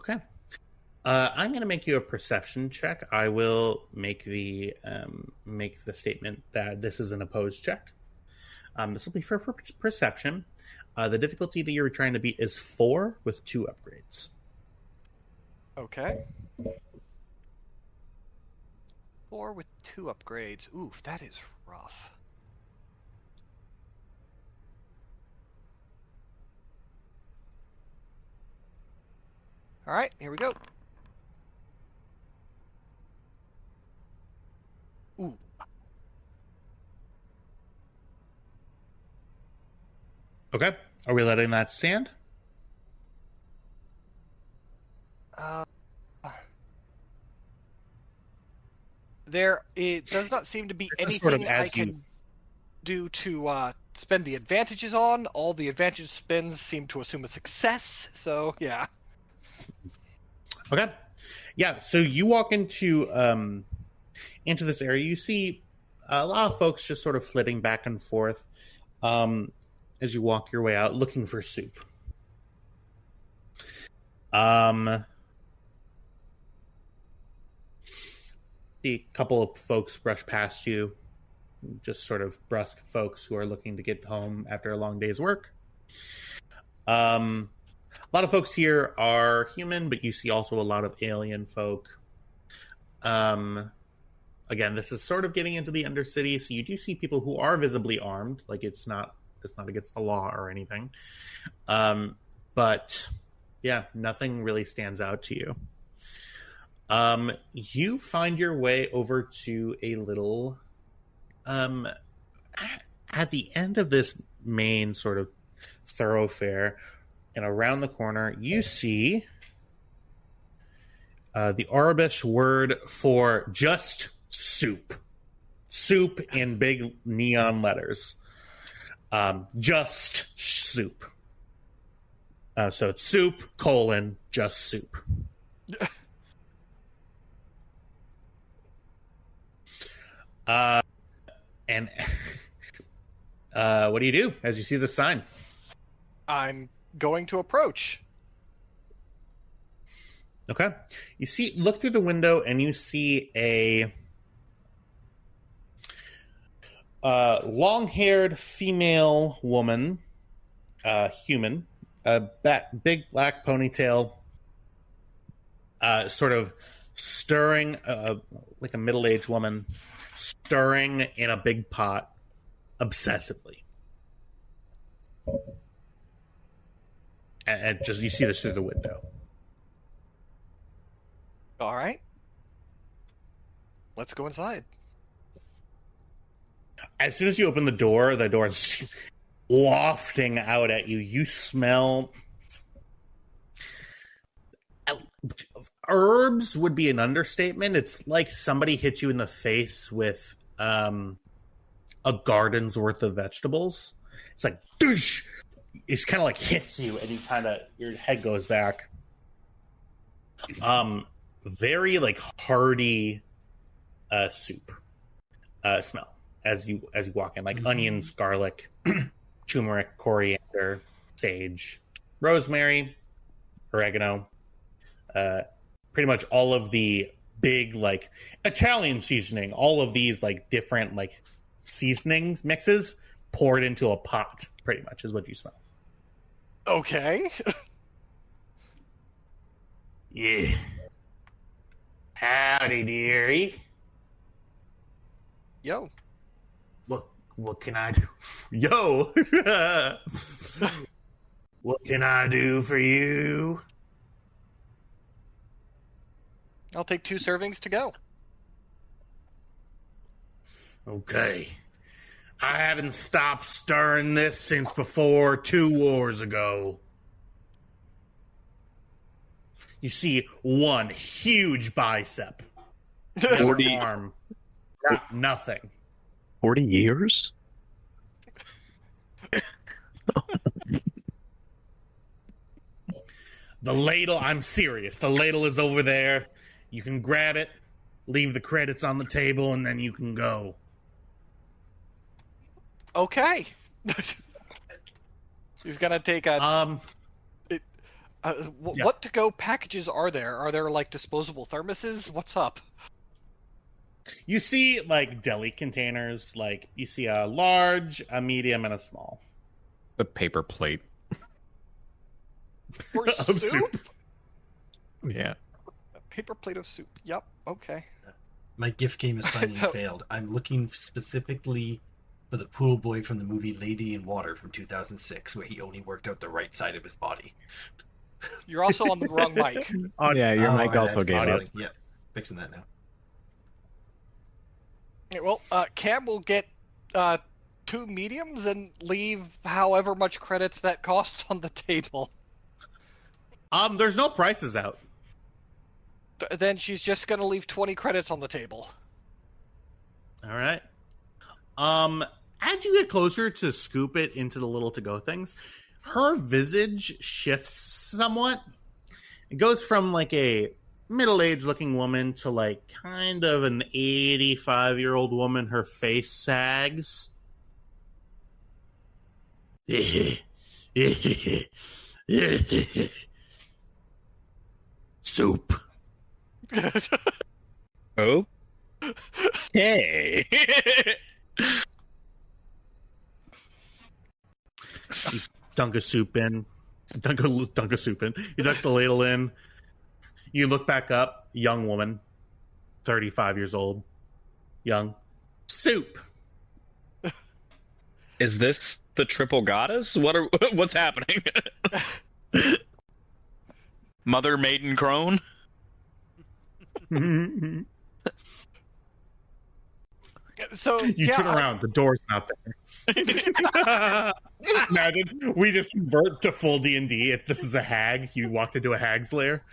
Okay. I'm going to make you a perception check. I will make the statement that this is an opposed check. This will be for perception. The difficulty that you're trying to beat is 4 with 2 upgrades. Okay. 4 with 2 upgrades. Oof, that is rough. All right, here we go. Ooh. Okay. Are we letting that stand? It does not seem to be This is sort of anything I as can do to spend the advantages on. All the advantage spends seem to assume a success, so yeah. Okay. Yeah, so you walk into this area. You see a lot of folks just sort of flitting back and forth as you walk your way out looking for soup. See a couple of folks brush past you, just sort of brusque folks who are looking to get home after a long day's work. A lot of folks here are human, but you see also a lot of alien folk. Again, this is sort of getting into the Undercity, so you do see people who are visibly armed. Like it's not against the law or anything. But yeah, nothing really stands out to you. You find your way over to a little at the end of this main sort of thoroughfare, and around the corner you see the Arabic word for just soup in big neon letters. Just soup. So it's soup, just soup. And what do you do as you see the sign? I'm going to approach. Okay. Look through the window and you see a long-haired female woman, human, big black ponytail, sort of stirring, like a middle-aged woman, stirring in a big pot obsessively. And just you see this through the window. All right. Let's go inside. As soon as you open the door is wafting out at you. You smell herbs would be an understatement. It's like somebody hit you in the face with a garden's worth of vegetables. It's like doosh! It's kind of like hits you, and your head goes back. Very like hearty soup smell as you walk in, like onions, garlic, turmeric, coriander, sage, rosemary, oregano. Pretty much all of the big like Italian seasoning, all of these like different like seasonings mixes poured into a pot. Pretty much is what you smell. Okay. Yeah. Howdy, dearie. Yo. What can I do? Yo. What can I do for you? I'll take 2 servings to go. Okay. I haven't stopped stirring this since before 2 wars ago. You see one huge bicep. The other 40 arm. Got nothing. 40 years? The ladle, I'm serious. The ladle is over there. You can grab it, leave the credits on the table, and then you can go. Okay. He's gonna take a. Yeah. What to-go packages are there? Are there, like, disposable thermoses? What's up? You see, like, deli containers. Like, you see a large, a medium, and a small. The paper plate. For Of soup? soup. Yeah. A paper plate of soup. Yep, okay. My gift game has finally failed. I'm looking specifically for the pool boy from the movie Lady in Water from 2006, where he only worked out the right side of his body. You're also on the wrong mic. Yeah, your Oh, mic I also had gave something. up. Yep, fixing that now. Yeah, well, Cam will get 2 mediums and leave however much credits that costs on the table. There's no prices out. Then she's just gonna leave 20 credits on the table. All right. As you get closer to scoop it into the little to-go things, her visage shifts somewhat. It goes from like a middle-aged looking woman to like kind of an 85-year-old woman. Her face sags. Soup. Okay. Dunk a soup in. Dunk a soup in. You dunk the ladle in. You look back up. Young woman, 35 years old. Young. Soup. Is this the triple goddess? What's happening? Mother maiden crone? So You turn around. The door's not there. Imagine we just convert to full D&D. This is a hag. You walked into a hag's lair.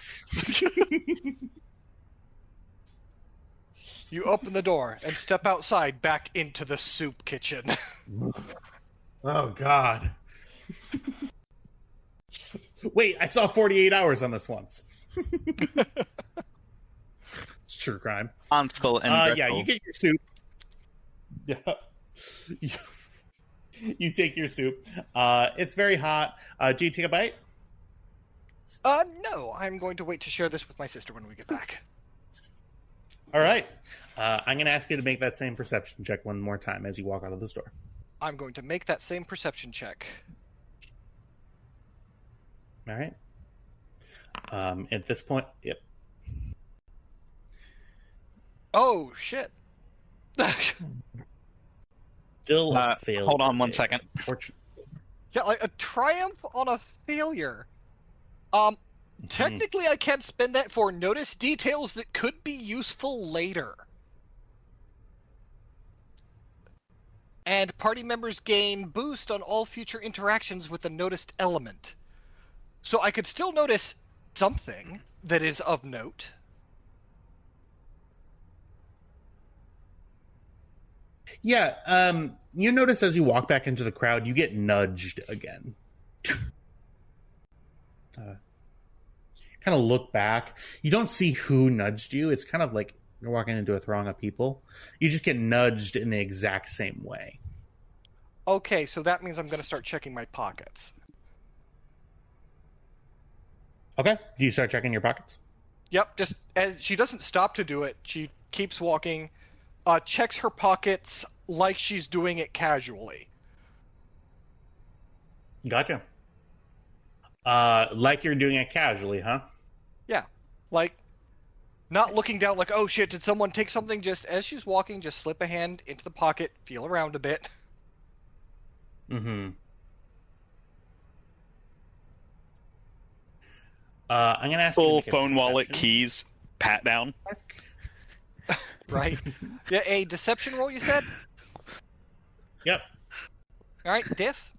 You open the door and step outside back into the soup kitchen. Oh, God. Wait, I saw 48 hours on this once. It's true crime. Ansel and Yeah, Gretel. you get your soup. Yeah. You take your soup. It's very hot. Do you take a bite? No, I'm going to wait to share this with my sister when we get back. All right. I'm going to ask you to make that same perception check one more time as you walk out of the store. I'm going to make that same perception check. All right. At this point, yep. Oh, shit. Still a failure. Hold on 1 second. Yeah, like a triumph on a failure. Technically I can't spend that for notice details that could be useful later. And party members gain boost on all future interactions with a noticed element. So I could still notice something that is of note. Yeah, you notice as you walk back into the crowd, you get nudged again. Kind of look back. You don't see who nudged you. It's kind of like you're walking into a throng of people. You just get nudged in the exact same way. Okay, so that means I'm going to start checking my pockets. Okay. Do you start checking your pockets? Yep, just as she doesn't stop to do it. She keeps walking, checks her pockets like she's doing it casually. Gotcha. Like you're doing it casually, huh? Yeah, like not looking down like, oh shit, did someone take something? Just as she's walking, just slip a hand into the pocket, feel around a bit. Mm-hmm. I'm gonna ask you to Full make a phone wallet, deception. keys, pat down. Right? Yeah, a deception roll, you said? Yep. Alright, diff?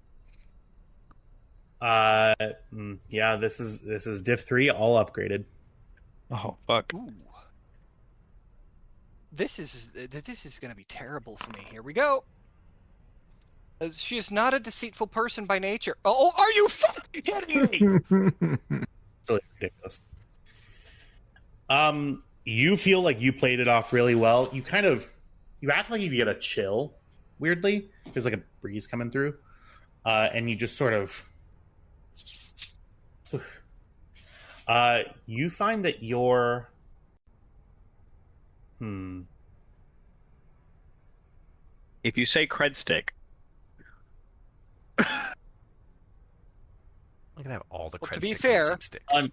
Yeah, this is Div 3, all upgraded. Oh fuck. Ooh. This is gonna be terrible for me. Here we go. She is not a deceitful person by nature. Oh, are you fucking kidding me? It's really ridiculous. You feel like you played it off really well. You act like you get a chill, weirdly. There's like a breeze coming through. And you just sort of You find that your If you say cred stick, I'm gonna have all the Well, cred to be sticks on the fair, same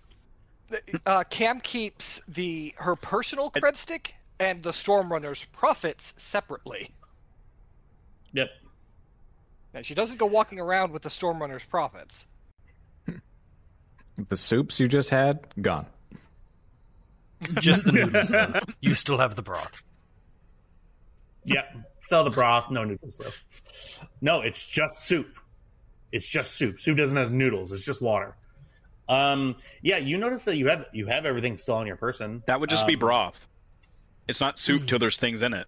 stick. Cam keeps her personal cred stick and the Stormrunner's profits separately. Yep. And she doesn't go walking around with the Stormrunner's profits. The soups you just had, gone. Just the noodles, though. You still have the broth. Yep. Sell the broth, no noodles though. No, it's just soup. It's just soup. Soup doesn't have noodles. It's just water. Yeah, you notice that you have everything still on your person. that would just be broth. It's not soup till there's things in it.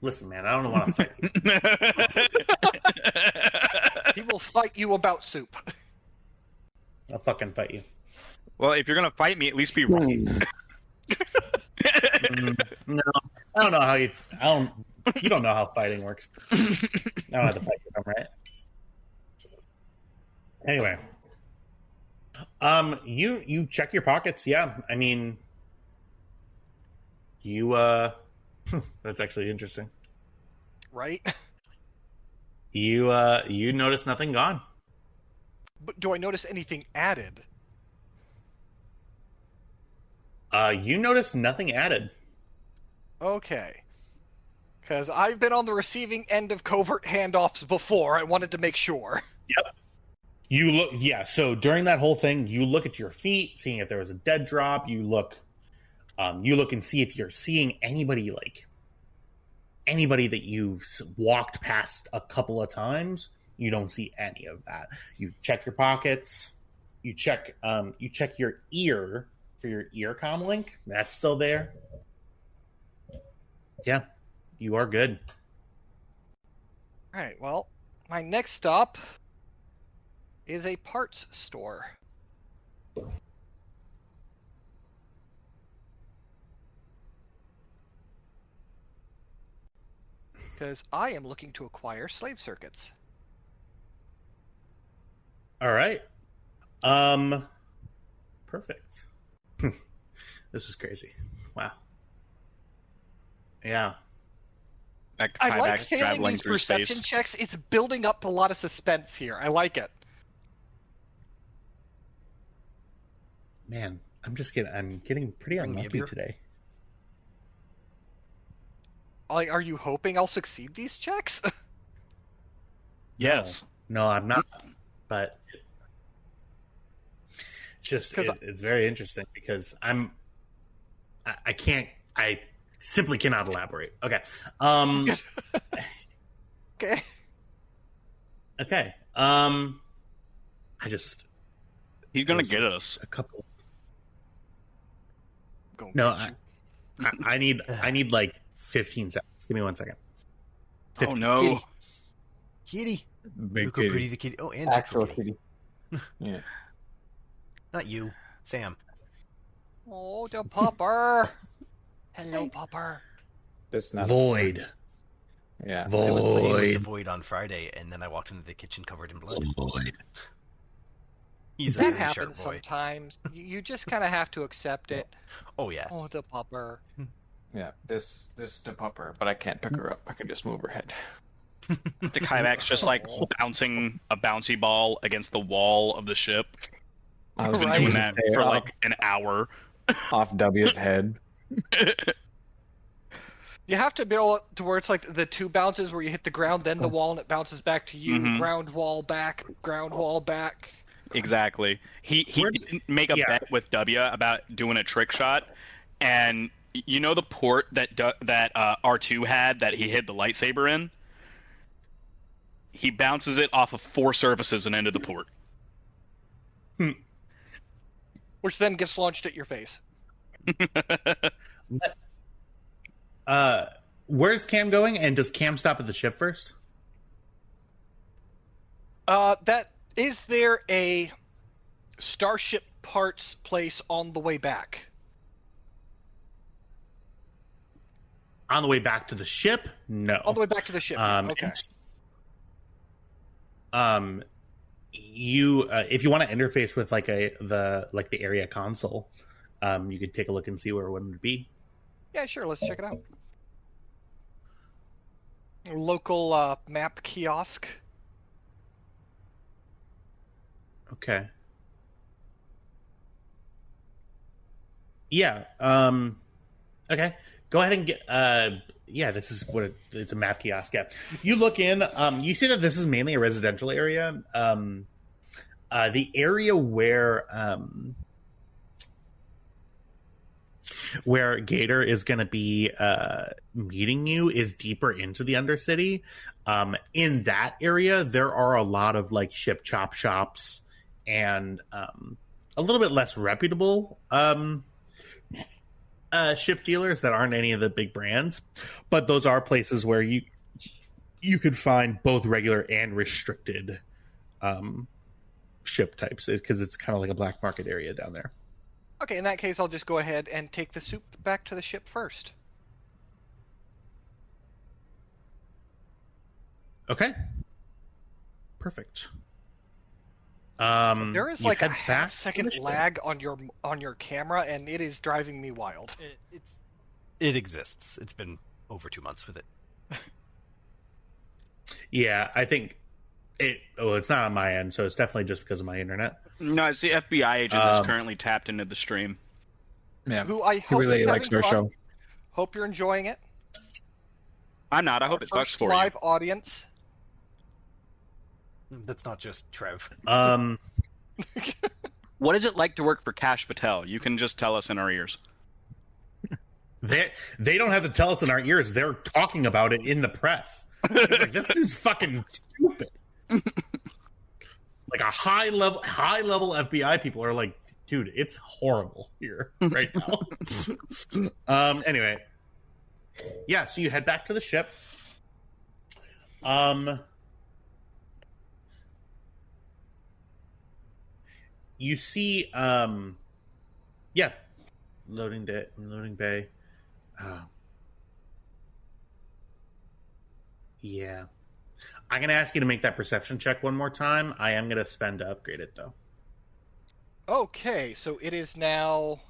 Listen, man, I don't want to fight you. He will fight you about soup. I'll fucking fight you. Well, if you're gonna fight me, at least be right. No, I don't know how you. You don't know how fighting works. I don't have to fight with them, right? Anyway, you check your pockets. Yeah, I mean, you that's actually interesting. Right? You notice nothing gone. But do I notice anything added? You notice nothing added. Okay. Because I've been on the receiving end of covert handoffs before. I wanted to make sure. Yep. You look, yeah. So during that whole thing, you look at your feet, seeing if there was a dead drop. You look and see if you're seeing anybody that you've walked past a couple of times. You don't see any of that. You check your pockets. You check your ear for your ear comm link. That's still there. Yeah, you are good. All right, well, my next stop is a parts store. Because I am looking to acquire slave circuits. All right. Perfect. This is crazy. Wow. Yeah. I like failing traveling these through perception space. checks. It's building up a lot of suspense here. I like it. Man, I'm getting pretty Bring me a unlucky beer. today. Like, are you hoping I'll succeed these checks? Yes. No, I'm not. But it's just 'Cause it's very interesting because I simply cannot elaborate. Okay. Okay. Okay. He's gonna get us. A couple. Go No, get I need like 15 seconds. Give me 1 second. Oh 15. no. Kitty. Big Look how pretty the kitty. Oh, and actual kitty. Yeah. Not you, Sam. Oh, the pupper. Hello, pupper. That's not Void. Yeah. I was playing with the Void. void on Friday, and then I walked into the kitchen covered in blood. Void. He's a That very sharp happens boy. sometimes. You just kind of have to accept it. Oh yeah. Oh, the pupper. Yeah. This the pupper, but I can't pick her up. I can just move her head. The Kivak's just like bouncing a bouncy ball against the wall of the ship. I was Been gonna doing say that for like an hour. off W's head. You have to build it to where it's like the two bounces where you hit the ground, then the wall, and it bounces back to you. Mhm. Ground wall back, ground wall back. Exactly. He didn't make a Yeah. bet with W about doing a trick shot, and you know the port that R2 had that he hid the lightsaber in. He bounces it off of 4 surfaces and into the port. Which then gets launched at your face. Where's Cam going? And does Cam stop at the ship first? Is there a starship parts place on the way back? On the way back to the ship? No. On the way back to the ship. Okay. you if you want to interface with like the area console, you could take a look and see where one would be. Yeah, sure. Let's check it out. Local map kiosk. Okay. Yeah. Okay. Go ahead and get. Yeah, this is what it's a map kiosk. Yeah. You look in. You see that this is mainly a residential area. The area where Gator is going to be meeting you is deeper into the Undercity. In that area, there are a lot of like ship chop shops and a little bit less reputable ship dealers that aren't any of the big brands, but those are places where you could find both regular and restricted ship types, because it's kind of like a black market area down there. Okay, in that case, I'll just go ahead and take the soup back to the ship first. Okay. Perfect. There is like a head back half-second to the ship. lag on your camera, and it is driving me wild. It exists. It's been over 2 months with it. Yeah, I think it's not on my end, so it's definitely just because of my internet. No, it's the FBI agent that's currently tapped into the stream. Yeah. Who I He hope really is likes having our fun. show. Hope you're enjoying it. I'm not. I hope it sucks First for live you. audience. That's not just Trev. What is it like to work for Kash Patel? You can just tell us in our ears. They don't have to tell us in our ears. They're talking about it in the press. It's like, this dude's fucking stupid. Like a high level FBI people are like, dude, it's horrible here right now. Anyway, yeah. So you head back to the ship. You see, yeah, loading bay. Yeah. I'm going to ask you to make that perception check one more time. I am going to spend to upgrade it, though. Okay, so it is now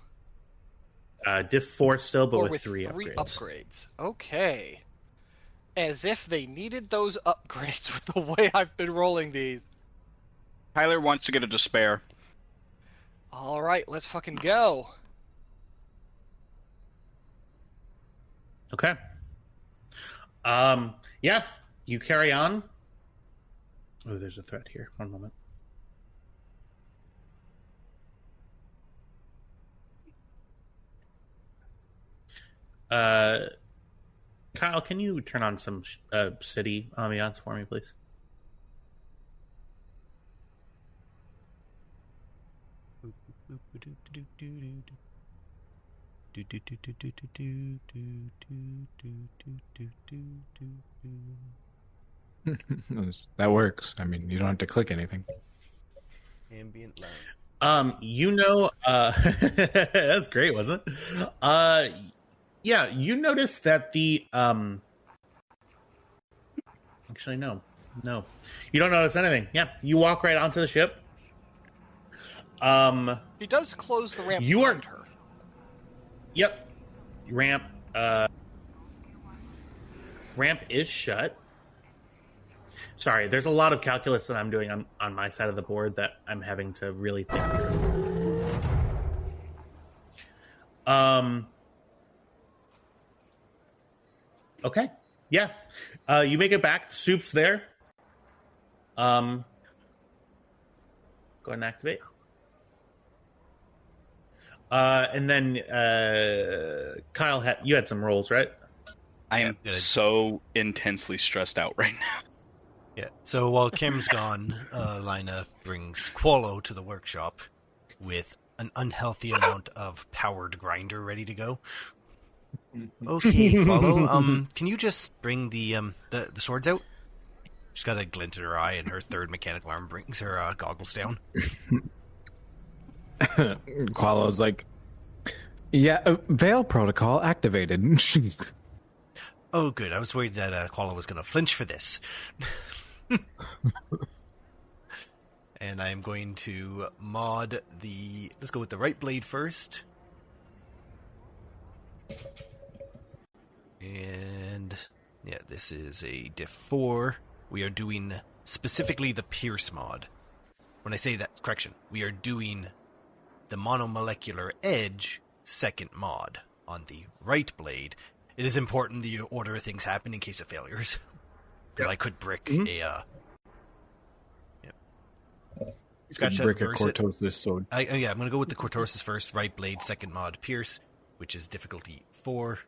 Diff 4 still, but or with three upgrades. Okay. As if they needed those upgrades with the way I've been rolling these. Tyler wants to get a despair. Alright, let's fucking go. Okay. Yeah, you carry on. Oh, there's a threat here. One moment. Kyle, can you turn on some city ambiance for me, please? That works. I mean, you don't have to click anything. Ambient light. That's great, wasn't it? Yeah, you notice that the actually no, you don't notice anything. Yeah, you walk right onto the ship. He does close the ramp You are- behind her. Yep, ramp is shut. Sorry, there's a lot of calculus that I'm doing on my side of the board that I'm having to really think through. Okay. Yeah. You make it back. The soup's there. Go ahead and activate. And then Kyle, you had some rolls, right? I am good. so intensely stressed out right now. Yeah. So while Kim's gone, Lina brings Quolo to the workshop with an unhealthy amount of powered grinder ready to go. Okay, Quolo, can you just bring the swords out? She's got a glint in her eye, and her third mechanical arm brings her goggles down. Qualo's like, yeah, Veil protocol activated. Oh, good. I was worried that Quolo was going to flinch for this. And I'm going to mod the... Let's go with the right blade first. And yeah, this is a diff 4. We are doing specifically the Pierce mod. When I say that, correction, we are doing the monomolecular edge second mod on the right blade. It is important the order of things happen in case of failures. Because I could brick a... Scratch that, Brick a reverse it. Cortosis sword. I'm going to go with the Cortosis first, right blade, second mod, Pierce, which is difficulty 4.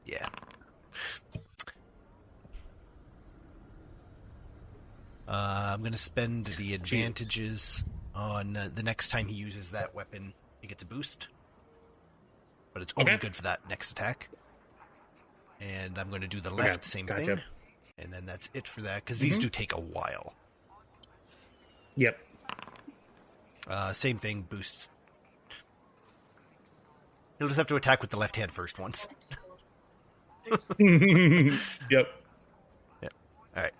Yeah. I'm going to spend the advantages on the next time he uses that weapon. He gets a boost. But it's only good for that next attack. And I'm going to do the left, same thing. And then that's it for that, because these do take a while. Yep. Same thing, boosts. He'll just have to attack with the left hand first once. Yep. Alright.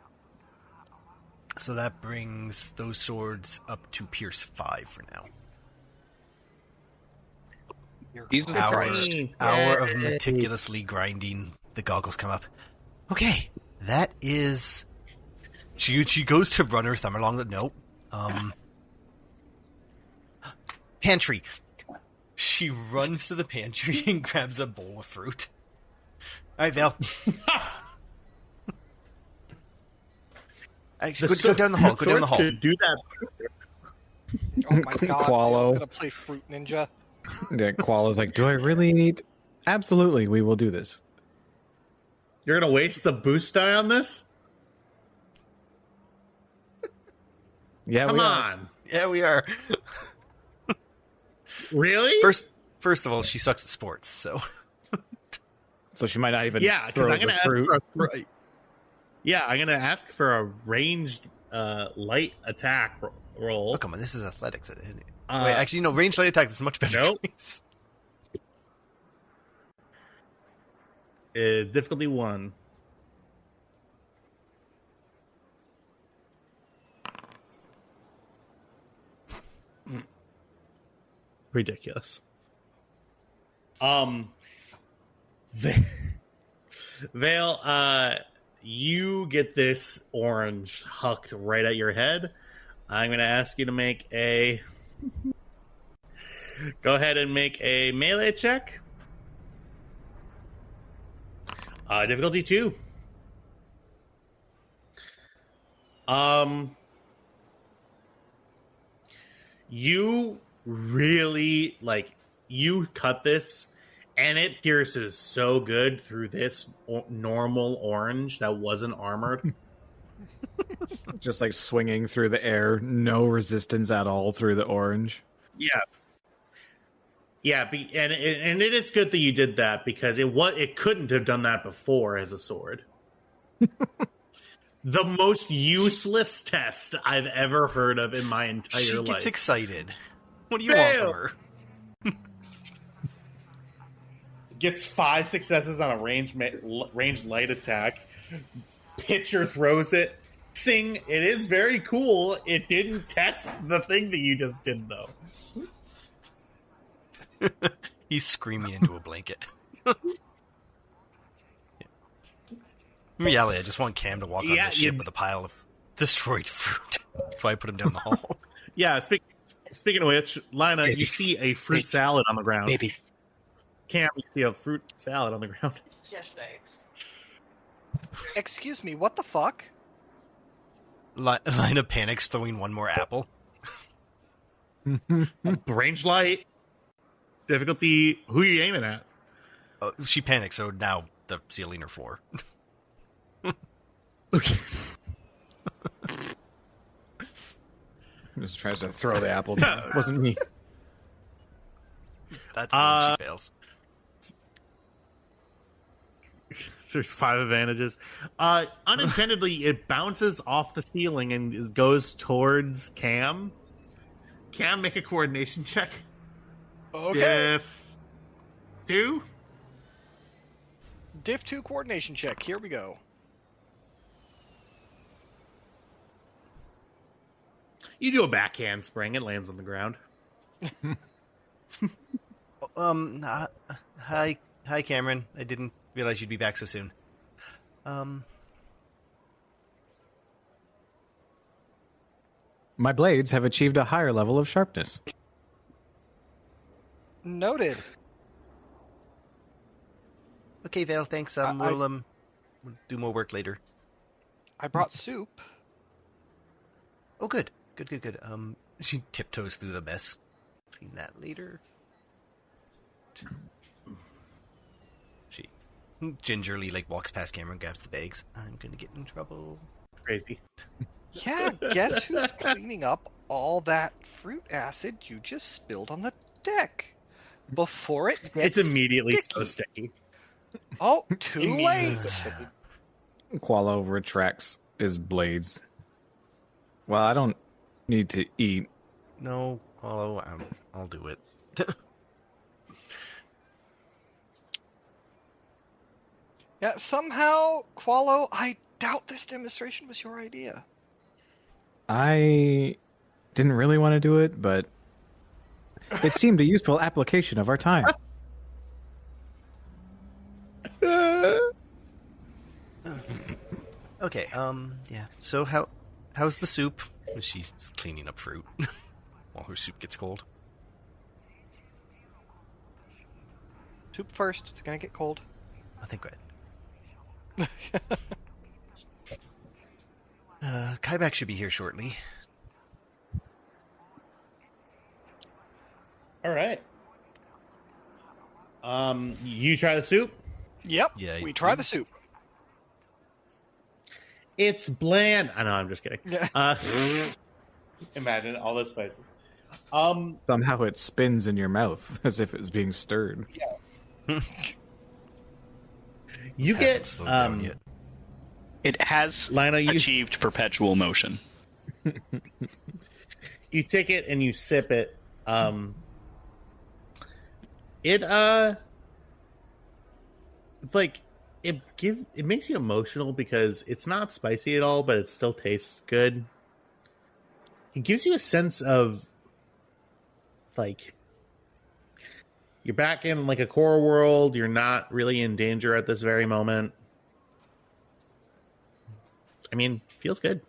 So that brings those swords up to Pierce 5 for now. Jesus Christ. Hour of meticulously grinding. The goggles come up. Okay, that is... She goes to run her thumb along the... Nope. Pantry. She runs to the pantry and grabs a bowl of fruit. Alright, Val. Actually, go down the hall. Go down the hall. Could do that. Oh my god, Qualo. I'm gonna play Fruit Ninja. Yeah, Qualo's like, do I really need... Absolutely, we will do this. You're gonna waste the boost die on this? Yeah, Come we are. on. Yeah, we are. Really? First of all, she sucks at sports, so... So she might not even Yeah, because throw I'm gonna the ask fruit. for a Yeah, I'm gonna ask for a ranged light attack roll. Oh, come on, this is athletics. Wait, Uh, actually, no, ranged light attack is a much better Nope. choice. Difficulty 1. Ridiculous. Vale, you get this orange hucked right at your head. I'm going to ask you to make a... Go ahead and make a melee check. Difficulty 2. You really, you cut this, and it pierces so good through this normal orange that wasn't armored. Just like swinging through the air, no resistance at all through the orange. Yeah. Yeah, and it is good that you did that, because it couldn't have done that before as a sword. The most useless test I've ever heard of in my entire She life. gets excited. What do you want from her? Gets 5 successes on a ranged light attack. Pitcher throws it. Sing, it is very cool. It didn't test the thing that you just did, though. He's screaming into a blanket. In reality, I just want Cam to walk on this ship with a pile of destroyed fruit. That's why I put him down the hall. Yeah, speaking of which, Lina, you see a fruit salad on the ground. Baby. Cam, you see a fruit salad on the ground. Yesterday. Excuse me, what the fuck? Lina panics, throwing one more apple. Range light. Difficulty, who are you aiming at? She panics, so now the ceiling or floor. Okay. Just tries to throw the apple. It wasn't me. That's the one she fails. There's 5 advantages. Unintendedly, it bounces off the ceiling and goes towards Cam. Cam, make a coordination check. Okay. Diff 2. Diff 2 coordination check. Here we go. You do a backhand spring. It lands on the ground. Hi, Cameron. I didn't realize you'd be back so soon. My blades have achieved a higher level of sharpness. Noted. Okay, Vale, thanks. We'll do more work later. I brought soup. Oh, good. Good. She tiptoes through the mess. Clean that later. She gingerly walks past Cameron, grabs the bags. I'm gonna get in trouble. Crazy. Yeah, guess who's cleaning up all that fruit acid you just spilled on the deck before it gets It's immediately so sticky. sticky. Oh, too late. Qualo retracts his blades. Well, I don't need to eat. No, Qualo, I'll do it. Yeah, somehow, Qualo, I doubt this demonstration was your idea. I didn't really want to do it, but it seemed a useful application of our time. Okay, yeah. So how's the soup? She's cleaning up fruit while her soup gets cold. Soup first, it's gonna get cold. I think good. Kaibak should be here shortly. All right. You try the soup. Yep, Yeah, we try the soup. It's bland. I know. I'm just kidding. Yeah. Imagine all the spices. Somehow it spins in your mouth as if it's being stirred. You Hasn't get slowed down yet. It has Lionel, you achieved perpetual motion. you take it and you sip it. It it makes you emotional because it's not spicy at all, but it still tastes good. It gives you a sense of you're back in a core world. You're not really in danger at this very moment. I mean, feels good.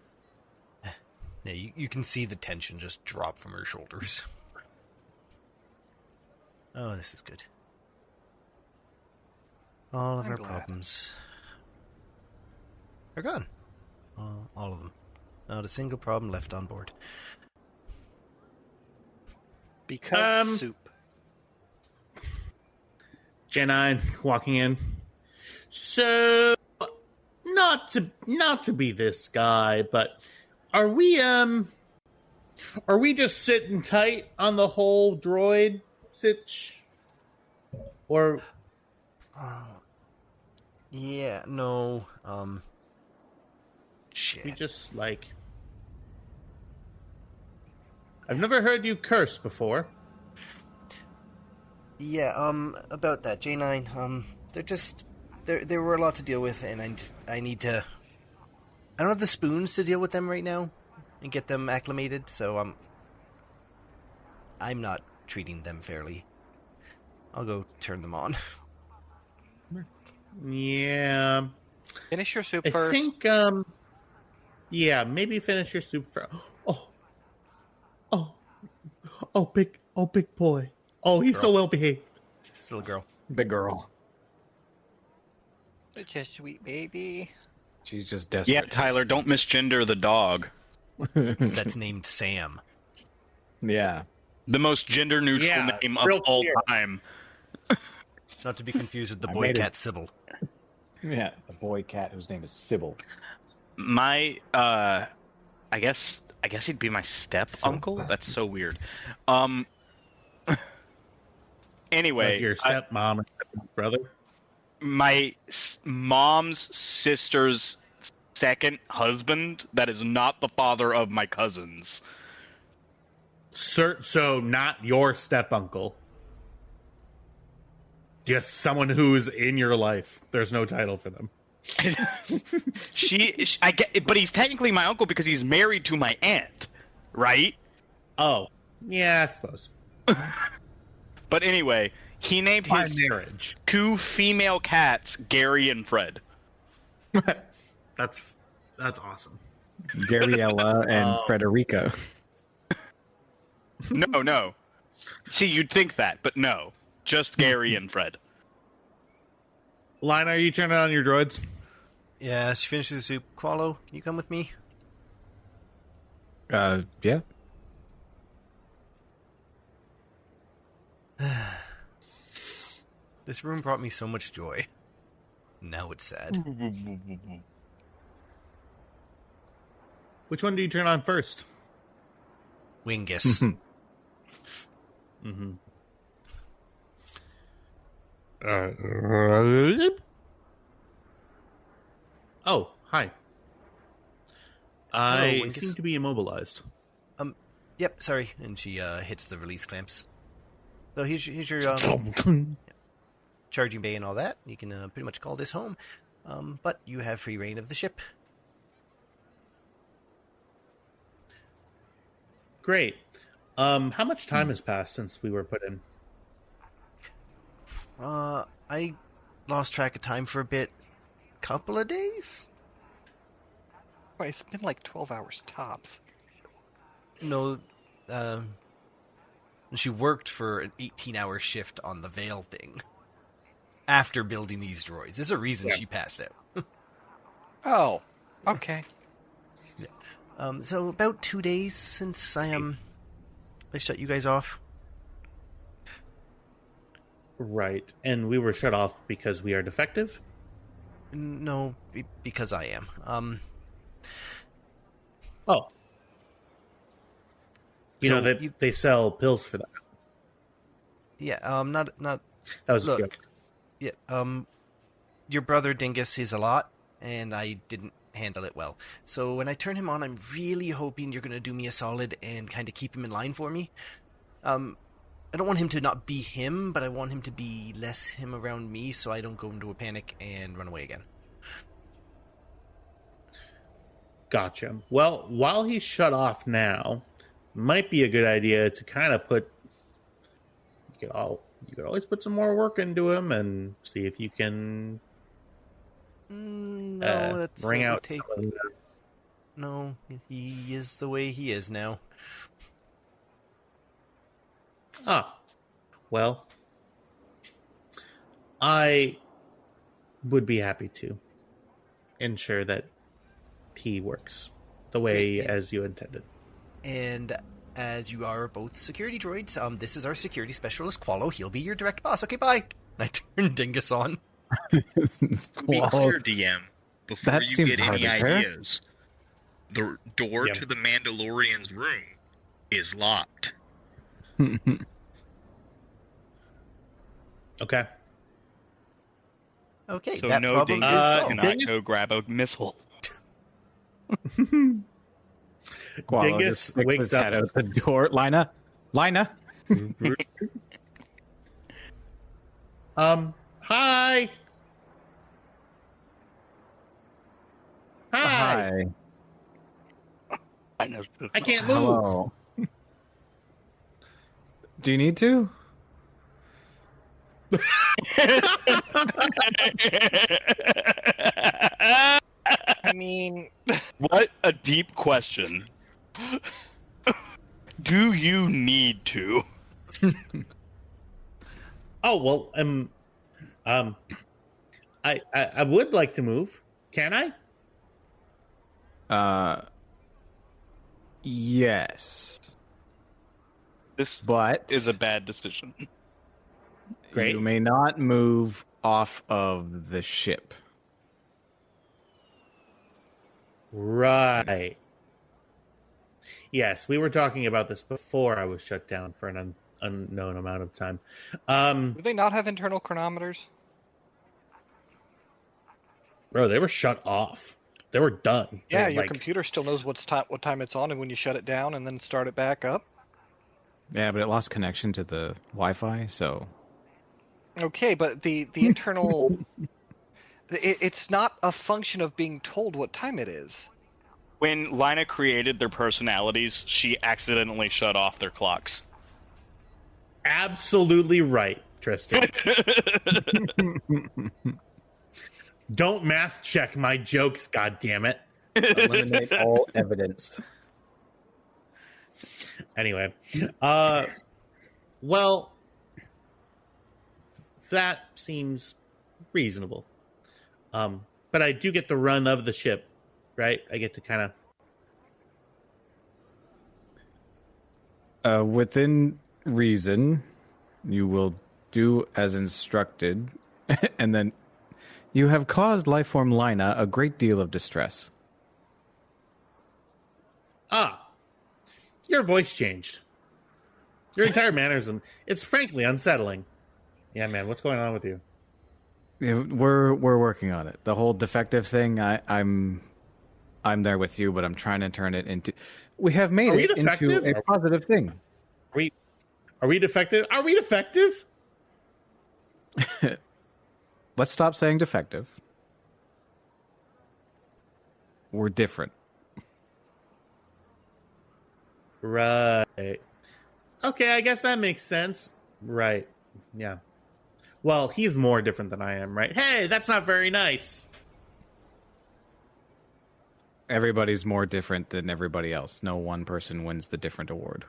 Yeah, you can see the tension just drop from her shoulders. Oh, this is good. All of I'm our glad. problems are gone. All of them. Not a single problem left on board. Because soup. J9 walking in. So, not to be this guy, but are we just sitting tight on the whole droid sitch? Or Yeah, no, shit. we just I've never heard you curse before. Yeah, about that, J9, there were a lot to deal with, and I need to... I don't have the spoons to deal with them right now and get them acclimated, so, I'm not treating them fairly. I'll go turn them on. Yeah. Finish your soup I first. think, yeah, maybe finish your soup first. Big boy. Oh, he's so well behaved. This little girl. Big girl. It's a sweet baby. She's just desperate. Yeah, Tyler, don't misgender the dog. That's named Sam. Yeah. The most gender neutral Yeah, name of real all clear. time. Not to be confused with the I boy made it. cat Sybil. Yeah. The boy cat whose name is Sybil. My, I guess he'd be my step uncle. That's so weird. Anyway, Like your stepmom and brother. my mom's sister's second husband. That is not the father of my cousins. So not your step uncle. Just someone who's in your life. There's no title for them. I get, but he's technically my uncle because he's married to my aunt. right? Oh, yeah, I suppose. But anyway, he named By his marriage. 2 female cats Gary and Fred. That's awesome. Gabriella and Oh. Frederica. No. See, you'd think that, but no. Just Gary and Fred. Lina, are you turning on your droids? Yeah, she finishes the soup. Qualo, can you come with me? Yeah. This room brought me so much joy. Now it's sad. Which one do you turn on first? Wingus. Mm-hmm. Oh, hi. I Wingus. seem to be immobilized. Yep, sorry. And she hits the release clamps. So here's your charging bay and all that. You can pretty much call this home. But you have free reign of the ship. Great. How much time has passed since we were put in? I lost track of time for a bit. Couple of days? Wait, it's been like 12 hours tops. No, she worked for an 18-hour shift on the Veil thing. After building these droids. There's a reason she passed out. Oh, okay. So about 2 days since I shut you guys off. Right. And we were shut off because we are defective? No, because I am. Oh. You So know, they sell pills for that. Yeah, not That was a look. joke. Yeah, your brother Dingus is a lot, and I didn't handle it well. So when I turn him on, I'm really hoping you're going to do me a solid and kind of keep him in line for me. I don't want him to not be him, but I want him to be less him around me so I don't go into a panic and run away again. Gotcha. Well, while he's shut off now, might be a good idea to kind of put... You could always put some more work into him and see if you can No, that's bring out take. some of the... No, he is the way he is now. Ah, well, I would be happy to ensure that he works the way as you intended. And as you are both security droids, this is our security specialist, Qualo. He'll be your direct boss. Okay, bye. I turn Dingus on. To be clear, DM, before That you seems get any arbitrary. ideas, the door Yeah. to the Mandalorian's room is locked. Okay. Okay, So that no problem Dingus is Uh, solved. cannot Dingus- go grab a missile. Qualo Dingus just sticks wakes his up. head out the door. Lina. Hi. Hi. Hi. I know. I can't move. Hello. Do you need to? I mean, What a deep question. Do you need to? Oh well, I would like to move. Can I? Yes. This But is a bad decision. Great. you may not move off of the ship. Right. Yes, we were talking about this before I was shut down for an unknown amount of time. do they not have internal chronometers? Bro, they were shut off. They were done. Yeah, They, your like, computer still knows what time it's on, and when you shut it down and then start it back up. Yeah, but it lost connection to the Wi-Fi, so Okay, but the internal, it's not a function of being told what time it is. When Lina created their personalities, she accidentally shut off their clocks. Absolutely right, Tristan. Don't math check my jokes, goddammit. Eliminate all evidence. Anyway, well, that seems reasonable. But I do get the run of the ship, right? I get to kind of... within reason, you will do as instructed, and then you have caused Lifeform Lina a great deal of distress. Your voice changed. Your entire mannerism. It's frankly unsettling. Yeah, man, what's going on with you? Yeah, we're working on it. The whole defective thing, I'm there with you, but I'm trying to turn it into... We have made it into a positive thing. Are we defective? Are we defective? Let's stop saying defective. We're different. Right. Okay, I guess that makes sense. Right. Yeah. Well, he's more different than I am, right? Hey, that's not very nice. Everybody's more different than everybody else. No one person wins the different award.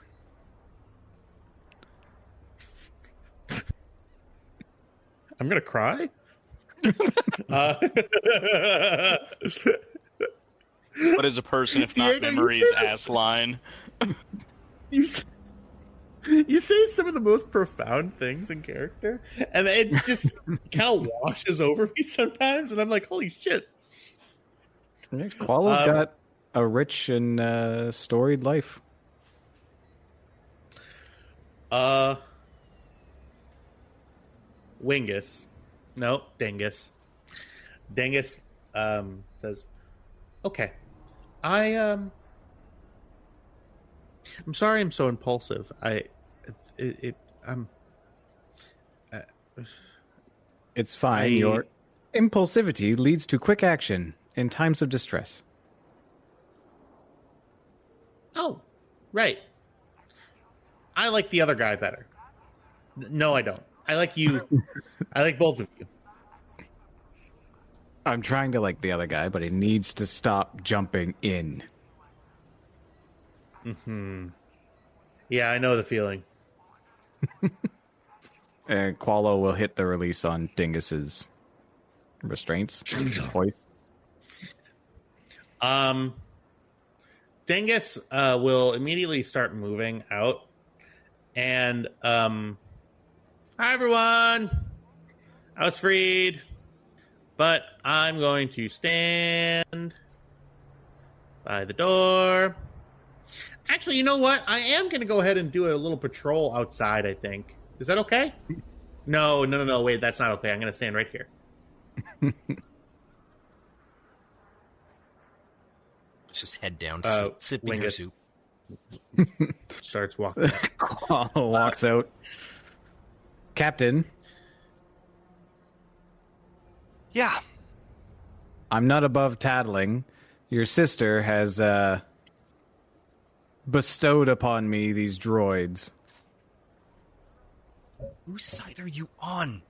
I'm gonna cry. What is a person if not memories? Ass line. You say some of the most profound things in character, and it just kind of washes over me sometimes, and I'm like, holy shit. Qualo's got a rich and storied life. Wingus. No, Dingus. Dingus says, okay. I'm sorry I'm so impulsive. It's fine. Your impulsivity leads to quick action in times of distress. Oh, right. I like the other guy better. No, I don't. I like you. I like both of you. I'm trying to like the other guy, but he needs to stop jumping in. Mm-hmm. Yeah, I know the feeling. And Qualo will hit the release on Dingus's restraints. His voice. Dingus will immediately start moving out. And, hi, everyone. I was freed. But I'm going to stand by the door. Actually, you know what? I am going to go ahead and do a little patrol outside, I think. Is that okay? No. Wait, that's not okay. I'm going to stand right here. Let's just head down, sipping Wing her it. soup. Starts walking. Qualo walks out. Captain. Yeah. I'm not above tattling. Your sister has bestowed upon me these droids. Whose side are you on?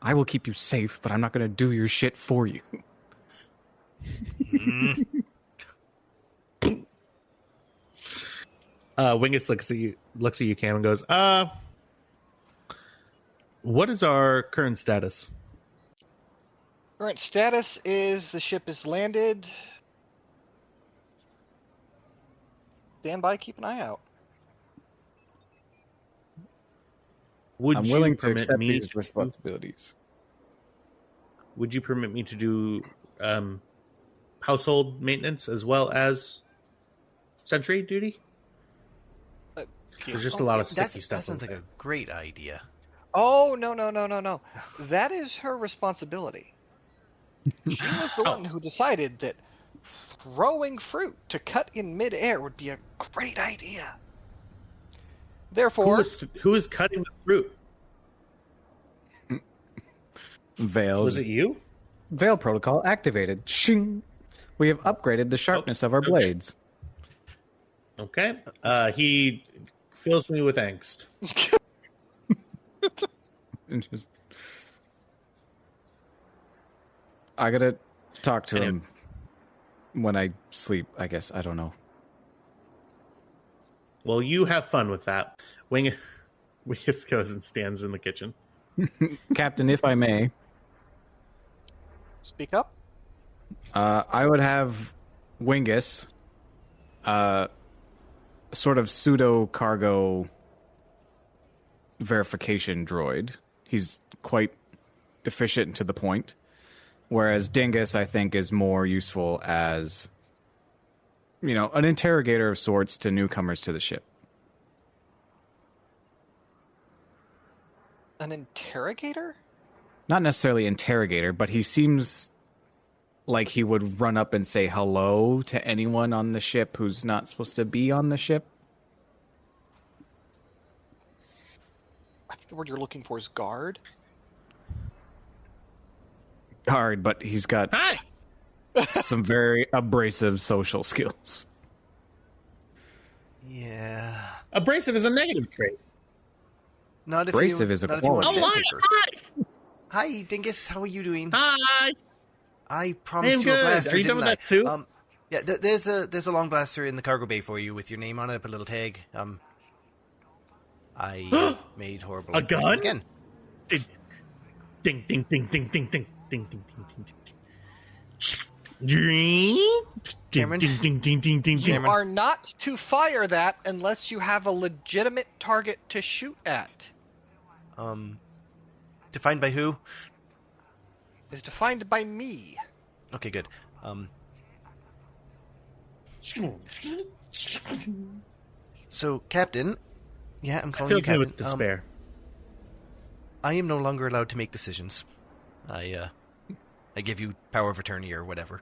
I will keep you safe, but I'm not going to do your shit for you. Wingus looks at you, Cam, and goes, what is our current status? Current status is the ship is landed. Stand by, keep an eye out. Would I'm you willing to permit accept me these responsibilities. Would you permit me to do household maintenance as well as sentry duty? There's just a lot of sticky stuff. That sounds like a great idea. Oh, no. That is her responsibility. She was the one who decided that throwing fruit to cut in midair would be a great idea. Therefore... Who is cutting the fruit? Veil. Was it you? Veil protocol activated. Shing. We have upgraded the sharpness of our blades. Okay. He fills me with angst. And just, I gotta talk to him when I sleep, I guess. I don't know. Well, you have fun with that. Wingus goes and stands in the kitchen. Captain, if I may, Speak up. I would have Wingus, sort of pseudo-cargo verification droid. He's quite efficient and to the point. Whereas Dingus, I think, is more useful as, an interrogator of sorts to newcomers to the ship. An interrogator? Not necessarily interrogator, but he seems like he would run up and say hello to anyone on the ship who's not supposed to be on the ship. I think the word you're looking for is guard. Hard, but he's got some very abrasive social skills. Yeah. Abrasive is a negative trait. Not if Abrasive you, is a not if you want quality. sandpaper. Hi! Hi, Dingus. How are you doing? Hi! I promised you a good. blaster, Are you done didn't with I? that too? Yeah, there's a long blaster in the cargo bay for you with your name on it. Put a little tag. I made horrible A choices gun? again. Ding, ding, ding, ding, ding, ding, ding, ding, ding, ding, ding. Cameron? Ding, ding, ding, ding, ding, You ding. are not to fire that unless you have a legitimate target to shoot at. Defined by who? Is defined by me. Okay, good. So, Captain. Yeah, I'm calling you Fills me Captain. with despair. I am no longer allowed to make decisions. I give you power of attorney or whatever.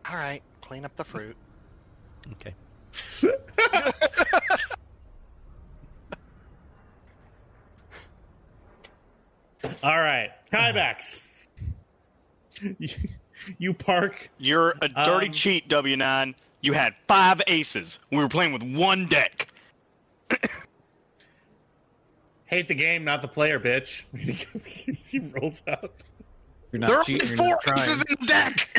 All right, clean up the fruit. Okay. All right, Kybex. You park. You're a dirty cheat, W9. You had 5 aces. We were playing with 1 deck. Hate the game, not the player, bitch. He rolls up. You're There are not only cheating, 4 you're not trying. aces in the deck.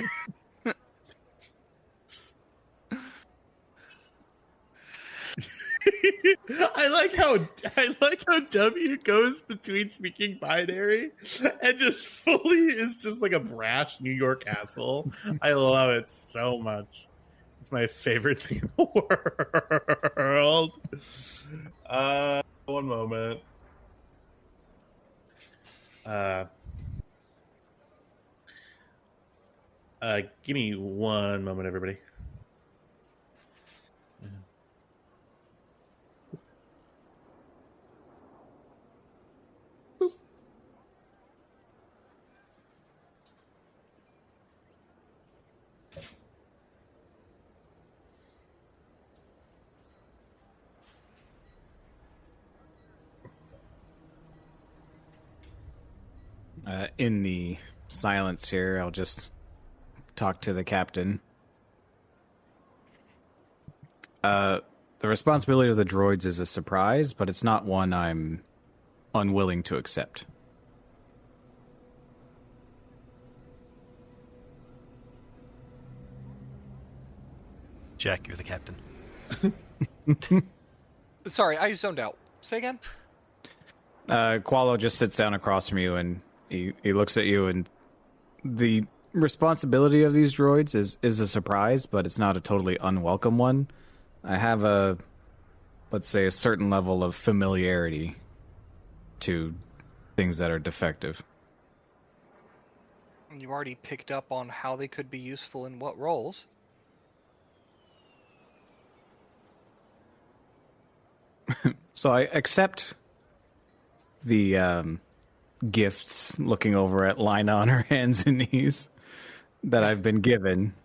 I like how W goes between speaking binary and just fully is just like a brash New York asshole. I love it so much. It's my favorite thing in the world. One moment. Give me one moment, everybody. In the silence here, I'll just talk to the captain. The responsibility of the droids is a surprise, but it's not one I'm unwilling to accept. Jack, you're the captain. Sorry, I zoned out. Say again? Qualo just sits down across from you and he looks at you, and the responsibility of these droids is a surprise, but it's not a totally unwelcome one. I have let's say, a certain level of familiarity to things that are defective. You already picked up on how they could be useful in what roles. So I accept the gifts, looking over at Lina on her hands and knees, that I've been given.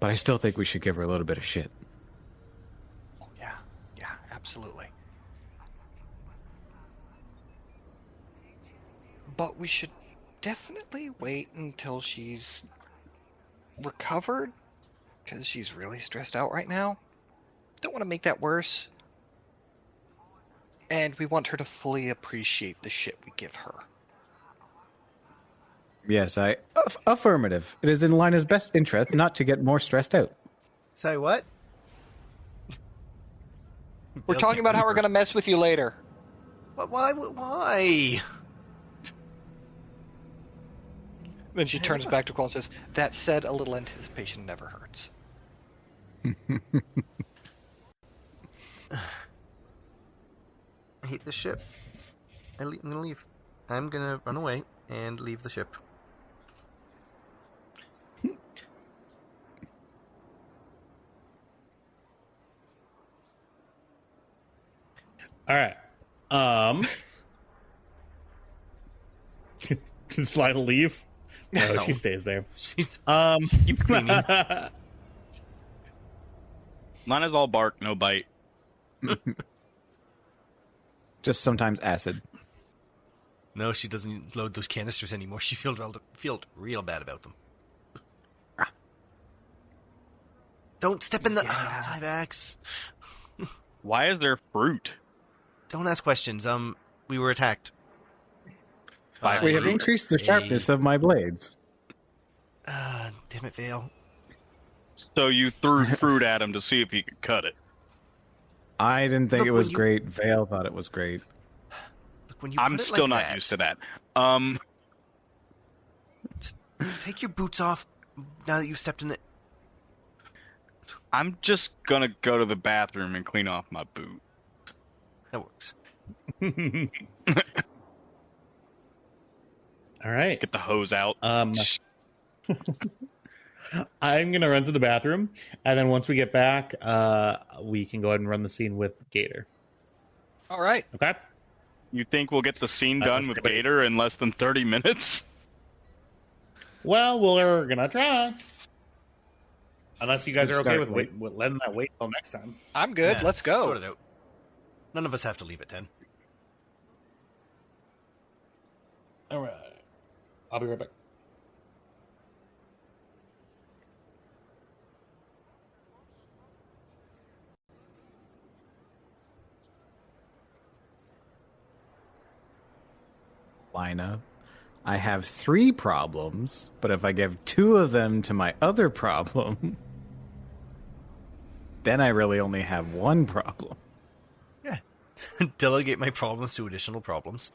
But I still think we should give her a little bit of shit. Oh, yeah, absolutely. But we should definitely wait until she's recovered because she's really stressed out right now. Don't want to make that worse. And we want her to fully appreciate the shit we give her. Yes, affirmative. It is in Lina's best interest not to get more stressed out. Say what? We're talking about how we're going to mess with you later. But why? Why? Then she turns back to Cole and says, "That said, a little anticipation never hurts." I hate this ship. I'm gonna leave. I'm gonna run away and leave the ship. All right. Does Lila leave? No, she stays there. She keeps cleaning. Mine is all bark, no bite. Just sometimes acid. No, she doesn't load those canisters anymore. She felt real bad about them. Don't step in the climax. Why is there fruit? Don't ask questions. We were attacked. We have increased the sharpness of my blades. Damn it, Vale. So you threw fruit at him to see if he could cut it. I didn't think Look, it was when you- great. Vale thought it was great. Look, when you I'm put it still like not that, used to that. Just take your boots off now that you've stepped in it. I'm just gonna go to the bathroom and clean off my boot. That works. All right. Get the hose out. I'm gonna run to the bathroom, and then once we get back, we can go ahead and run the scene with Gator. All right. Okay. You think we'll get the scene done with Gator in less than 30 minutes? Well, we're gonna try. Unless you guys are okay with Start letting that wait till next time. I'm good. Yeah, Let's go. Sort it out. None of us have to leave at 10. All right. I'll be right back. Lina, I have 3 problems, but if I give 2 of them to my other problem, then I really only have 1 problem. Yeah. Delegate my problems to additional problems.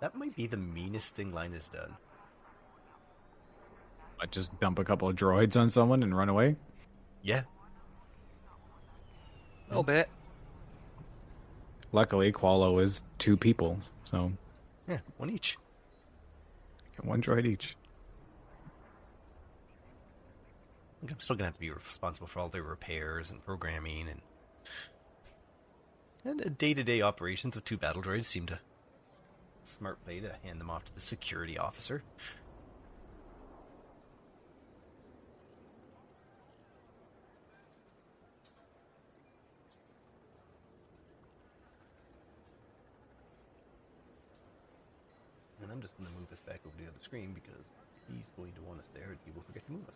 That might be the meanest thing Line has done. I just dump a couple of droids on someone and run away. Yeah. A little bit. Luckily, Qualo is 2 people, so Yeah, one each. get 1 droid each. I'm still going to have to be responsible for all their repairs and programming and day-to-day operations of 2 battle droids seem to smart play to hand them off to the security officer. And I'm just going to move this back over to the other screen because he's going to want us there and he will forget to move us.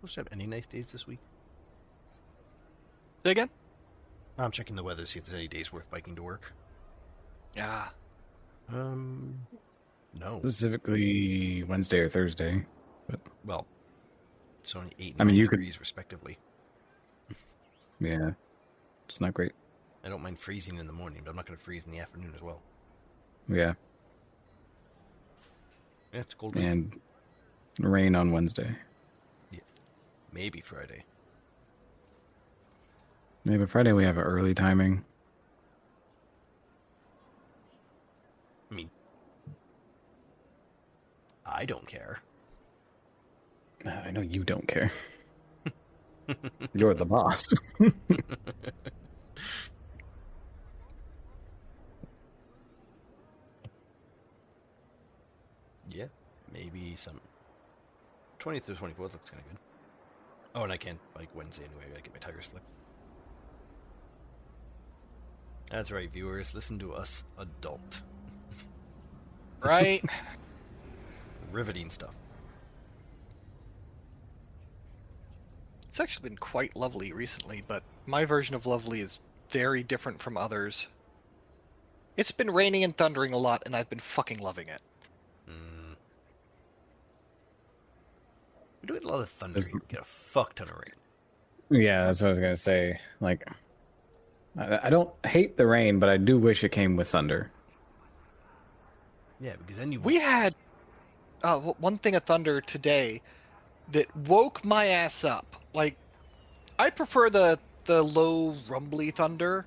supposed to have any nice days this week? Say again? I'm checking the weather to see if there's any days worth biking to work. Yeah. No. Specifically Wednesday or Thursday. But Well, it's only 8 and I mean, 9 you could- degrees, respectively. yeah, it's not great. I don't mind freezing in the morning, but I'm not going to freeze in the afternoon as well. Yeah, Yeah, it's cold. and rain on Wednesday. Maybe Friday. Maybe Friday we have an early timing. I mean, I don't care. I know you don't care. You're the boss. Yeah, maybe some 20th or 24th looks kind of good. Oh, and I can't bike Wednesday anyway. I gotta get my tires flipped. That's right, viewers. Listen to us, adult. Right? Riveting stuff. It's actually been quite lovely recently, but my version of lovely is very different from others. It's been raining and thundering a lot, and I've been fucking loving it. We do get a lot of thunder. We get a fuck ton of rain. Yeah, that's what I was gonna say. Like, I don't hate the rain, but I do wish it came with thunder. Yeah, because then you... We had one thing of thunder today that woke my ass up. Like, I prefer the low rumbly thunder.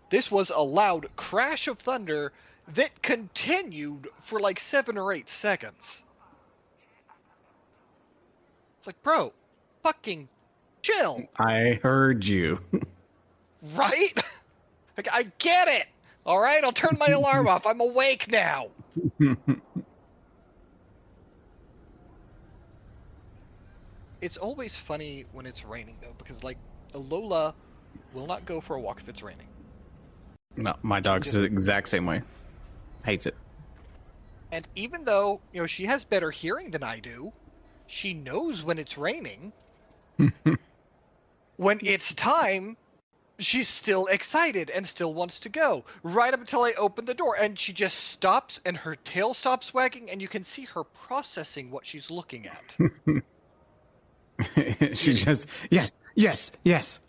This was a loud crash of thunder that continued for like 7 or 8 seconds. It's like, bro, fucking chill. I heard you. Right? Like, I get it. All right, I'll turn my alarm off. I'm awake now. It's always funny when it's raining, though, because, like, Lola will not go for a walk if it's raining. No, my dog's the exact same way. Hates it. And even though, she has better hearing than I do, she knows when it's raining. When it's time, she's still excited and still wants to go. Right up until I open the door, and she just stops, and her tail stops wagging, and you can see her processing what she's looking at. She just, yes.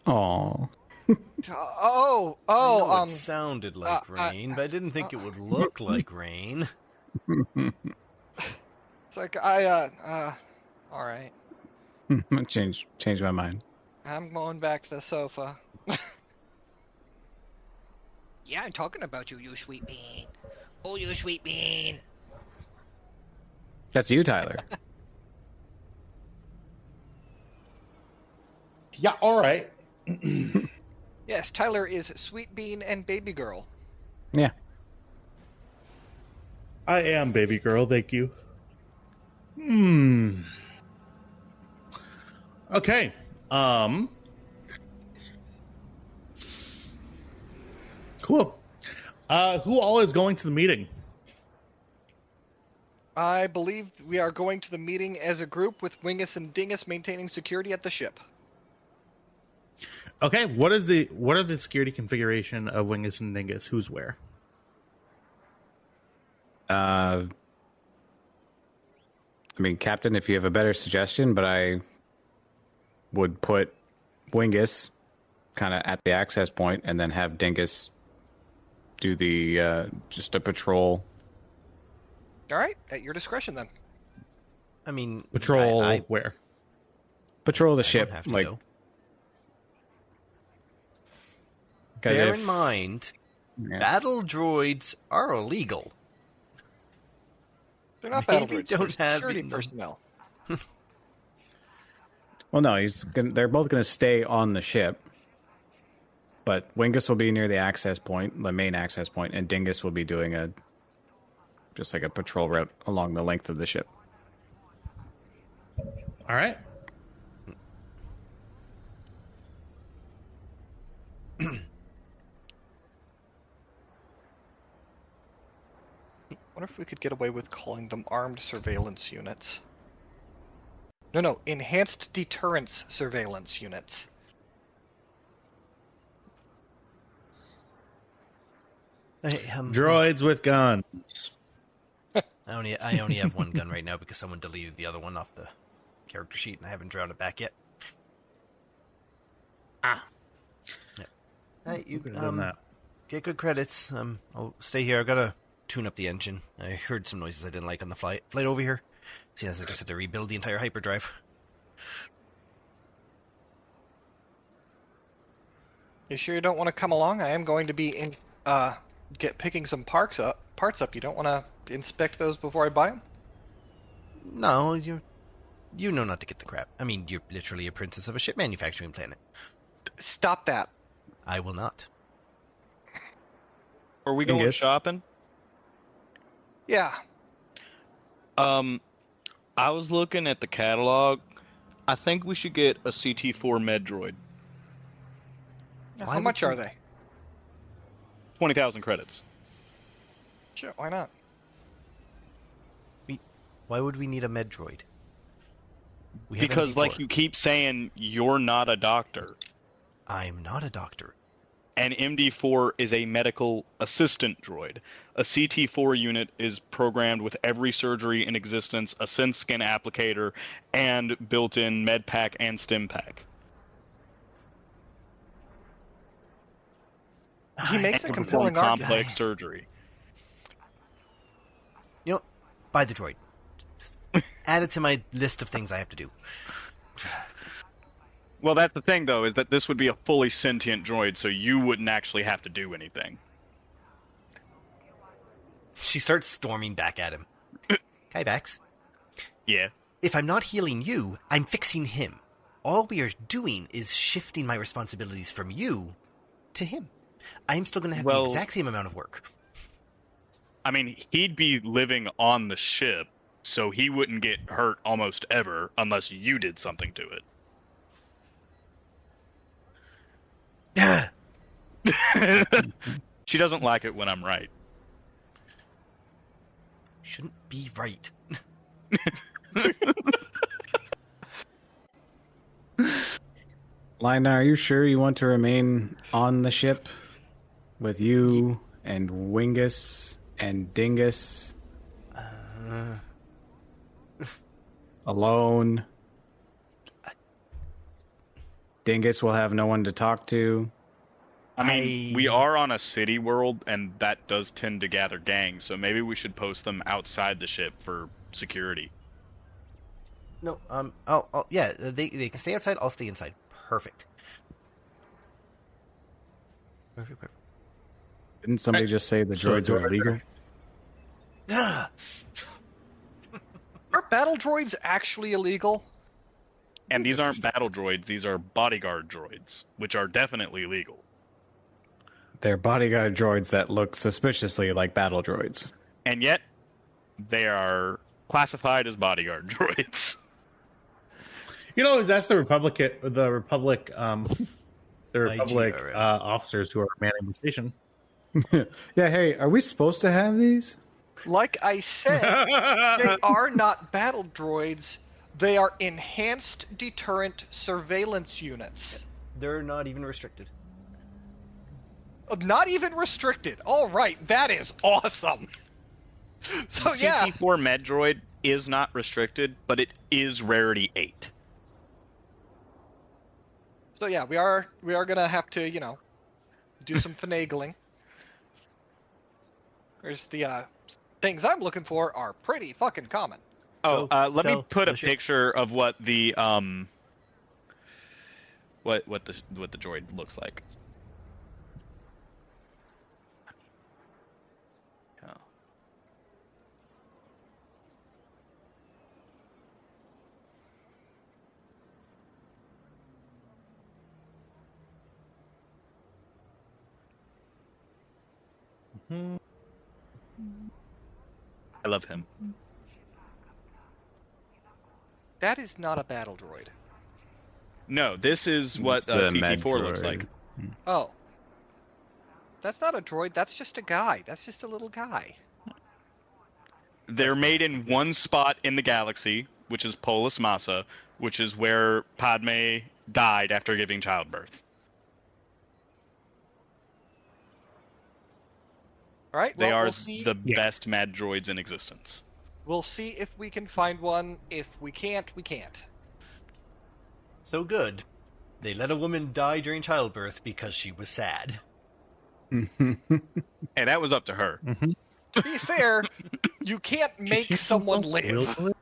Aww. It sounded like rain, but I didn't think it would look like rain. It's like, all right. Change my mind. I'm going back to the sofa. Yeah, I'm talking about you, you sweet bean. Oh, you sweet bean. That's you, Tyler. Yeah, all right. Yes, Tyler is Sweet Bean and Baby Girl. Yeah. I am baby girl, thank you. Okay. Cool. Who all is going to the meeting? I believe we are going to the meeting as a group with Wingus and Dingus maintaining security at the ship. Okay, what are the security configuration of Wingus and Dingus? Who's where? I mean, Captain, if you have a better suggestion, but I would put Wingus kind of at the access point and then have Dingus do the just a patrol. All right, at your discretion then. I mean, Patrol I where? Patrol the don't ship. have to Like, go. 'cause Bear if- in mind, yeah. battle droids are illegal. They're not Maybe battle droids, don't they're have security them. personnel. Well, no, they're both going to stay on the ship, but Wingus will be near the access point, the main access point, and Dingus will be doing just like a patrol route along the length of the ship. All right. Wonder if we could get away with calling them armed surveillance units. No, enhanced deterrence surveillance units. Hey, Droids with guns. I only have one gun right now because someone deleted the other one off the character sheet, and I haven't drawn it back yet. Yeah. Hey, you Could've done that. get good credits. I'll stay here. I gotta tune up the engine. I heard some noises I didn't like on the flight over here. See, as I just had to rebuild the entire hyperdrive. You sure you don't want to come along? I am going to be picking some parts up. You don't want to inspect those before I buy them? No, you know not to get the crap. I mean, you're literally a princess of a ship manufacturing planet. Stop that. I will not. Are we going Dingus. shopping? Yeah. I was looking at the catalog. I think we should get a CT4 med droid. How much are they? 20,000 credits. Sure, why not? Why would we need a med droid? We have Because, MD4. like you keep saying, you're not a doctor. I'm not a doctor. An MD4 is a medical assistant droid. A CT4 unit is programmed with every surgery in existence, a synth skin applicator, and built-in med pack and stim pack. He makes a And compelling perform argument. complex surgery. You know, buy the droid. Just add it to my list of things I have to do. Well, that's the thing, though, is that this would be a fully sentient droid, so you wouldn't actually have to do anything. She starts storming back at him. Kybax, Yeah. if I'm not healing you, I'm fixing him. All we are doing is shifting my responsibilities from you to him. I am still going to have the exact same amount of work. I mean, he'd be living on the ship, so he wouldn't get hurt almost ever unless you did something to it. She doesn't like it when I'm right. Shouldn't be right. Lina, are you sure you want to remain on the ship with you and Wingus and Dingus alone? Dingus will have no one to talk to. I mean, we are on a city world, and that does tend to gather gangs, so maybe we should post them outside the ship for security. No, yeah, they can stay outside, I'll stay inside. Perfect. Perfect. Didn't somebody just say the droids are illegal? Are battle droids actually illegal? And these aren't battle droids, these are bodyguard droids, which are definitely legal. They're bodyguard droids that look suspiciously like battle droids. And yet, they are classified as bodyguard droids. You know, that's the Republic officers who are manning the station. Yeah, hey, are we supposed to have these? Like I said, they are not battle droids. They are enhanced deterrent surveillance units. They're not even restricted. Not even restricted. All right, that is awesome. So The yeah, CT4 med droid is not restricted, but it is rarity 8. so yeah, we are gonna have to do some finagling. There's the things I'm looking for are pretty fucking common. Oh, let me put a ship. picture of what the what the droid looks like. Oh. I love him. That is not a battle droid. No, this is what It's the med CT4 looks droid. like. Oh. That's not a droid, that's just a guy. That's just a little guy. They're made in one spot in the galaxy, which is Polis Massa, which is where Padme died after giving childbirth. All right. They Well, are we'll see. the best mad droids in existence. We'll see if we can find one. If we can't, we can't. So good. They let a woman die during childbirth because she was sad. Hey, that was up to her. To be fair, you can't make someone live.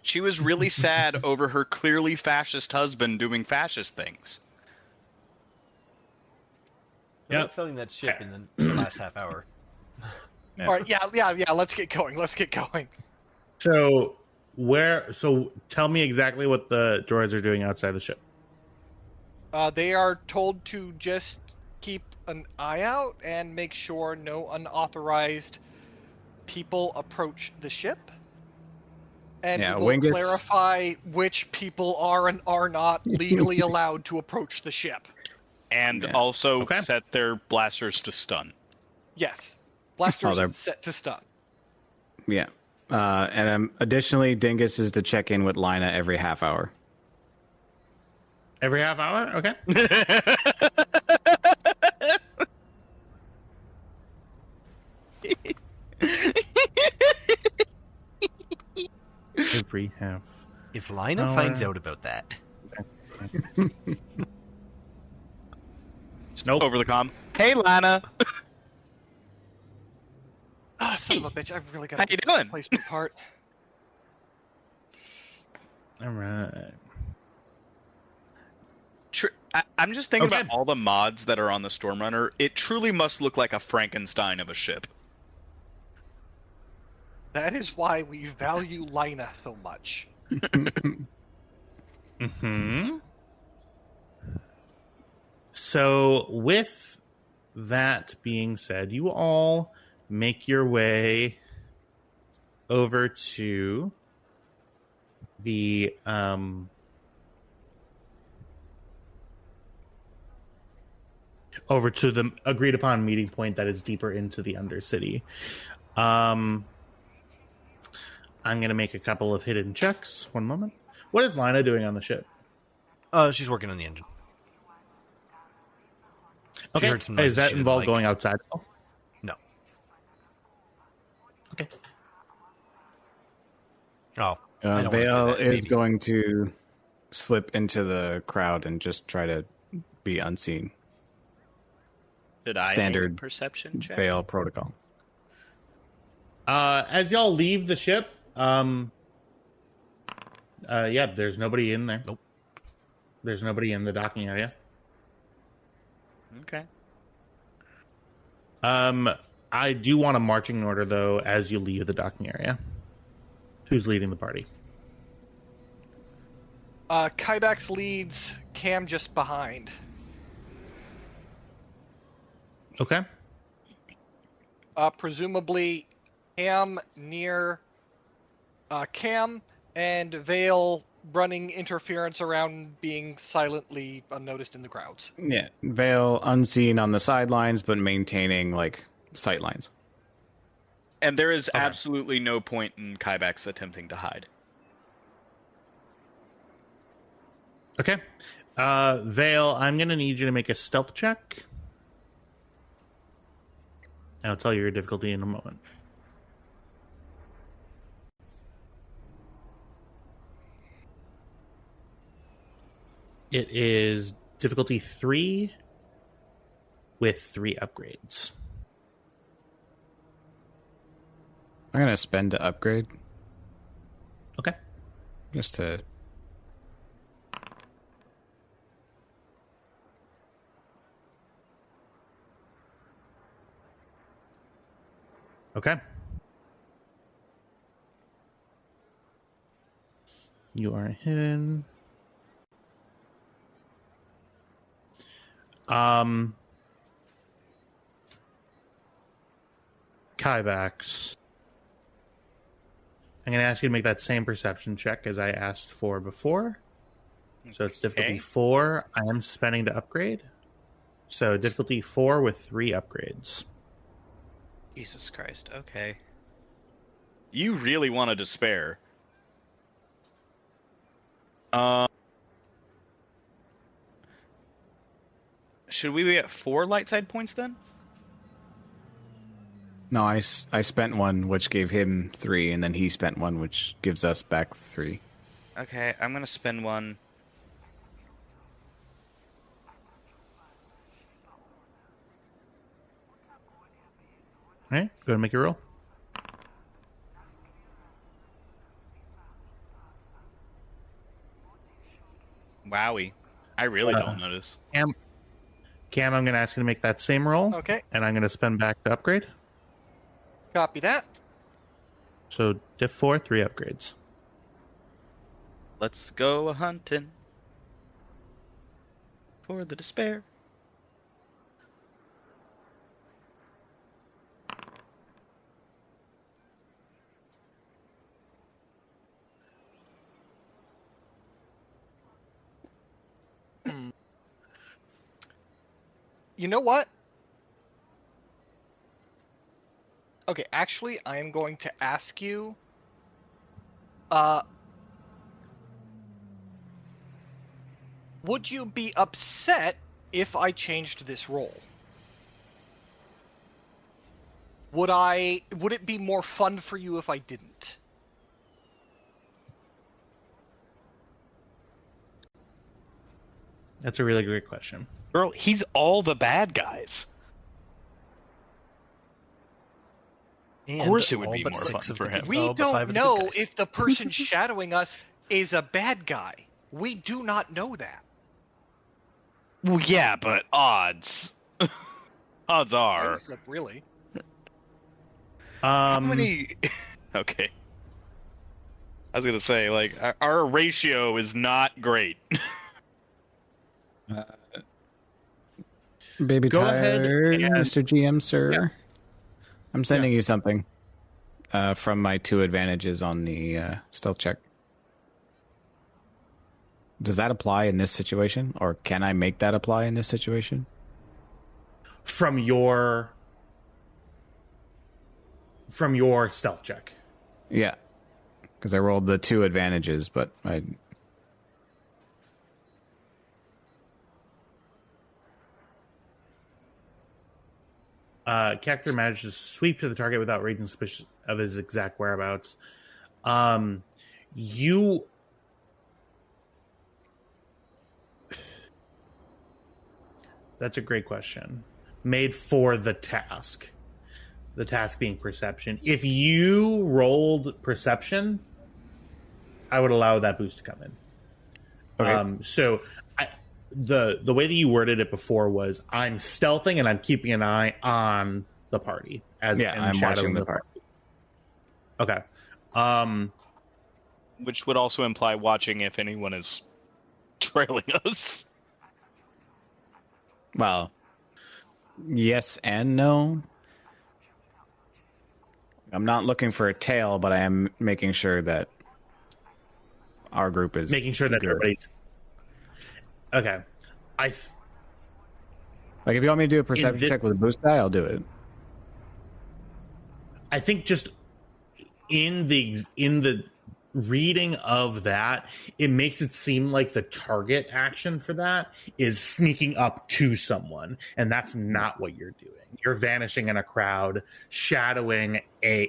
She was really sad over her clearly fascist husband doing fascist things. They're not selling that ship in the last half hour. All right. Yeah. Let's get going. So tell me exactly what the droids are doing outside the ship. They are told to just keep an eye out and make sure no unauthorized people approach the ship. And we will clarify which people are and are not legally allowed to approach the ship. And also set their blasters to stun. Yes. Blasters set to stun. Yeah. And additionally, Dingus is to check in with Lina every half hour. Every half hour? Okay. Every half. If Lina finds out about that. Nope. Over the comm. Hey, Lana. Son of a bitch! I've really got How you doing? Place my part. All right. I'm just thinking about all the mods that are on the Stormrunner. It truly must look like a Frankenstein of a ship. That is why we value Lina so much. So, with that being said, you all make your way over to the agreed upon meeting point that is deeper into the Undercity. I'm going to make a couple of hidden checks. One moment. What is Lina doing on the ship? She's working on the engine. Okay. Is that involved going outside? Oh. No. Okay. Oh. Vale is going to slip into the crowd and just try to be unseen. Did I Standard make a perception check? Vale protocol. As y'all leave the ship, there's nobody in there. Nope. There's nobody in the docking area. Okay. I do want a marching order, though, as you leave the docking area. Who's leading the party? Kybax leads, Cam just behind. Okay. Presumably, Cam near Cam and Vale running interference around, being silently unnoticed in the crowds. Yeah, Vale unseen on the sidelines, but maintaining sight lines. And there is absolutely no point in Kybax attempting to hide. Okay. Vale, I'm going to need you to make a stealth check. And I'll tell you your difficulty in a moment. It is difficulty 3 with 3 upgrades. I'm going to spend to upgrade. Okay. Just to... Okay. You are hidden. Kybax. I'm going to ask you to make that same perception check as I asked for before. So it's difficulty 4. I am spending to upgrade. So difficulty 4 with 3 upgrades. Jesus Christ. Okay. You really want to despair. Should we be at 4 light side points then? No, I spent one, which gave him 3, and then he spent one, which gives us back 3. Okay, I'm gonna spend one. All right, go ahead and make your roll. Wowie. I really don't notice. Cam, I'm going to ask you to make that same roll. Okay. And I'm going to spend back the upgrade. Copy that. So diff 4, 3 upgrades. Let's go a-hunting for the despair. You know what? Okay, actually, I am going to ask you. Would you be upset if I changed this role? Would it be more fun for you if I didn't? That's a really great question. Girl, he's all the bad guys. And Of course it would all be but more 6 fun of for the him. good- We oh, but 5 don't of the good know guys. if the person shadowing us is a bad guy. We do not know that. Well, yeah, but odds. Odds are. Like, really? How many... Okay. I was gonna say, like, our ratio is not great. Baby Go tired, ahead and- Mr. GM, sir. Yeah. I'm sending you something from my 2 advantages on the stealth check. Does that apply in this situation, or can I make that apply in this situation? From your stealth check. Yeah, because I rolled the 2 advantages, but I... Character manages to sweep to the target without raising suspicion of his exact whereabouts. You... That's a great question. Made for the task. The task being perception. If you rolled perception, I would allow that boost to come in. Okay. So the way that you worded it before was I'm stealthing and I'm keeping an eye on the party and I'm watching the party. Okay. Which would also imply watching if anyone is trailing us. Well, yes and no. I'm not looking for a tail, but I am making sure that our group is Making sure that good. everybody's okay. Like, if you want me to do a perception check with a boost die, I'll do it. I think just in the reading of that, it makes it seem like the target action for that is sneaking up to someone, and that's not what you're doing. You're vanishing in a crowd, shadowing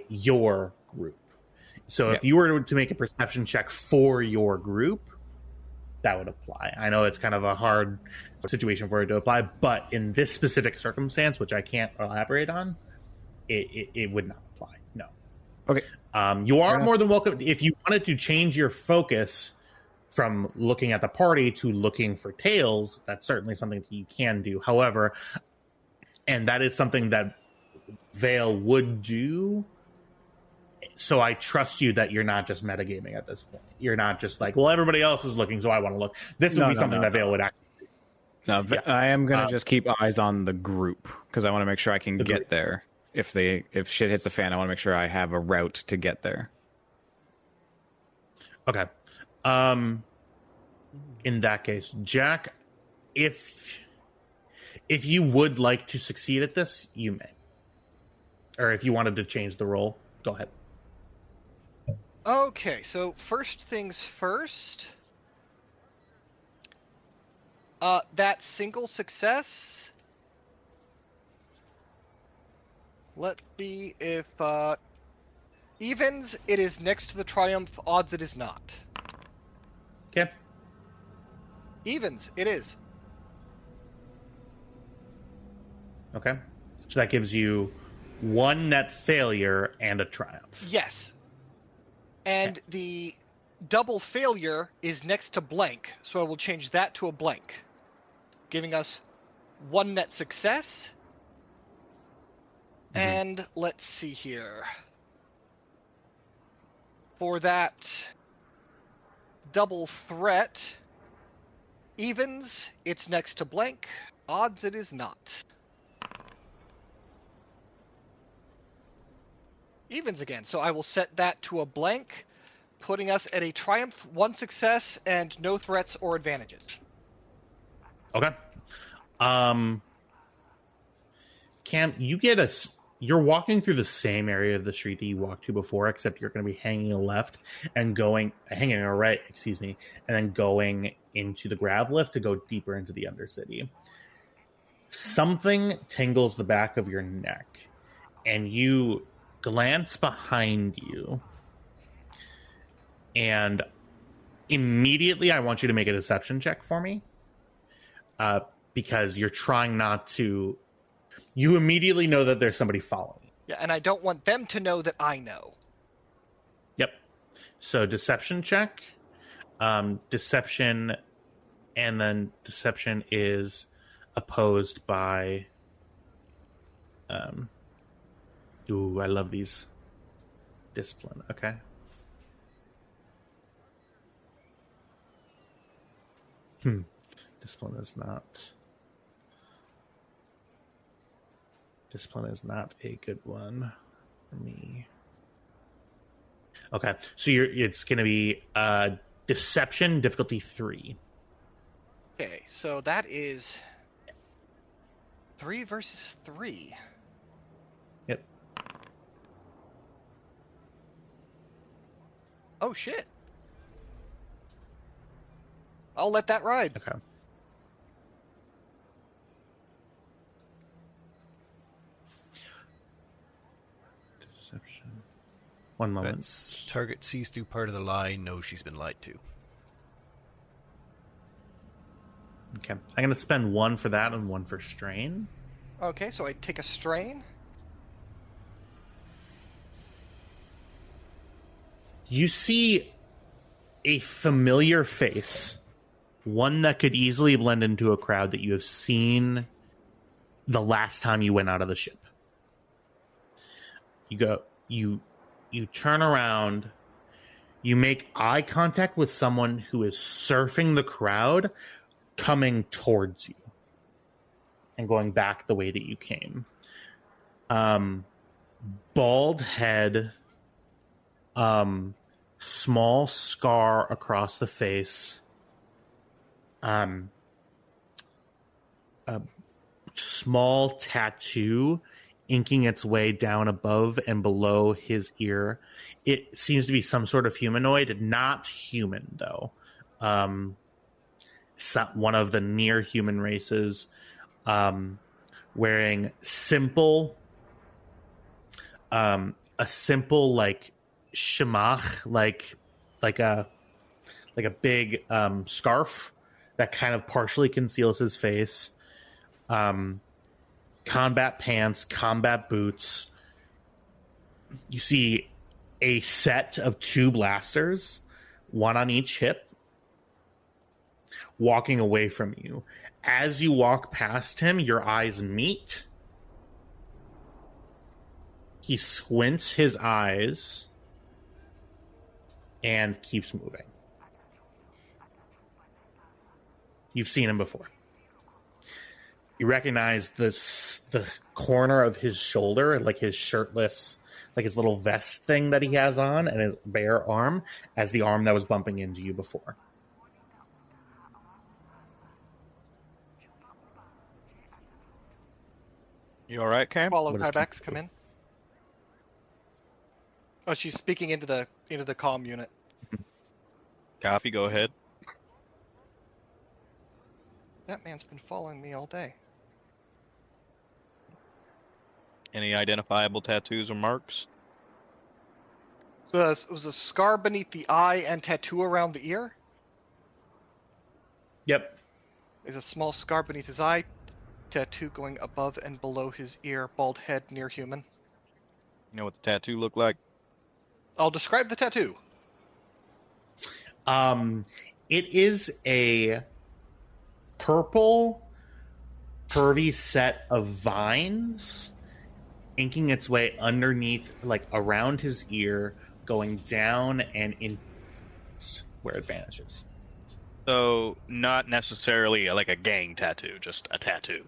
your group. So if you were to make a perception check for your group, that would apply. I know it's kind of a hard situation for it to apply, but in this specific circumstance, which I can't elaborate on, it would not apply. No. Okay. You are more than welcome. If you wanted to change your focus from looking at the party to looking for tails, that's certainly something that you can do. However, and that is something that Vale would do. So I trust you that you're not just metagaming at this point. You're not just like, well, everybody else is looking, so I want to look. This would be something that Vale would actually do. No, I am going to just keep eyes on the group because I want to make sure I can get there. If shit hits the fan, I want to make sure I have a route to get there. Okay. In that case, Jack, if you would like to succeed at this, you may. Or if you wanted to change the role, go ahead. Okay, so first things first. That single success. Let's see if evens, it is next to the triumph. Odds, it is not. Okay. Evens, it is. Okay. So that gives you 1 net failure and a triumph. Yes. And the double failure is next to blank, so I will change that to a blank, giving us 1 net success. And let's see here. For that double threat, evens, it's next to blank. Odds, it is not. Evens again, so I will set that to a blank, putting us at a triumph, 1 success, and no threats or advantages. Okay. Cam, you're walking through the same area of the street that you walked to before, except you're going to be hanging a left and hanging a right, and then going into the grav lift to go deeper into the Undercity. Something tingles the back of your neck, and you glance behind you, and immediately I want you to make a deception check for me, because you're trying not to. You immediately know that there's somebody following you. Yeah, and I don't want them to know that I know. Yep. So deception check, deception, and then deception is opposed by. Ooh, I love these. Discipline. Okay. Discipline is not. Discipline is not a good one for me. Okay, so it's going to be deception difficulty 3. Okay, so that is 3 versus 3. Yep. Oh shit. I'll let that ride. Okay. Deception. 1 moment. That's target sees through part of the lie, knows she's been lied to. Okay. I'm going to spend 1 for that and 1 for strain. Okay, so I take a strain. You see a familiar face, one that could easily blend into a crowd that you have seen the last time you went out of the ship. You turn around, you make eye contact with someone who is surfing the crowd, coming towards you and going back the way that you came. Bald head, small scar across the face, a small tattoo inking its way down above and below his ear. It seems to be some sort of humanoid, not human though. One of the near human races, wearing simple, a simple like shemach, like a big scarf that kind of partially conceals his face. Combat pants, combat boots. You see a set of 2 blasters, 1 on each hip, walking away from you. As you walk past him, your eyes meet. He squints his eyes and keeps moving. You've seen him before. You recognize the corner of his shoulder, like his shirtless, like his little vest thing that he has on, and his bare arm as the arm that was bumping into you before. You all right, Cam? Follow What is tiebacks come in. Oh, she's speaking into the comm unit. Copy, go ahead. That man's been following me all day. Any identifiable tattoos or marks? So it was a scar beneath the eye and tattoo around the ear. Yep. There's a small scar beneath his eye, tattoo going above and below his ear, bald head near human. You know what the tattoo looked like? I'll describe the tattoo. It is a purple, curvy set of vines inking its way underneath, like around his ear, going down and in where it vanishes. So, not necessarily like a gang tattoo, just a tattoo.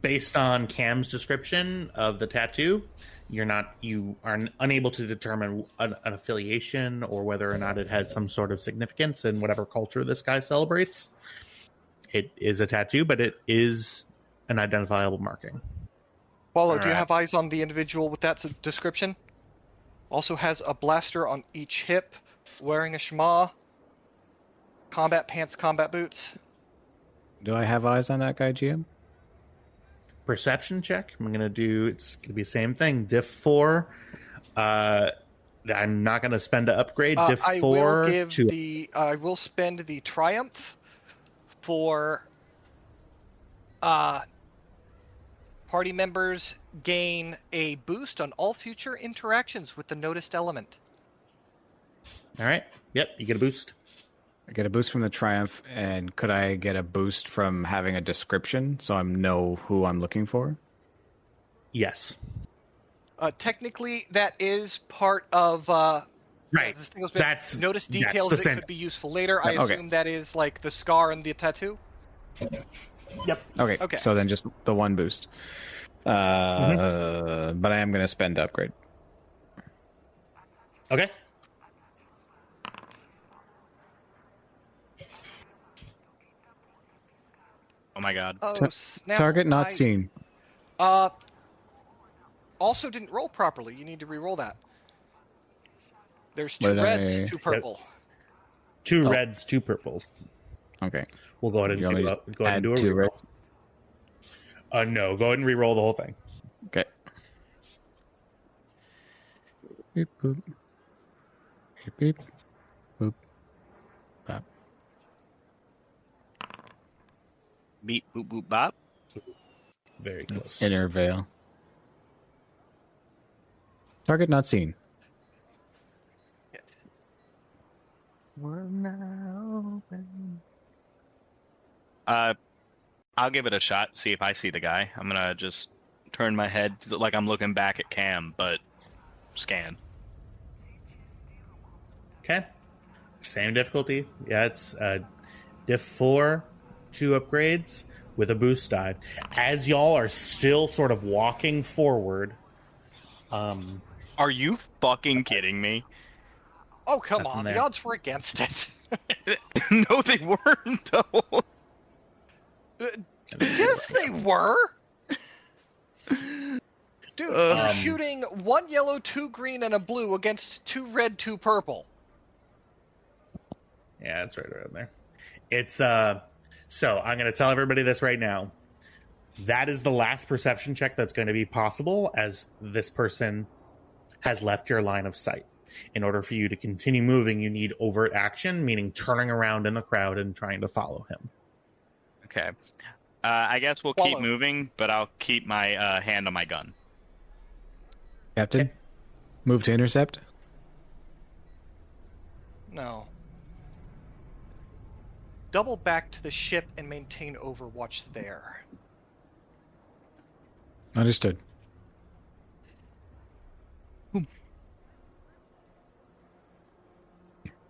Based on Cam's description of the tattoo, you are unable to determine an affiliation or whether or not it has some sort of significance in whatever culture this guy celebrates. It is a tattoo, but it is an identifiable marking. Paulo, do you have eyes on the individual with that description? Also has a blaster on each hip, wearing a shema, combat pants, combat boots. Do I have eyes on that guy, GM? Perception check. It's going to be the same thing. Diff 4. I'm not going to spend to upgrade. Diff 4 I will spend the triumph for party members gain a boost on all future interactions with the noticed element. All right. Yep, you get a boost. I get a boost from the Triumph, and could I get a boost from having a description so I know who I'm looking for? Yes. Technically, that is part of... right. This thing has been notice details that could be useful later. I assume that is like the scar and the tattoo? Yep. Okay. So then just the one boost. But I am going to spend to upgrade. Okay. Oh my god. Oh, snap. Target not seen. Also didn't roll properly. You need to re-roll that. There's 2 reds, 2 purple. 2 reds, 2 purples. Okay. We'll go ahead and do a reroll. No, go ahead and re-roll the whole thing. Okay. Beep, boop. Beep, beep. Boop. Bop. Beep, boop, boop, bop. Very close. Inner veil. Target not seen. We're now open. I'll give it a shot, see if I see the guy. I'm gonna just turn my head like I'm looking back at Cam, but scan. Okay. Same difficulty. Yeah, it's diff 4, 2 upgrades with a boost die. As y'all are still sort of walking forward. Are you fucking kidding me? Oh, come on. The odds were against it. No, they weren't, though. Yes, they were. Dude, you're shooting 1 yellow, 2 green, and a blue against 2 red, 2 purple. Yeah, it's right around there. It's so I'm going to tell everybody this right now. That is the last perception check that's going to be possible, as this person has left your line of sight. In order for you to continue moving, you need overt action, meaning turning around in the crowd and trying to follow him. Okay. I guess we'll keep moving, but I'll keep my hand on my gun. Captain, okay. Move to intercept. No. Double back to the ship and maintain Overwatch there. Understood.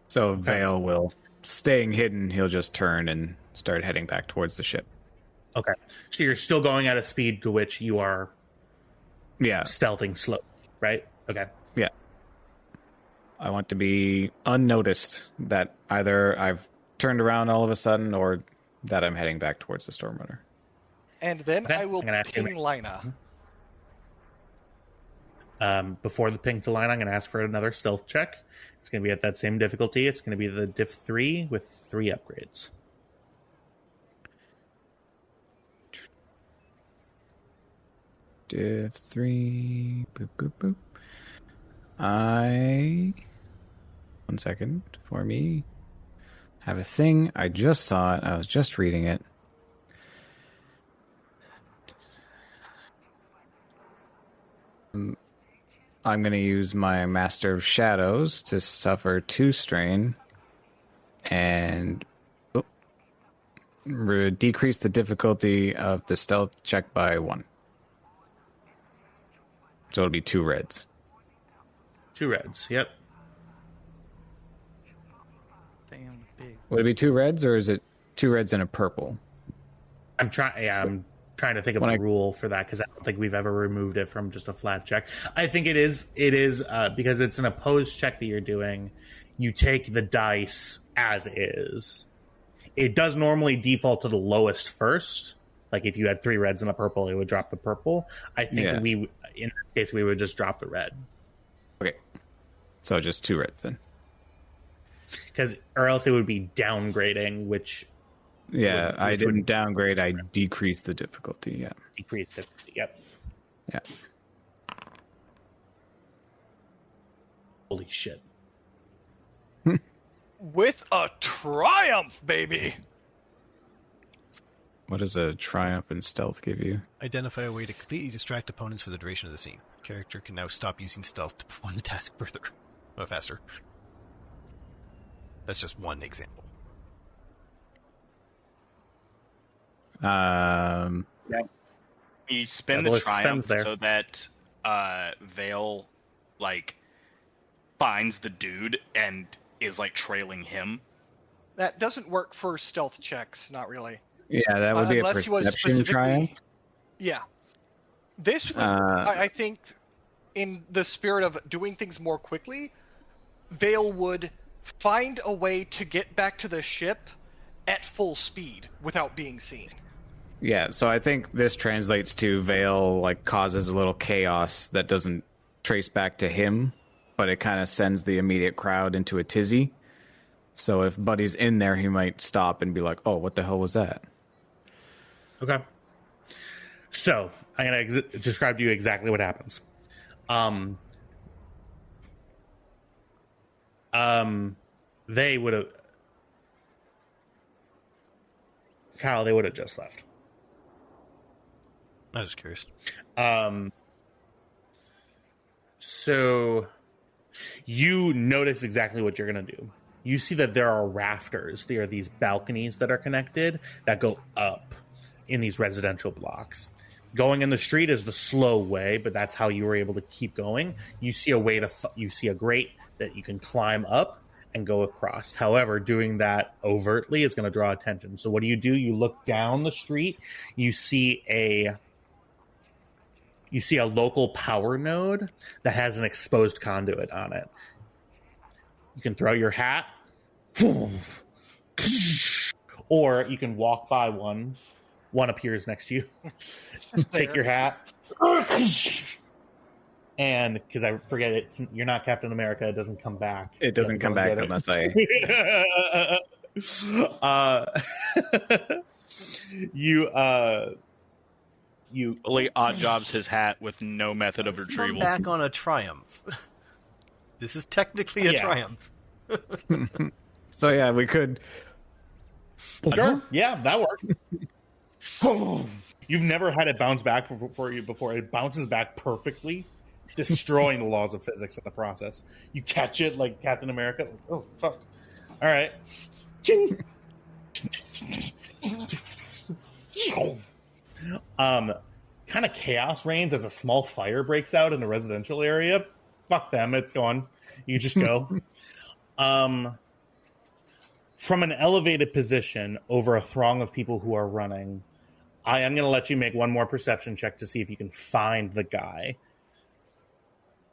So Vale will, staying hidden, he'll just turn and start heading back towards the ship. Okay. So you're still going at a speed to which you are stealthing slow, right? Okay. Yeah. I want to be unnoticed that either I've turned around all of a sudden or that I'm heading back towards the Stormrunner. And then I will ping Lina. Before the ping to line, I'm going to ask for another stealth check. It's going to be at that same difficulty. It's going to be the diff 3 with 3 upgrades. Div 3. Boop, boop, boop. 1 second for me. Have a thing. I just saw it. I was just reading it. I'm going to use my Master of Shadows to suffer 2 strain and decrease the difficulty of the stealth check by 1. So it'll be 2 reds. 2 reds, yep. Damn big. Would it be 2 reds, or is it 2 reds and a purple? I'm trying to think of a rule for that, because I don't think we've ever removed it from just a flat check. I think it is because it's an opposed check that you're doing. You take the dice as is. It does normally default to the lowest first. Like if you had 3 reds and a purple, it would drop the purple. I think in this case we would just drop the red. Okay, so just 2 reds then. Or else it would be downgrading, which... Yeah, I didn't downgrade. I decreased the difficulty. Yeah, decreased difficulty. Yep. Yeah. Holy shit! With a triumph, baby. What does a triumph in stealth give you? Identify a way to completely distract opponents for the duration of the scene. Character can now stop using stealth to perform the task faster. That's just one example. You spin the triumph so that Vale finds the dude and is trailing him. That doesn't work for stealth checks, not really. Yeah, that would be a perception triumph. Yeah. This, I think, in the spirit of doing things more quickly, Vale would find a way to get back to the ship at full speed without being seen. Yeah, so I think this translates to Vale causes a little chaos that doesn't trace back to him, but it kind of sends the immediate crowd into a tizzy. So if Buddy's in there, he might stop and be like, "Oh, what the hell was that?" Okay. So I'm gonna describe to you exactly what happens. They would have. Kyle, they would have just left. I was just curious. So you notice exactly what you're going to do. You see that there are rafters. There are these balconies that are connected that go up in these residential blocks. Going in the street is the slow way, but that's how you were able to keep going. You see a way you see a grate that you can climb up and go across. However, doing that overtly is going to draw attention. So what do? You look down the street. You see a local power node that has an exposed conduit on it. You can throw your hat, or you can walk by one. One appears next to you. Take your hat. And because I forget you're not Captain America, it doesn't come back. It doesn't come back unless I. You Billy Oddjobs his hat with no method of retrieval. Back on a triumph. This is technically a triumph. So yeah, we could. Sure. Yeah, that works. You've never had it bounce back for you before. It bounces back perfectly, destroying the laws of physics in the process. You catch it like Captain America. Oh, fuck. All right. Kind of chaos reigns as a small fire breaks out in the residential area. Fuck them. It's gone. You just go. From an elevated position over a throng of people who are running, I am going to let you make one more perception check to see if you can find the guy.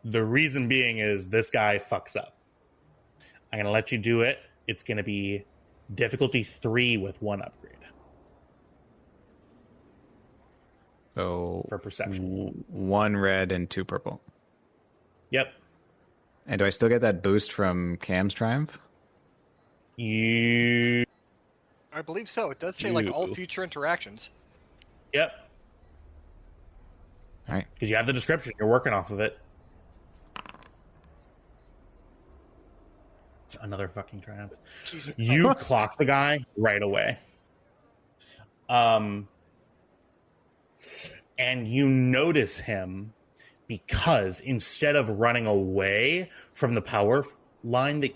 The reason being is this guy fucks up. I'm going to let you do it. It's going to be difficulty 3 with 1 upgrade. So for perception, 1 red and 2 purple. Yep. And do I still get that boost from Cam's Triumph? You. I believe so. It does say like all future interactions. Yep. All right. Because you have the description. You're working off of it. It's another fucking triumph. Jesus. You clock the guy right away. And you notice him because instead of running away from the power line that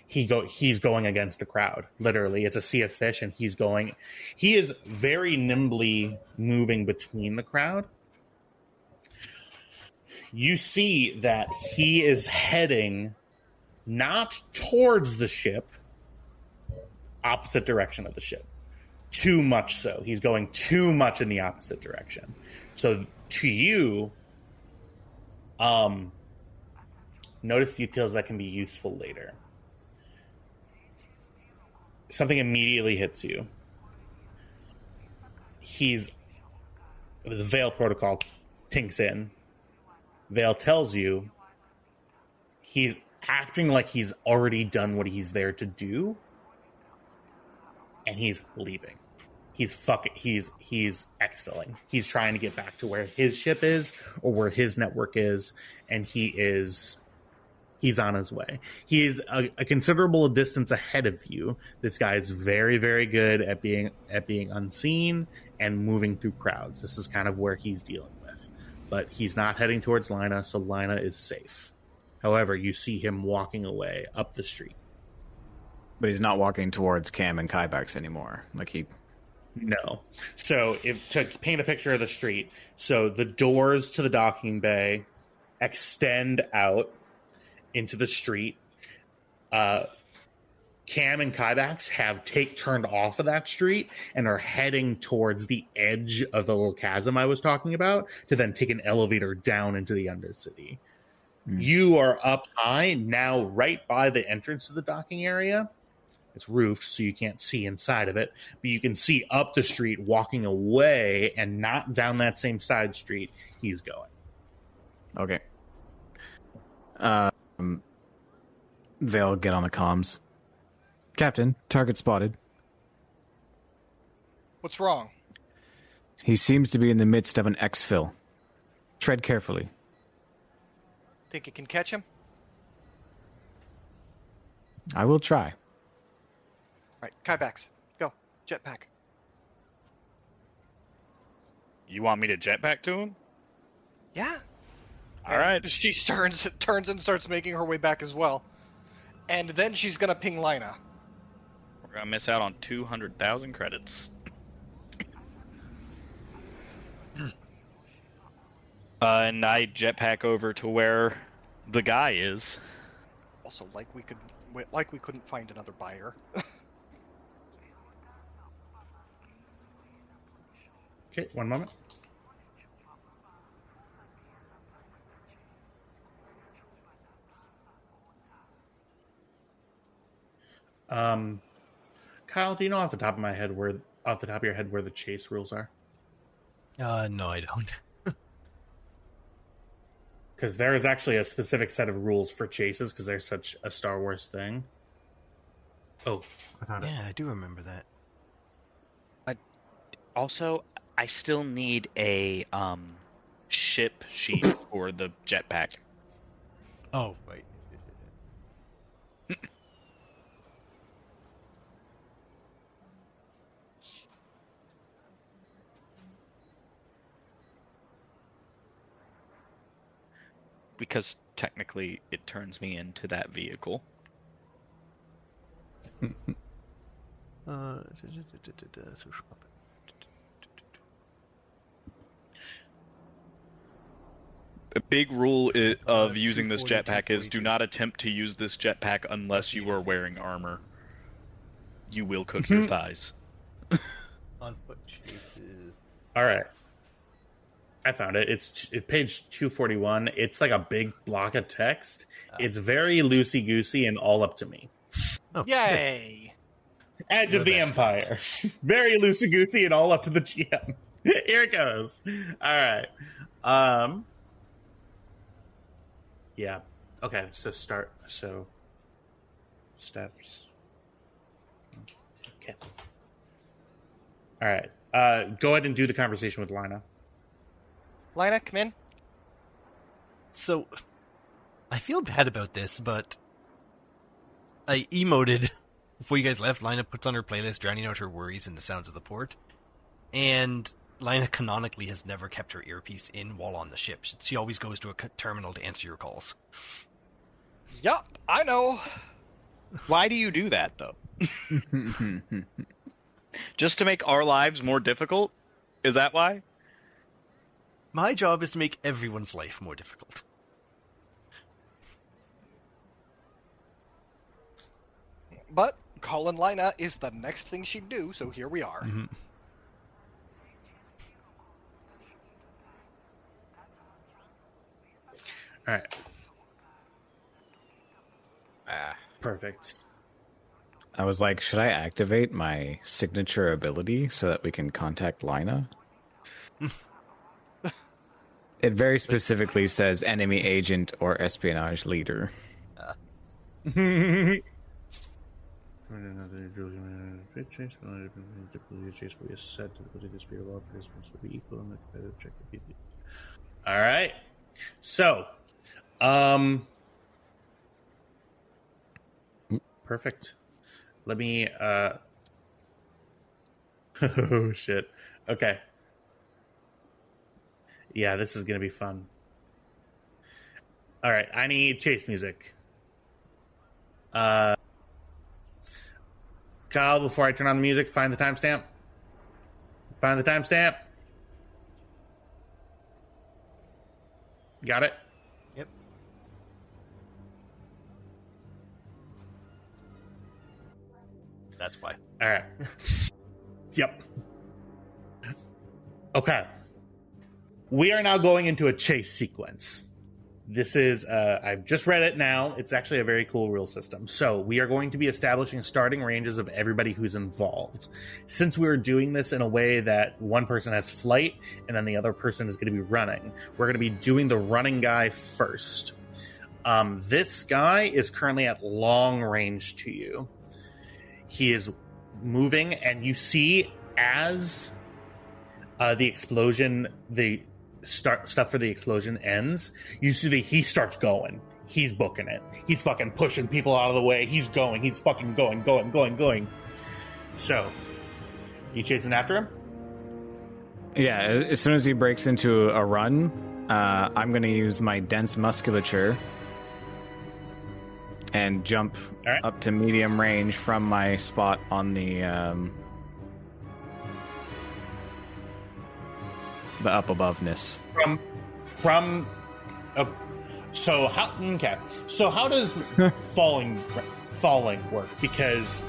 he's going against the crowd. Literally, it's a sea of fish, and he is very nimbly moving between the crowd. You see that he is heading not towards the ship, opposite direction of the ship. Too much so. He's going too much in the opposite direction. So to you, notice details that can be useful later. Something immediately hits you. The Veil protocol tinks in. Veil tells you he's acting like he's already done what he's there to do, and he's leaving. He's exfilling. He's trying to get back to where his ship is or where his network is, and he's on his way. He is a considerable distance ahead of you. This guy is very, very good at being unseen and moving through crowds. This is kind of where he's dealing with. But he's not heading towards Lina, so Lina is safe. However, you see him walking away up the street. But he's not walking towards Cam and Kybax anymore. No. So to paint a picture of the street, so the doors to the docking bay extend out into the street. Cam and Kybax have turned off of that street and are heading towards the edge of the little chasm I was talking about to then take an elevator down into the Undercity. You are up high now, right by the entrance to the docking area. It's roofed, so you can't see inside of it, but you can see up the street walking away and not down that same side street he's going. Okay. Veil, get on the comms. Captain, target spotted. What's wrong? He seems to be in the midst of an exfil. Tread carefully. Think you can catch him? I will try. All right, Kybax, go. Jetpack. You want me to jetpack to him? Yeah. All right. She turns and starts making her way back as well. And then she's going to ping Lina. We're going to miss out on 200,000 credits. And I jetpack over to where the guy is. Also, like we couldn't find another buyer. Okay, one moment. Kyle, do you know off the top of your head where the chase rules are? No, I don't. Because there is actually a specific set of rules for chases because they're such a Star Wars thing. Oh, I found it. Yeah, I do remember that. Also, I still need a ship sheet for the jetpack. Oh, right. Because technically it turns me into that vehicle. A big rule of using this jetpack is do not attempt to use this jetpack unless you are wearing armor. You will cook your thighs. On foot chases. All right. I found it. It's page 241. It's like a big block of text. It's very loosey-goosey and all up to me. Oh, Yay! Edge of the Empire. Very loosey-goosey and all up to the GM. Here it goes. All right. Yeah. Okay, so start. So steps. Okay. All right. Go ahead and do the conversation with Lina. Lina, come in. So, I feel bad about this, but I emoted before you guys left. Lina puts on her playlist, drowning out her worries in the sounds of the port. And Lina canonically has never kept her earpiece in while on the ship. She always goes to a terminal to answer your calls. Yup, I know. Why do you do that, though? Just to make our lives more difficult? Is that why? My job is to make everyone's life more difficult. But calling Lina is the next thing she'd do, so here we are. Mm-hmm. All right. Perfect. I was like, should I activate my signature ability so that we can contact Lina? It very specifically says enemy agent or espionage leader. All right. So, perfect. Let me, oh shit. Okay. Yeah, this is going to be fun. All right, I need chase music. Kyle, before I turn on the music, find the timestamp. Find the timestamp. Got it? Yep. That's why. All right. Yep. Okay. We are now going into a chase sequence. This is, I've just read it now. It's actually a very cool rule system. So we are going to be establishing starting ranges of everybody who's involved. Since we're doing this in a way that one person has flight and then the other person is going to be running, we're going to be doing the running guy first. This guy is currently at long range to you. He is moving, and you see as the explosion, the stuff for the explosion ends, you see that he starts going. He's booking it. He's fucking pushing people out of the way. He's going. He's fucking going. So, you chasing after him? Yeah, as soon as he breaks into a run, I'm going to use my dense musculature and jump up to medium range from my spot on the up aboveness. So how does falling work? Because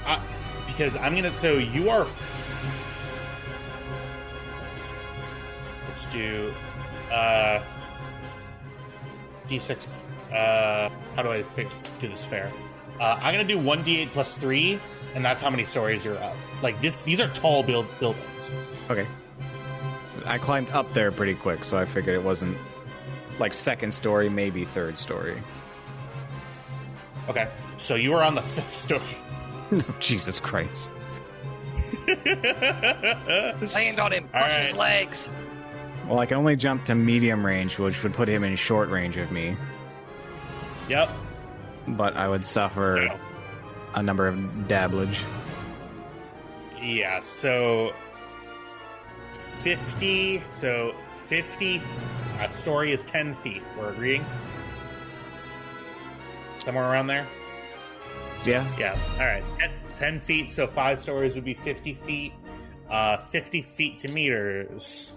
I'm gonna. So you are. Let's do D6. How do I do this fair? I'm gonna do 1d8 plus 3, and that's how many stories you're up. Like this, these are tall buildings. Okay. I climbed up there pretty quick, so I figured it wasn't like second story, maybe third story. Okay, so you are on the 5th story. Jesus Christ. Land on him, push his legs. Well, I can only jump to medium range, which would put him in short range of me. Yep. But I would suffer a number of dabblage. Yeah, so 50. So 50. A story is 10 feet. We're agreeing? Somewhere around there? Yeah. Yeah. All right. 10 feet, so 5 stories would be 50 feet. 50 feet to meters.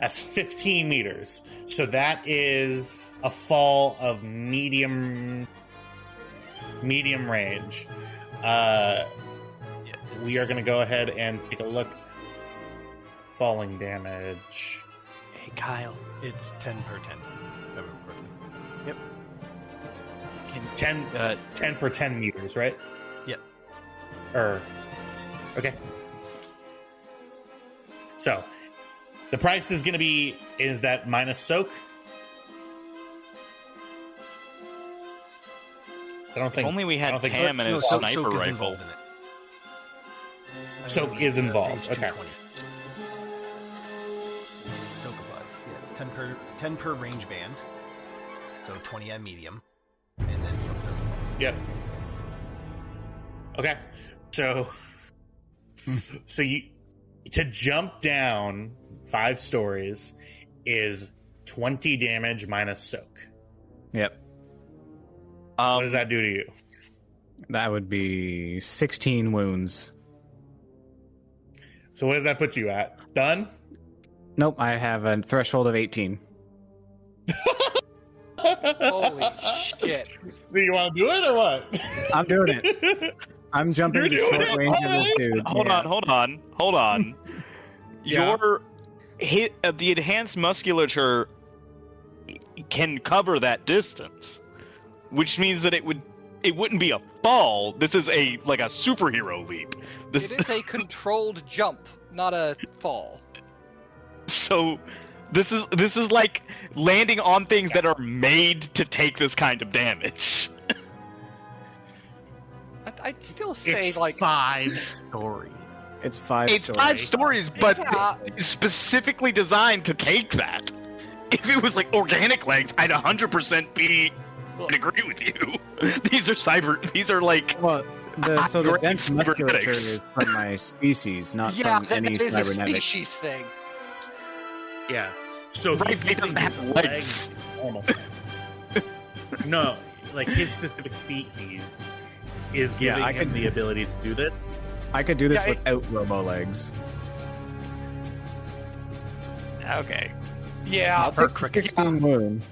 That's 15 meters. So that is a fall of medium range. We are going to go ahead and take a look. Falling damage. Hey, Kyle. It's 10 per 10. Yep. 10 per 10 meters, right? Yep. Okay. So the price is going to be, is that minus soak? So I don't think. If only we I had don't think Cam and his Soak sniper is rifle. involved in it. Soak is involved. Page Okay. 220. Soak applies. Yeah, it's 10 per range band. So 20 at medium. And then soak does involve. Yep. Okay. So you to jump down 5 stories is 20 damage minus soak. Yep. What does that do to you? That would be 16 wounds. So what does that put you at? Done? Nope, I have a threshold of 18. Holy shit. So you want to do it or what? I'm doing it. I'm jumping You're to doing short it? range of Alright. this dude. Hold on. Yeah. Your the enhanced musculature can cover that distance, which means that it wouldn't be a fall. This is a superhero leap. This, It is a controlled jump, not a fall. so this is like landing on things that are made to take this kind of damage. I'd still say, It's like... 5 stories. It's 5 It's stories. 5 stories, but Yeah. it's specifically designed to take that. If it was like organic legs, I'd 100% be and agree with you. These are like Well, so the Great dense musculature cybernetics. is from my species, not Yeah, from that any is a cybernetics. species thing. Yeah. So Right, he's he doesn't using have his legs. normal. No, like his specific species is Yeah, giving I him could- the ability to do this. I could do this Yeah, without robo legs. okay. Yeah, I'll per take cricket. 16 wound.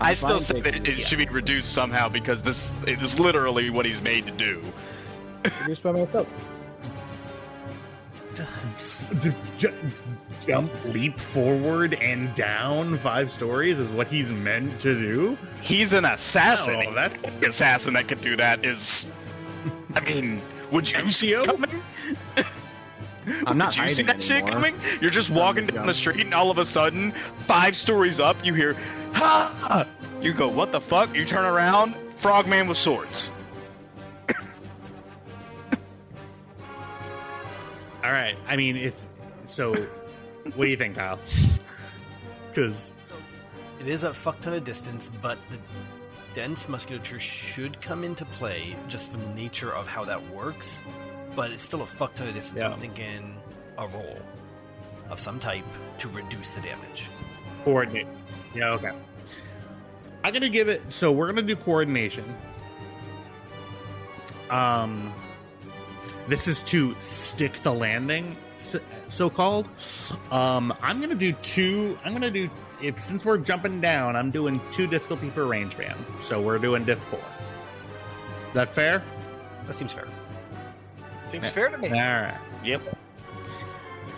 I still fine say that taking it should be reduced somehow because this is literally what he's made to do. Reduced by myself. Jump, leap forward, and down 5 stories is what he's meant to do. He's an assassin. Oh, that's The assassin that could do that is. I mean, would you see it MCO? coming? I'm not Did you see hiding that shit anymore. coming? You're just walking down the street, and all of a sudden, 5 stories up, you hear, "Ha!" You go, "What the fuck?" You turn around, frogman with swords. all right. I mean, if so, what do you think, Kyle? Because It is a fuck ton of distance, but the dense musculature should come into play just from the nature of how that works. But it's still a fuck ton of distance. Yeah. I'm thinking a roll of some type to reduce the damage. coordinate. Yeah. Okay. I'm gonna give it. So we're gonna do coordination. This is to stick the landing, so called. I'm gonna do 2. I'm gonna do since we're jumping down. I'm doing 2 difficulty per range band. So we're doing diff 4. Is that fair? That seems fair. seems fair to me. All right. Yep.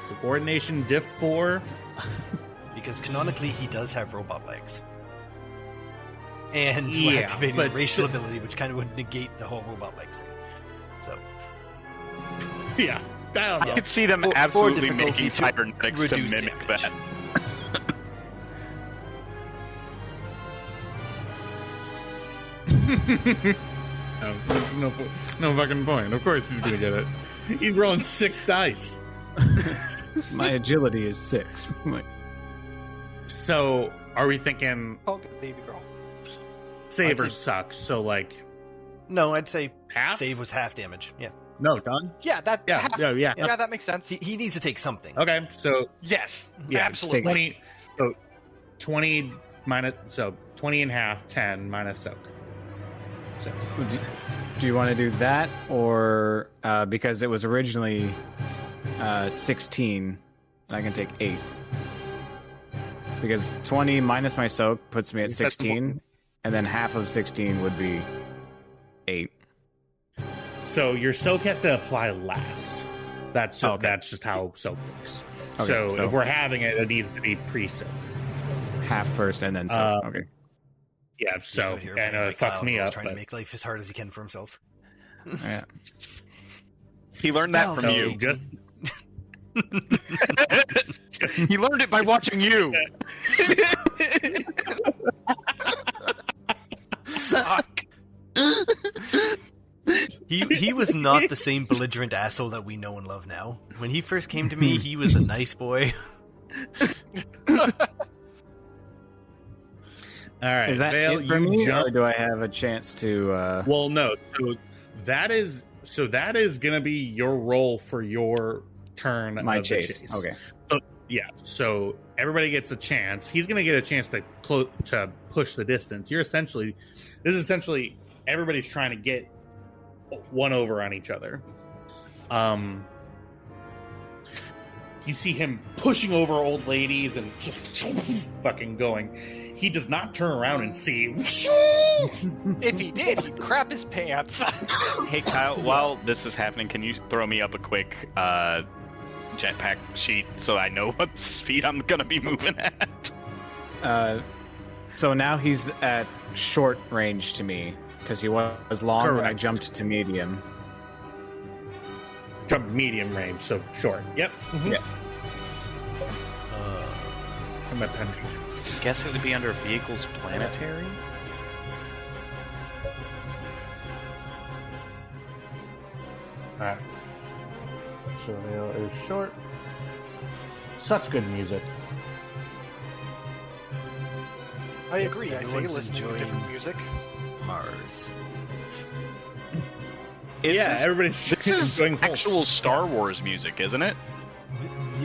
So coordination diff 4. Because canonically, he does have robot legs. And Yeah, activating but racial still- ability, which kind of would negate the whole robot legs thing. So, Yeah. I don't know. I could see them For absolutely difficulty making to cybernetics to reduce mimic damage. that. No, there's no fucking point. Of course he's gonna get it. He's rolling 6 dice. My agility is 6. Like, So are we thinking Oh, good baby girl. save I'd or say- suck? So like no, I'd say half? save was half damage. Yeah. No, done? Yeah, that. Yeah, yeah, yeah. Yeah, that makes sense. He needs to take something. Okay, so Yes, yeah, absolutely. 20. So 20 minus. So 20 and half. 10 minus soak. 6. do you want to do that, or because it was originally 16, and I can take 8? Because 20 minus my soak puts me at You said 16, and then half of 16 would be 8. So your soak has to apply last. That's Okay. that's just how soak works. Okay, so if we're having it, it needs to be pre-soak. Half first, and then soak. Okay. Yeah. So Here, I know like it fucks Kyle me was up. trying But to make life as hard as he can for himself. Yeah. He learned that Well, from so you. just He learned it by watching you. Fuck. He was not the same belligerent asshole that we know and love now. When he first came to me, he was a nice boy. All right, Is that Vale, it for you me, jump. or do I have a chance to? Well, no. So that is gonna be your roll for your turn. My of the chase. chase. Okay. So, yeah. So everybody gets a chance. He's gonna get a chance to push the distance. This is essentially everybody's trying to get one over on each other. You see him pushing over old ladies and just fucking going. He does not turn around and see. If he did, he'd crap his pants. Hey Kyle, while this is happening, can you throw me up a quick jetpack sheet so I know what speed I'm gonna be moving at? So now he's at short range to me because he was long when I Correct. jumped to medium. Jump medium range, so short. Yep. Yeah. I'm at penetration. I guess it would be under vehicles planetary. Alright. So Vale is short. Such good music. I agree. I say Everyone's listen to enjoying- different music. Mars. Everybody's This is going full actual Star Wars music, isn't it?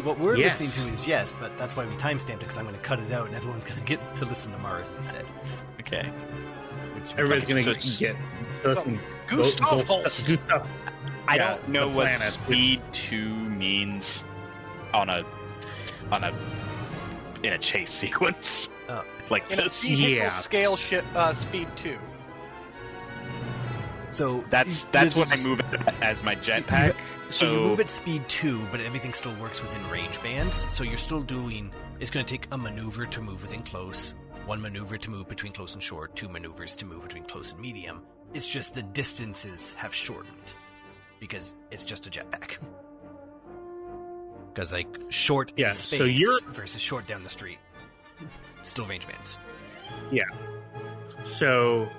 What we're Yes. listening to is yes, but that's why we timestamped it, because I'm going to cut it out and everyone's going to get to listen to Mars instead. Okay. Which Everybody's Okay, gonna so get listen. Gustav Holst. Gustav. I Yeah, don't know the what planet. speed 2 means in a chase sequence like In a this. vehicle Yeah. scale speed 2. So That's what I move as my jetpack. So you move at speed 2, but everything still works within range bands. So you're still doing. It's going to take a maneuver to move within close, 1 maneuver to move between close and short, 2 maneuvers to move between close and medium. It's just the distances have shortened because it's just a jetpack. Because like short Yeah, in space so you're- versus short down the street, still range bands. So,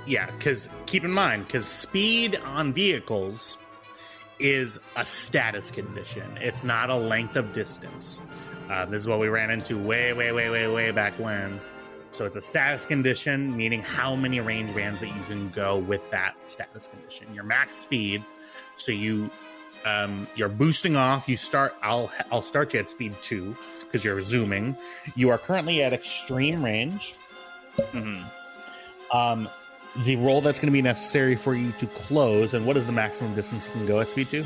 yeah, because keep in mind, because speed on vehicles is a status condition. It's not a length of distance. This is what we ran into way back when. So it's a status condition, meaning how many range bands that you can go with that status condition. Your max speed. So you're boosting off. You start. I'll start you at speed 2 because you're zooming. You are currently at extreme range. Mm-hmm. The roll that's going to be necessary for you to close, and what is the maximum distance you can go at speed 2?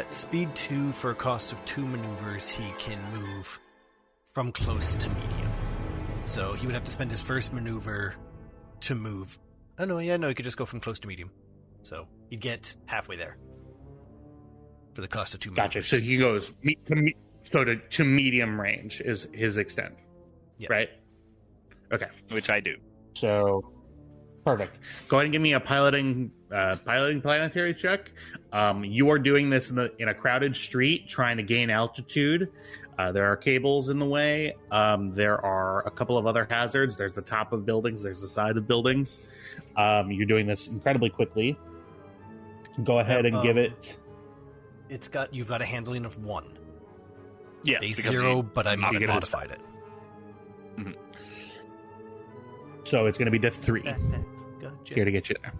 Speed 2, for a cost of 2 maneuvers, he can move from close to medium. So he would have to spend his first maneuver to move. Oh, no, he could just go from close to medium. So he'd get halfway there for the cost of 2 maneuvers. Gotcha. So he goes to medium range is his extent, Yeah. right? Okay. Which I do. So perfect. Go ahead and give me a piloting planetary check. You are doing this in a crowded street, trying to gain altitude. There are cables in the way. There are a couple of other hazards. There's the top of buildings. There's the side of buildings. You're doing this incredibly quickly. Go ahead and give it. You've got a handling of 1. Yes. Base because 0, but I you get it. modified it. So it's going to be to 3 Gotcha. here to get you there.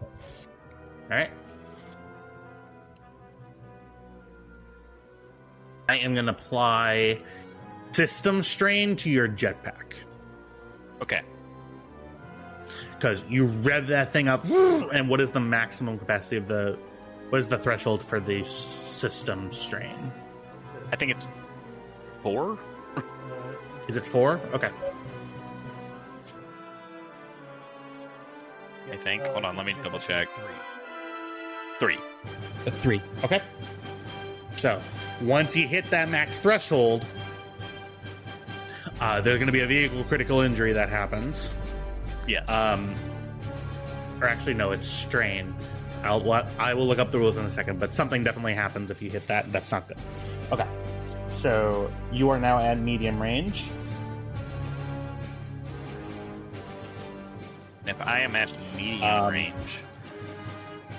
All right. I am going to apply system strain to your jetpack Okay. because you rev that thing up. And what is the maximum capacity of what is the threshold for the system strain? I think it's 4. Is it 4? Okay. I think. Hold on, let me double check. 3. A 3. Okay. So once you hit that max threshold, there's going to be a vehicle critical injury that happens. Yes. Or actually, no, it's strain. I will look up the rules in a second, but something definitely happens if you hit that. That's not good. Okay. So you are now at medium range. If I am at medium range,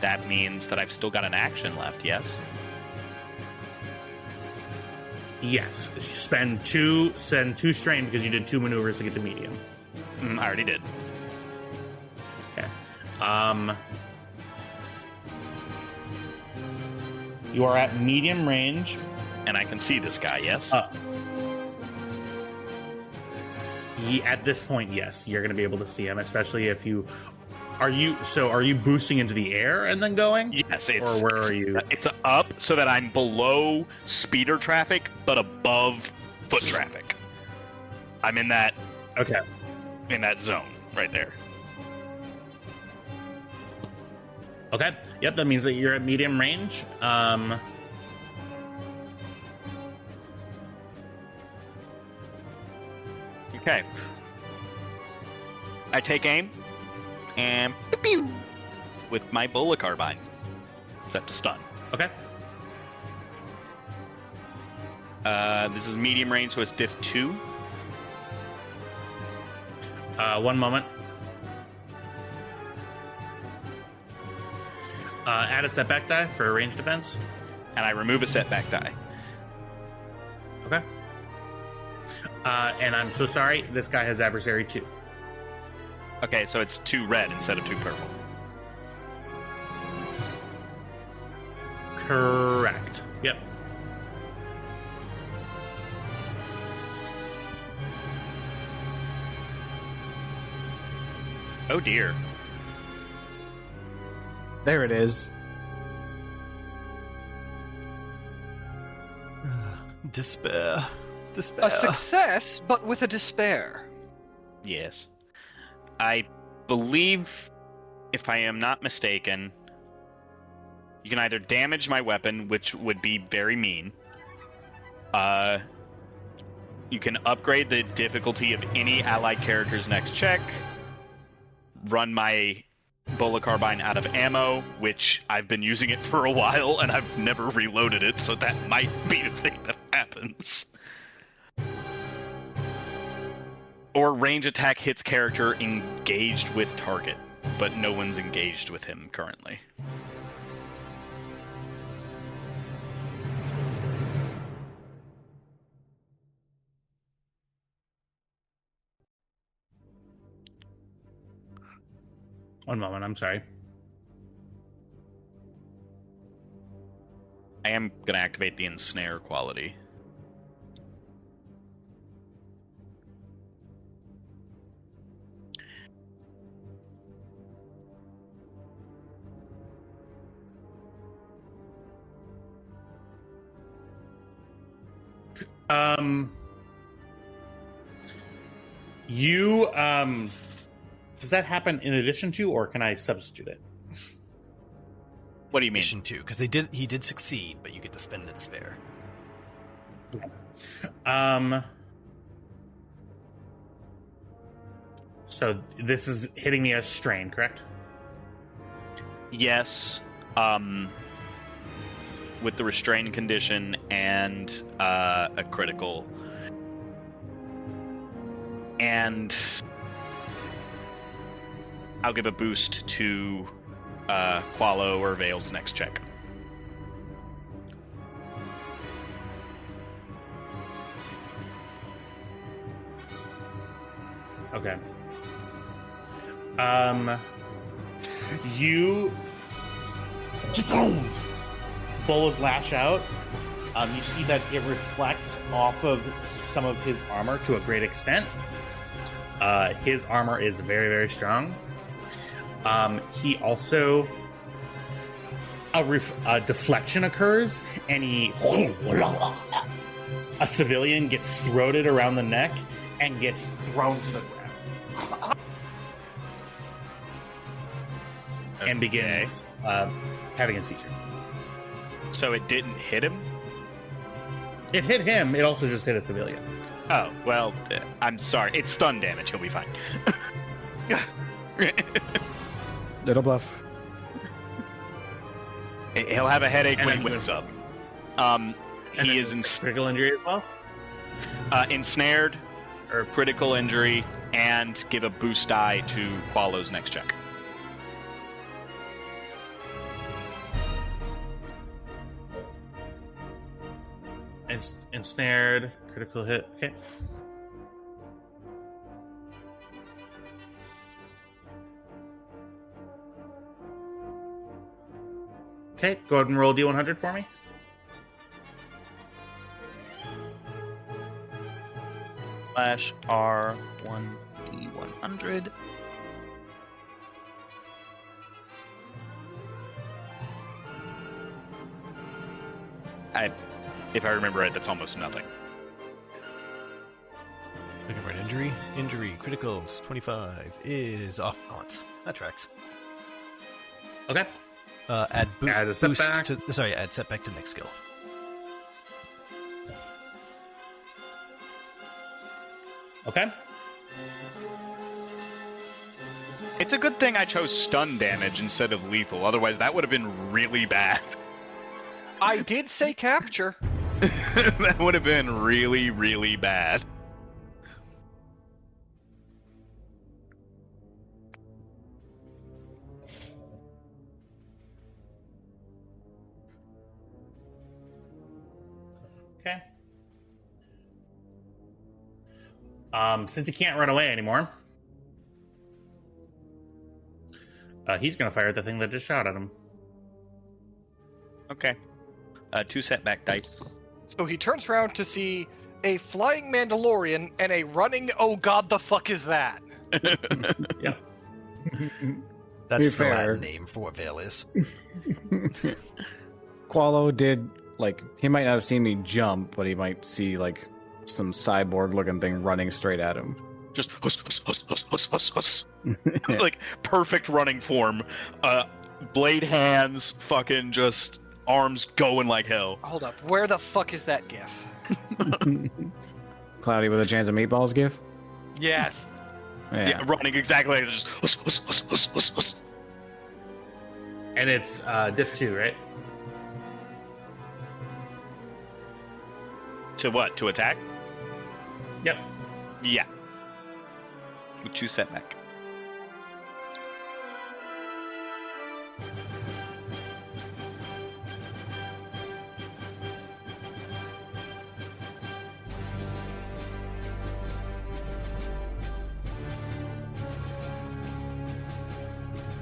that means that I've still got an action left, yes? Yes. Send two strain because you did 2 maneuvers to get to medium. I already did. Okay. You are at medium range. And I can see this guy, yes? At this point, yes. You're going to be able to see him, especially if you... Are you boosting into the air and then going? Yes, or where are you? It's up so that I'm below speeder traffic, but above foot traffic. I'm in that... Okay. In that zone, right there. Okay. Yep, that means that you're at medium range. Okay. I take aim and pew with my bullet carbine. Set to stun. Okay. This is medium range, so it's diff 2. 1 moment. Add a setback die for range defense. And I remove a setback die. Okay. And I'm so sorry, this guy has adversary 2. Okay, so it's 2 red instead of 2 purple. Correct. Yep. Oh dear. There it is. Despair. A success, but with a despair. Yes. I believe, if I am not mistaken, you can either damage my weapon, which would be very mean. You can upgrade the difficulty of any allied character's next check. Run my bullet carbine out of ammo, which I've been using it for a while, and I've never reloaded it, so that might be the thing that happens. Or range attack hits character engaged with target, but no one's engaged with him currently. One moment, I'm sorry. I am going to activate the ensnare quality. Does that happen in addition to, or can I substitute it? What do you mean? Addition to, because he did succeed, but you get to spend the despair. So this is hitting me as strain, correct? Yes. With the restrained condition and a critical. And I'll give a boost to Qualo or Vale's next check. Okay. You bullets lash out. You see that it reflects off of some of his armor to a great extent. His armor is very, very strong. He also a deflection occurs, and a civilian gets throated around the neck and gets thrown to the ground. And begins having a seizure. So it didn't hit him? It hit him. It also just hit a civilian. Oh, well, I'm sorry. It's stun damage. He'll be fine. Little buff. He'll have a headache when he wakes up. He is critical injury as well. ensnared or critical injury, and give a boost die to Qualo's next check. Ensnared, critical hit. Okay. Okay, go ahead and roll D100 for me. Slash R1D100. If I remember right, that's almost nothing. Looking for an injury. Injury, criticals, 25 is off balance. That tracks. Okay. Add Add a boost setback. to add setback to next skill. Okay. It's a good thing I chose stun damage instead of lethal, otherwise that would have been really bad. I did say capture. That would have been really, really bad. Okay. Since he can't run away anymore, he's going to fire at the thing that just shot at him. Okay. 2 setback dice. So he turns around to see a flying Mandalorian and a running, oh god, the fuck is that? Yeah. That's the fair. Latin name for what Veil is. Qualo did, like, he might not have seen me jump, but he might see, like, some cyborg-looking thing running straight at him. Just huss, huss, huss, huss, huss, huss, huss. Like, perfect running form. Blade hands, fucking just arms going like hell. Hold up, where the fuck is that gif? Cloudy with a chance of meatballs gif? Yes. Yeah, running exactly like just huss, huss, huss, huss, huss, huss. And it's diff 2, right? To what? To attack? Yep. Yeah. With 2 setback.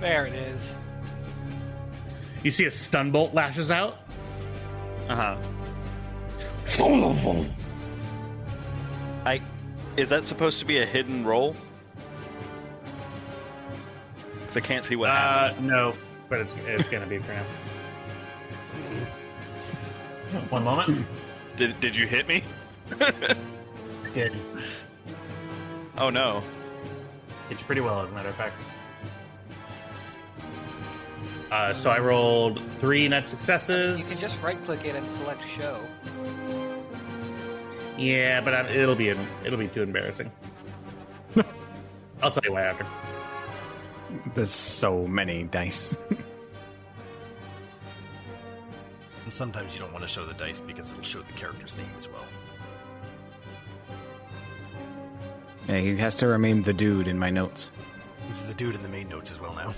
There it is. You see a stun bolt lashes out. Uh-huh. Is that supposed to be a hidden roll? Because I can't see what happened. No, but it's going to be for now. One moment. Did you hit me? Did Oh no. hit you pretty well, as a matter of fact. So I rolled 3 net successes. You can just right-click it and select show. Yeah, but it'll be too embarrassing. I'll tell you why after. There's so many dice. And sometimes you don't want to show the dice because it'll show the character's name as well. Yeah, he has to remain the dude in my notes. He's the dude in the main notes as well now.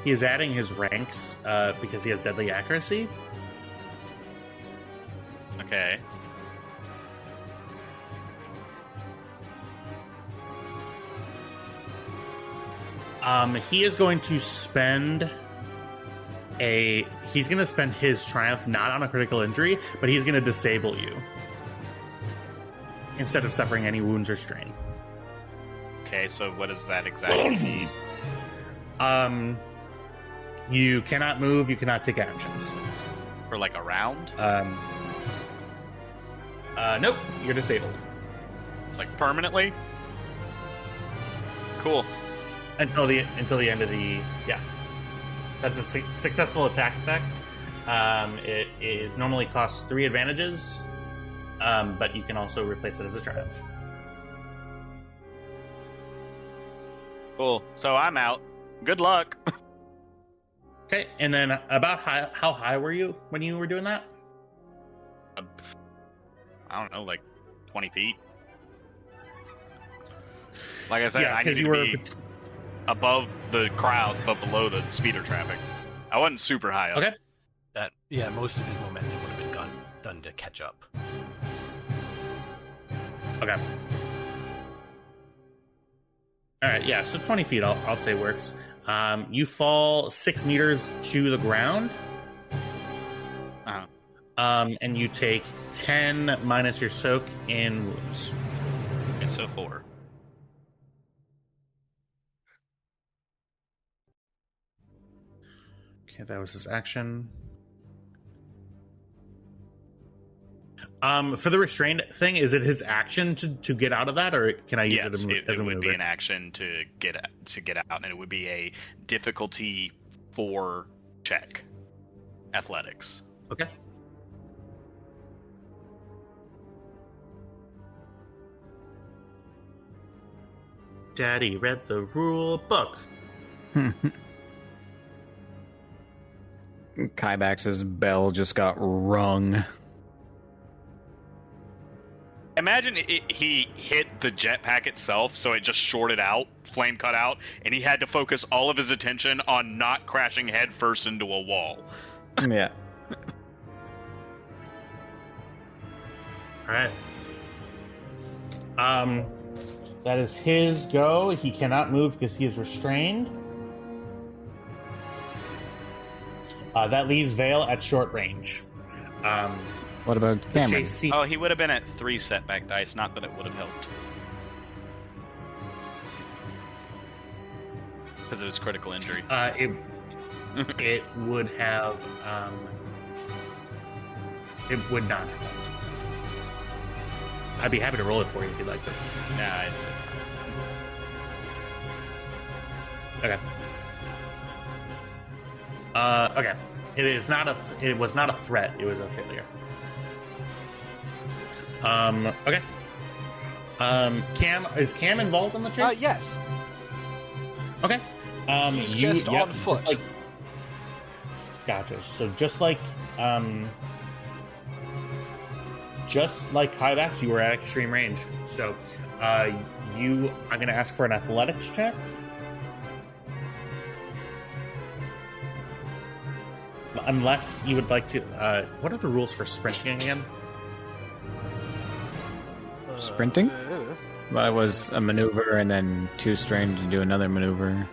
He is adding his ranks because he has deadly accuracy. Okay. He is going to spend he's going to spend his triumph not on a critical injury, but he's going to disable you instead of suffering any wounds or strain. Okay, so what does that exactly mean? You cannot move, you cannot take actions. For like a round? Nope, you're disabled. Like permanently? Cool. Until the end of the That's a successful attack effect. It normally costs 3 advantages, but you can also replace it as a triumph. Cool. So I'm out. Good luck. Okay, and then about how high were you when you were doing that? I don't know, like 20 feet. Like I said, Yeah, I because need you to were be above the crowd, but below the speeder traffic. I wasn't super high up. okay. Most of his momentum would have been done to catch up. Okay. All right, yeah. So 20 feet, I'll say works. You fall 6 meters to the ground. Uh-huh. And you take 10 minus your soak in wounds. Okay, so 4. Okay, that was his action. For the restrained thing, is it his action to get out of that, or can I use Yes, it as a it would maneuver? be an action to get out, and it would be a difficulty 4 check. Athletics. Okay. Daddy read the rule book. Kybax's bell just got rung. Imagine he hit the jetpack itself, so it just shorted out, flame cut out, and he had to focus all of his attention on not crashing headfirst into a wall. Yeah. All right. That is his go. He cannot move because he is restrained. That leaves Vale at short range. What about Cameron? Oh, he would have been at 3 setback dice, not that it would have helped. Because of his critical injury. It would have. It would not have helped. I'd be happy to roll it for you if you'd like to. Nah, it's fine. Okay. Okay. It is not a. It was not a threat. It was a failure. Okay. Cam, is Cam involved in the chase? Yes. Okay. He's just on foot. Gotcha. So just like Hyvax, you were at extreme range. So I'm going to ask for an athletics check. Unless you would like to. What are the rules for sprinting again? Sprinting? Well, it was a maneuver and then 2 strain to do another maneuver.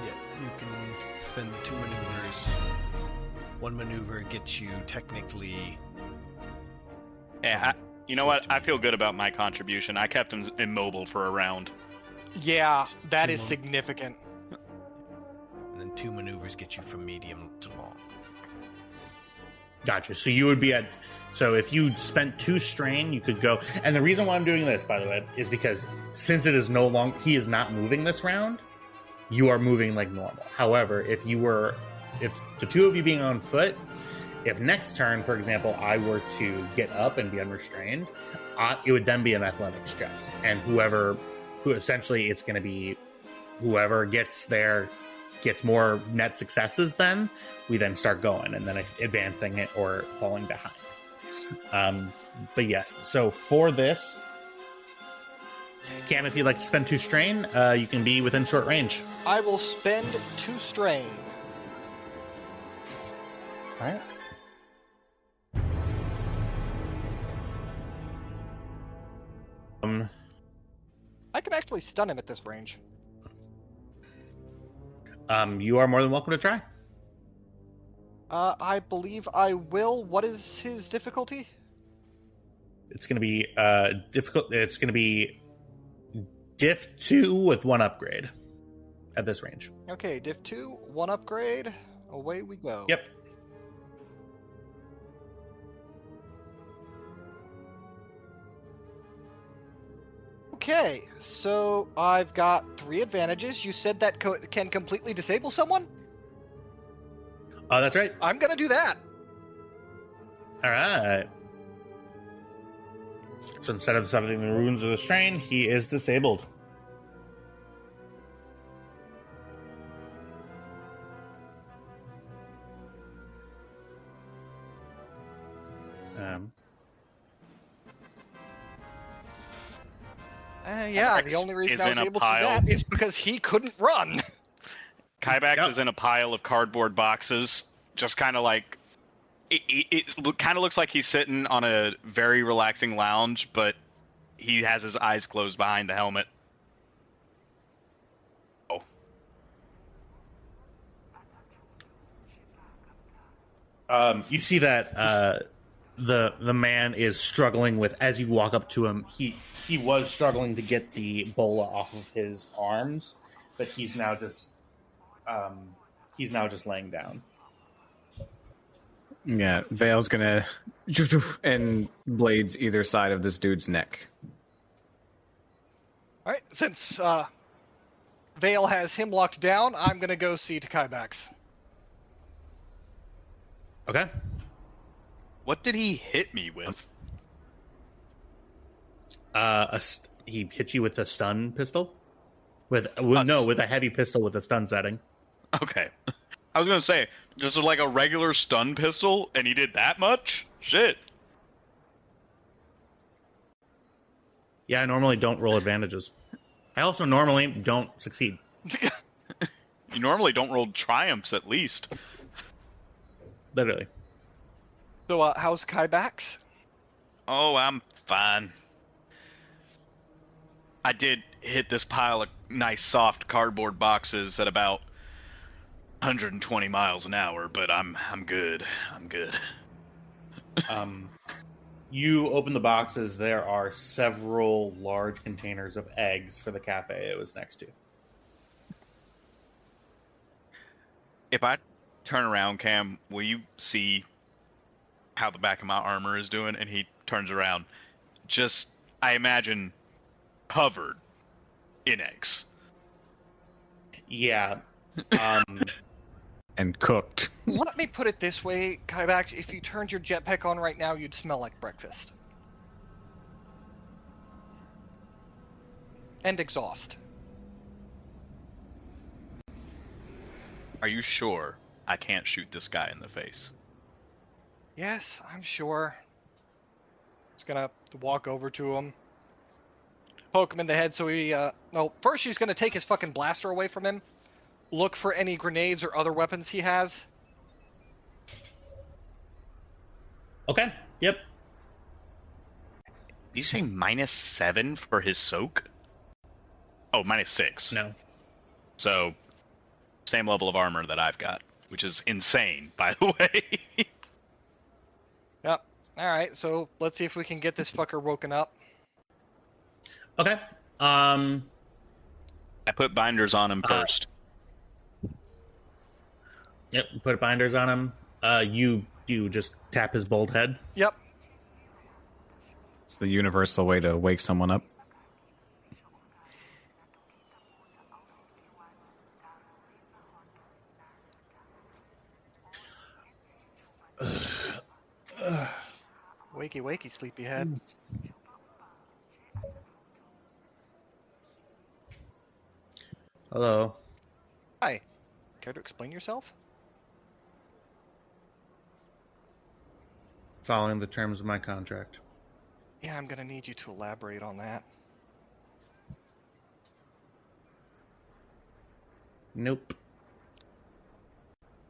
Yeah, you can spend the 2 maneuvers. 1 maneuver gets you technically. Yeah, you know what? I feel good about my contribution. I kept him immobile for a round. Yeah, that is significant. And then 2 maneuvers get you from medium to long. Gotcha. So you would be at. So if you spent 2 strain, you could go. And the reason why I'm doing this, by the way, is because since it is no longer, he is not moving this round, you are moving like normal. However, if the 2 of you being on foot, if next turn, for example, I were to get up and be unrestrained, it would then be an athletics check, and essentially it's going to be whoever gets there. Gets more net successes, then we then start going and then advancing it or falling behind. But yes, so for this, Cam, if you'd like to spend 2 strain, you can be within short range. I will spend 2 strain. All right. I can actually stun him at this range. You are more than welcome to try. I believe I will. What is his difficulty? It's going to be difficult. It's going to be diff 2 with 1 upgrade at this range. Okay, diff 2, 1 upgrade. Away we go. Yep. Okay, so I've got 3 advantages. You said that can completely disable someone? Oh, that's right. I'm gonna do that. All right. So instead of summoning the runes of the strain, he is disabled. Yeah, the only reason I was able to do that is because he couldn't run. Kybax is in a pile of cardboard boxes, just kind of like... It kind of looks like he's sitting on a very relaxing lounge, but he has his eyes closed behind the helmet. Oh. You see that the man is struggling with, as you walk up to him, he was struggling to get the bola off of his arms, but he's now just laying down. Yeah, Vale's gonna and blades either side of this dude's neck. All right, since Vale has him locked down, I'm gonna go see to Kybax. Okay. What did he hit me with? He hit you with a stun pistol? With a heavy pistol with a stun setting. Okay. I was going to say, just like a regular stun pistol, and he did that much? Shit. Yeah, I normally don't roll advantages. I also normally don't succeed. You normally don't roll triumphs, at least. Literally. So, how's Kybax? Oh, I'm fine. I did hit this pile of nice soft cardboard boxes at about 120 miles an hour, but I'm good. I'm good. You open the boxes. There are several large containers of eggs for the cafe it was next to. If I turn around, Cam, will you see how the back of my armor is doing? And he turns around. Just, I imagine, covered in eggs. Yeah. And cooked. Let me put it this way, Kybax. If you turned your jetpack on right now, you'd smell like breakfast. And exhaust. Are you sure I can't shoot this guy in the face? Yes, I'm sure. Just gonna walk over to him. Poke him in the head so he, no, first she's gonna take his fucking blaster away from him. Look for any grenades or other weapons he has. Okay. Yep. Did you say -7 for his soak? Oh, -6. No. So, same level of armor that I've got, which is insane, by the way. Yep. Alright, so let's see if we can get this fucker woken up. Okay. I put binders on him first. Yep. Put binders on him. You just tap his bald head. Yep. It's the universal way to wake someone up. Wakey, wakey, sleepyhead. Hello. Hi. Care to explain yourself? Following the terms of my contract. Yeah, I'm gonna need you to elaborate on that. Nope.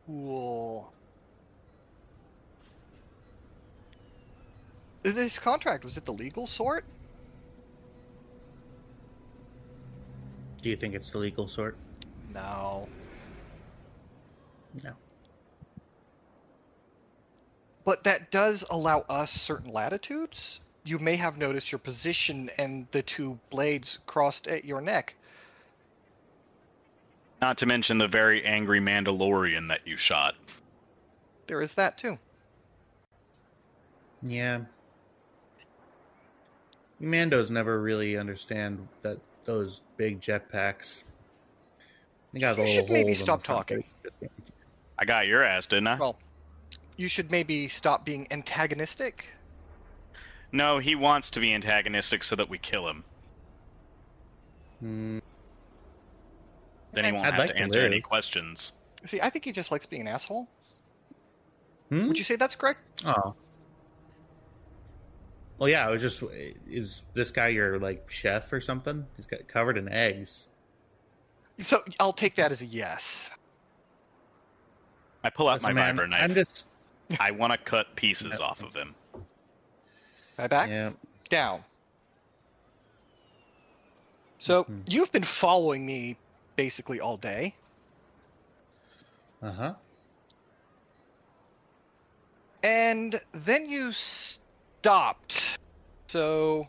Cool. This contract, was it the legal sort? Do you think it's the legal sort? No. No. But that does allow us certain latitudes. You may have noticed your position and the two blades crossed at your neck. Not to mention the very angry Mandalorian that you shot. There is that too. Yeah. You Mandos never really understand that those big jetpacks. They got You the should little maybe holes in stop the front. talking. I got your ass, didn't I? Well, you should maybe stop being antagonistic. No, he wants to be antagonistic so that we kill him. Hmm. Then he won't I'd have like to to answer any live. questions. See, I think he just likes being an asshole. Hmm? Would you say that's correct? Oh. Well, yeah, I was just... Is this guy your, like, chef or something? He's got covered in eggs. So I'll take that as a yes. I pull out Listen, my man, vibra knife. I'm just... I want to cut pieces off of him. My back? Yeah. Down. So you've been following me basically all day. Uh-huh. And then you stopped. So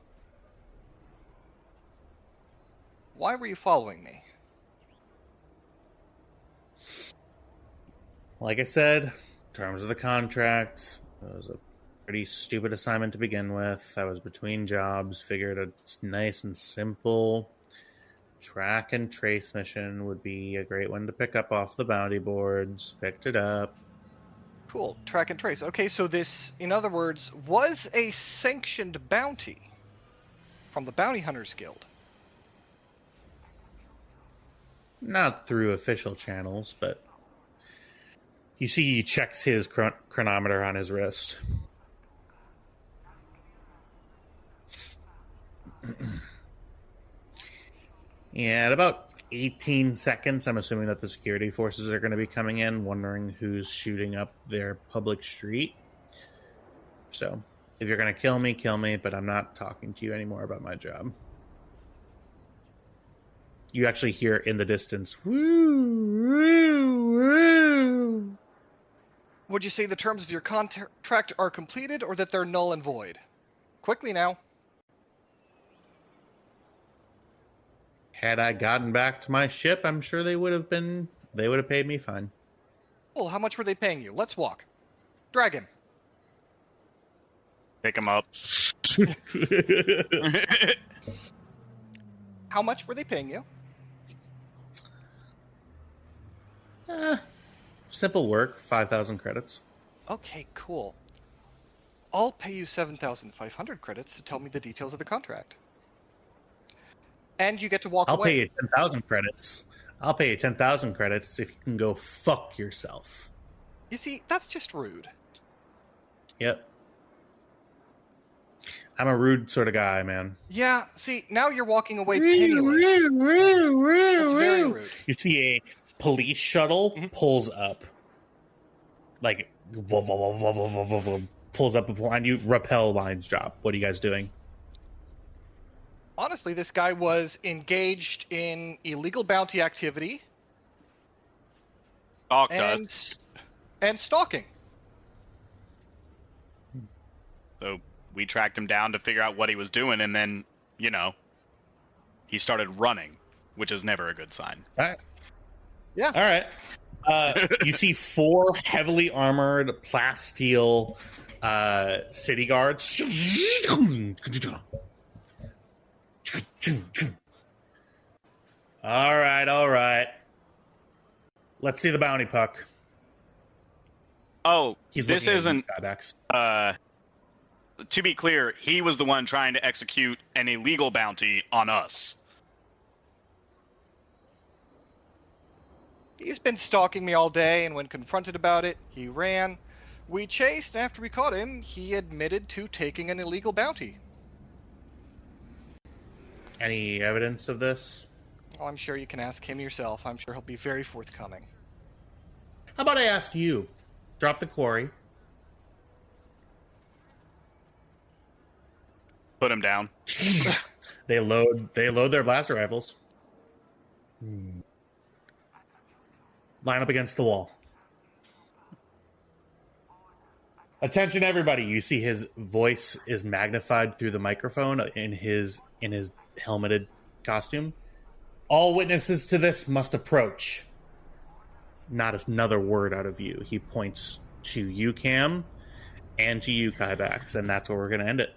why were you following me? Like I said, terms of the contract, it was a pretty stupid assignment to begin with. I was between jobs, figured a nice and simple track and trace mission would be a great one to pick up off the bounty boards. Picked it up. Cool. Track and trace. Okay, so this, in other words, was a sanctioned bounty from the Bounty Hunters Guild. Not through official channels, but you see he checks his chronometer on his wrist. Yeah, at about 18 seconds, I'm assuming that the security forces are going to be coming in, wondering who's shooting up their public street. So, if you're going to kill me, but I'm not talking to you anymore about my job. You actually hear in the distance, woo, woo, woo. Would you say the terms of your contract are completed or that they're null and void? Quickly now. Had I gotten back to my ship, I'm sure they would have paid me fine. Well, how much were they paying you? Let's walk. Dragon. Pick him up. How much were they paying you? Simple work, 5,000 credits. Okay, cool. I'll pay you 7,500 credits to tell me the details of the contract. And you get to walk I'll away. pay you 10,000 credits. I'll pay you 10,000 credits if you can go fuck yourself. You see, that's just rude. Yep. I'm a rude sort of guy, man. Yeah, see, now you're walking away penniless. That's very rude. You see a police shuttle pulls up. Like, pulls up behind you. Rappel lines drop. What are you guys doing? Honestly, this guy was engaged in illegal bounty activity Stalked us. and stalking. So we tracked him down to figure out what he was doing, and then, he started running, which is never a good sign. All right. Yeah. All right. You see 4 heavily armored plasteel city guards. All right. Let's see the bounty puck. Oh, He's this looking at isn't... you, Kybax. To be clear, he was the one trying to execute an illegal bounty on us. He's been stalking me all day, and when confronted about it, he ran. We chased, and after we caught him, he admitted to taking an illegal bounty. Any evidence of this? Well, I'm sure you can ask him yourself. I'm sure he'll be very forthcoming. How about I ask you? Drop the quarry. Put him down. They load their blaster rifles. Line up against the wall. Attention everybody. You see his voice is magnified through the microphone in his helmeted costume. All witnesses to this must approach. Not another word out of you. He points to you, Cam, and to you, Kybax, and that's where we're going to end it.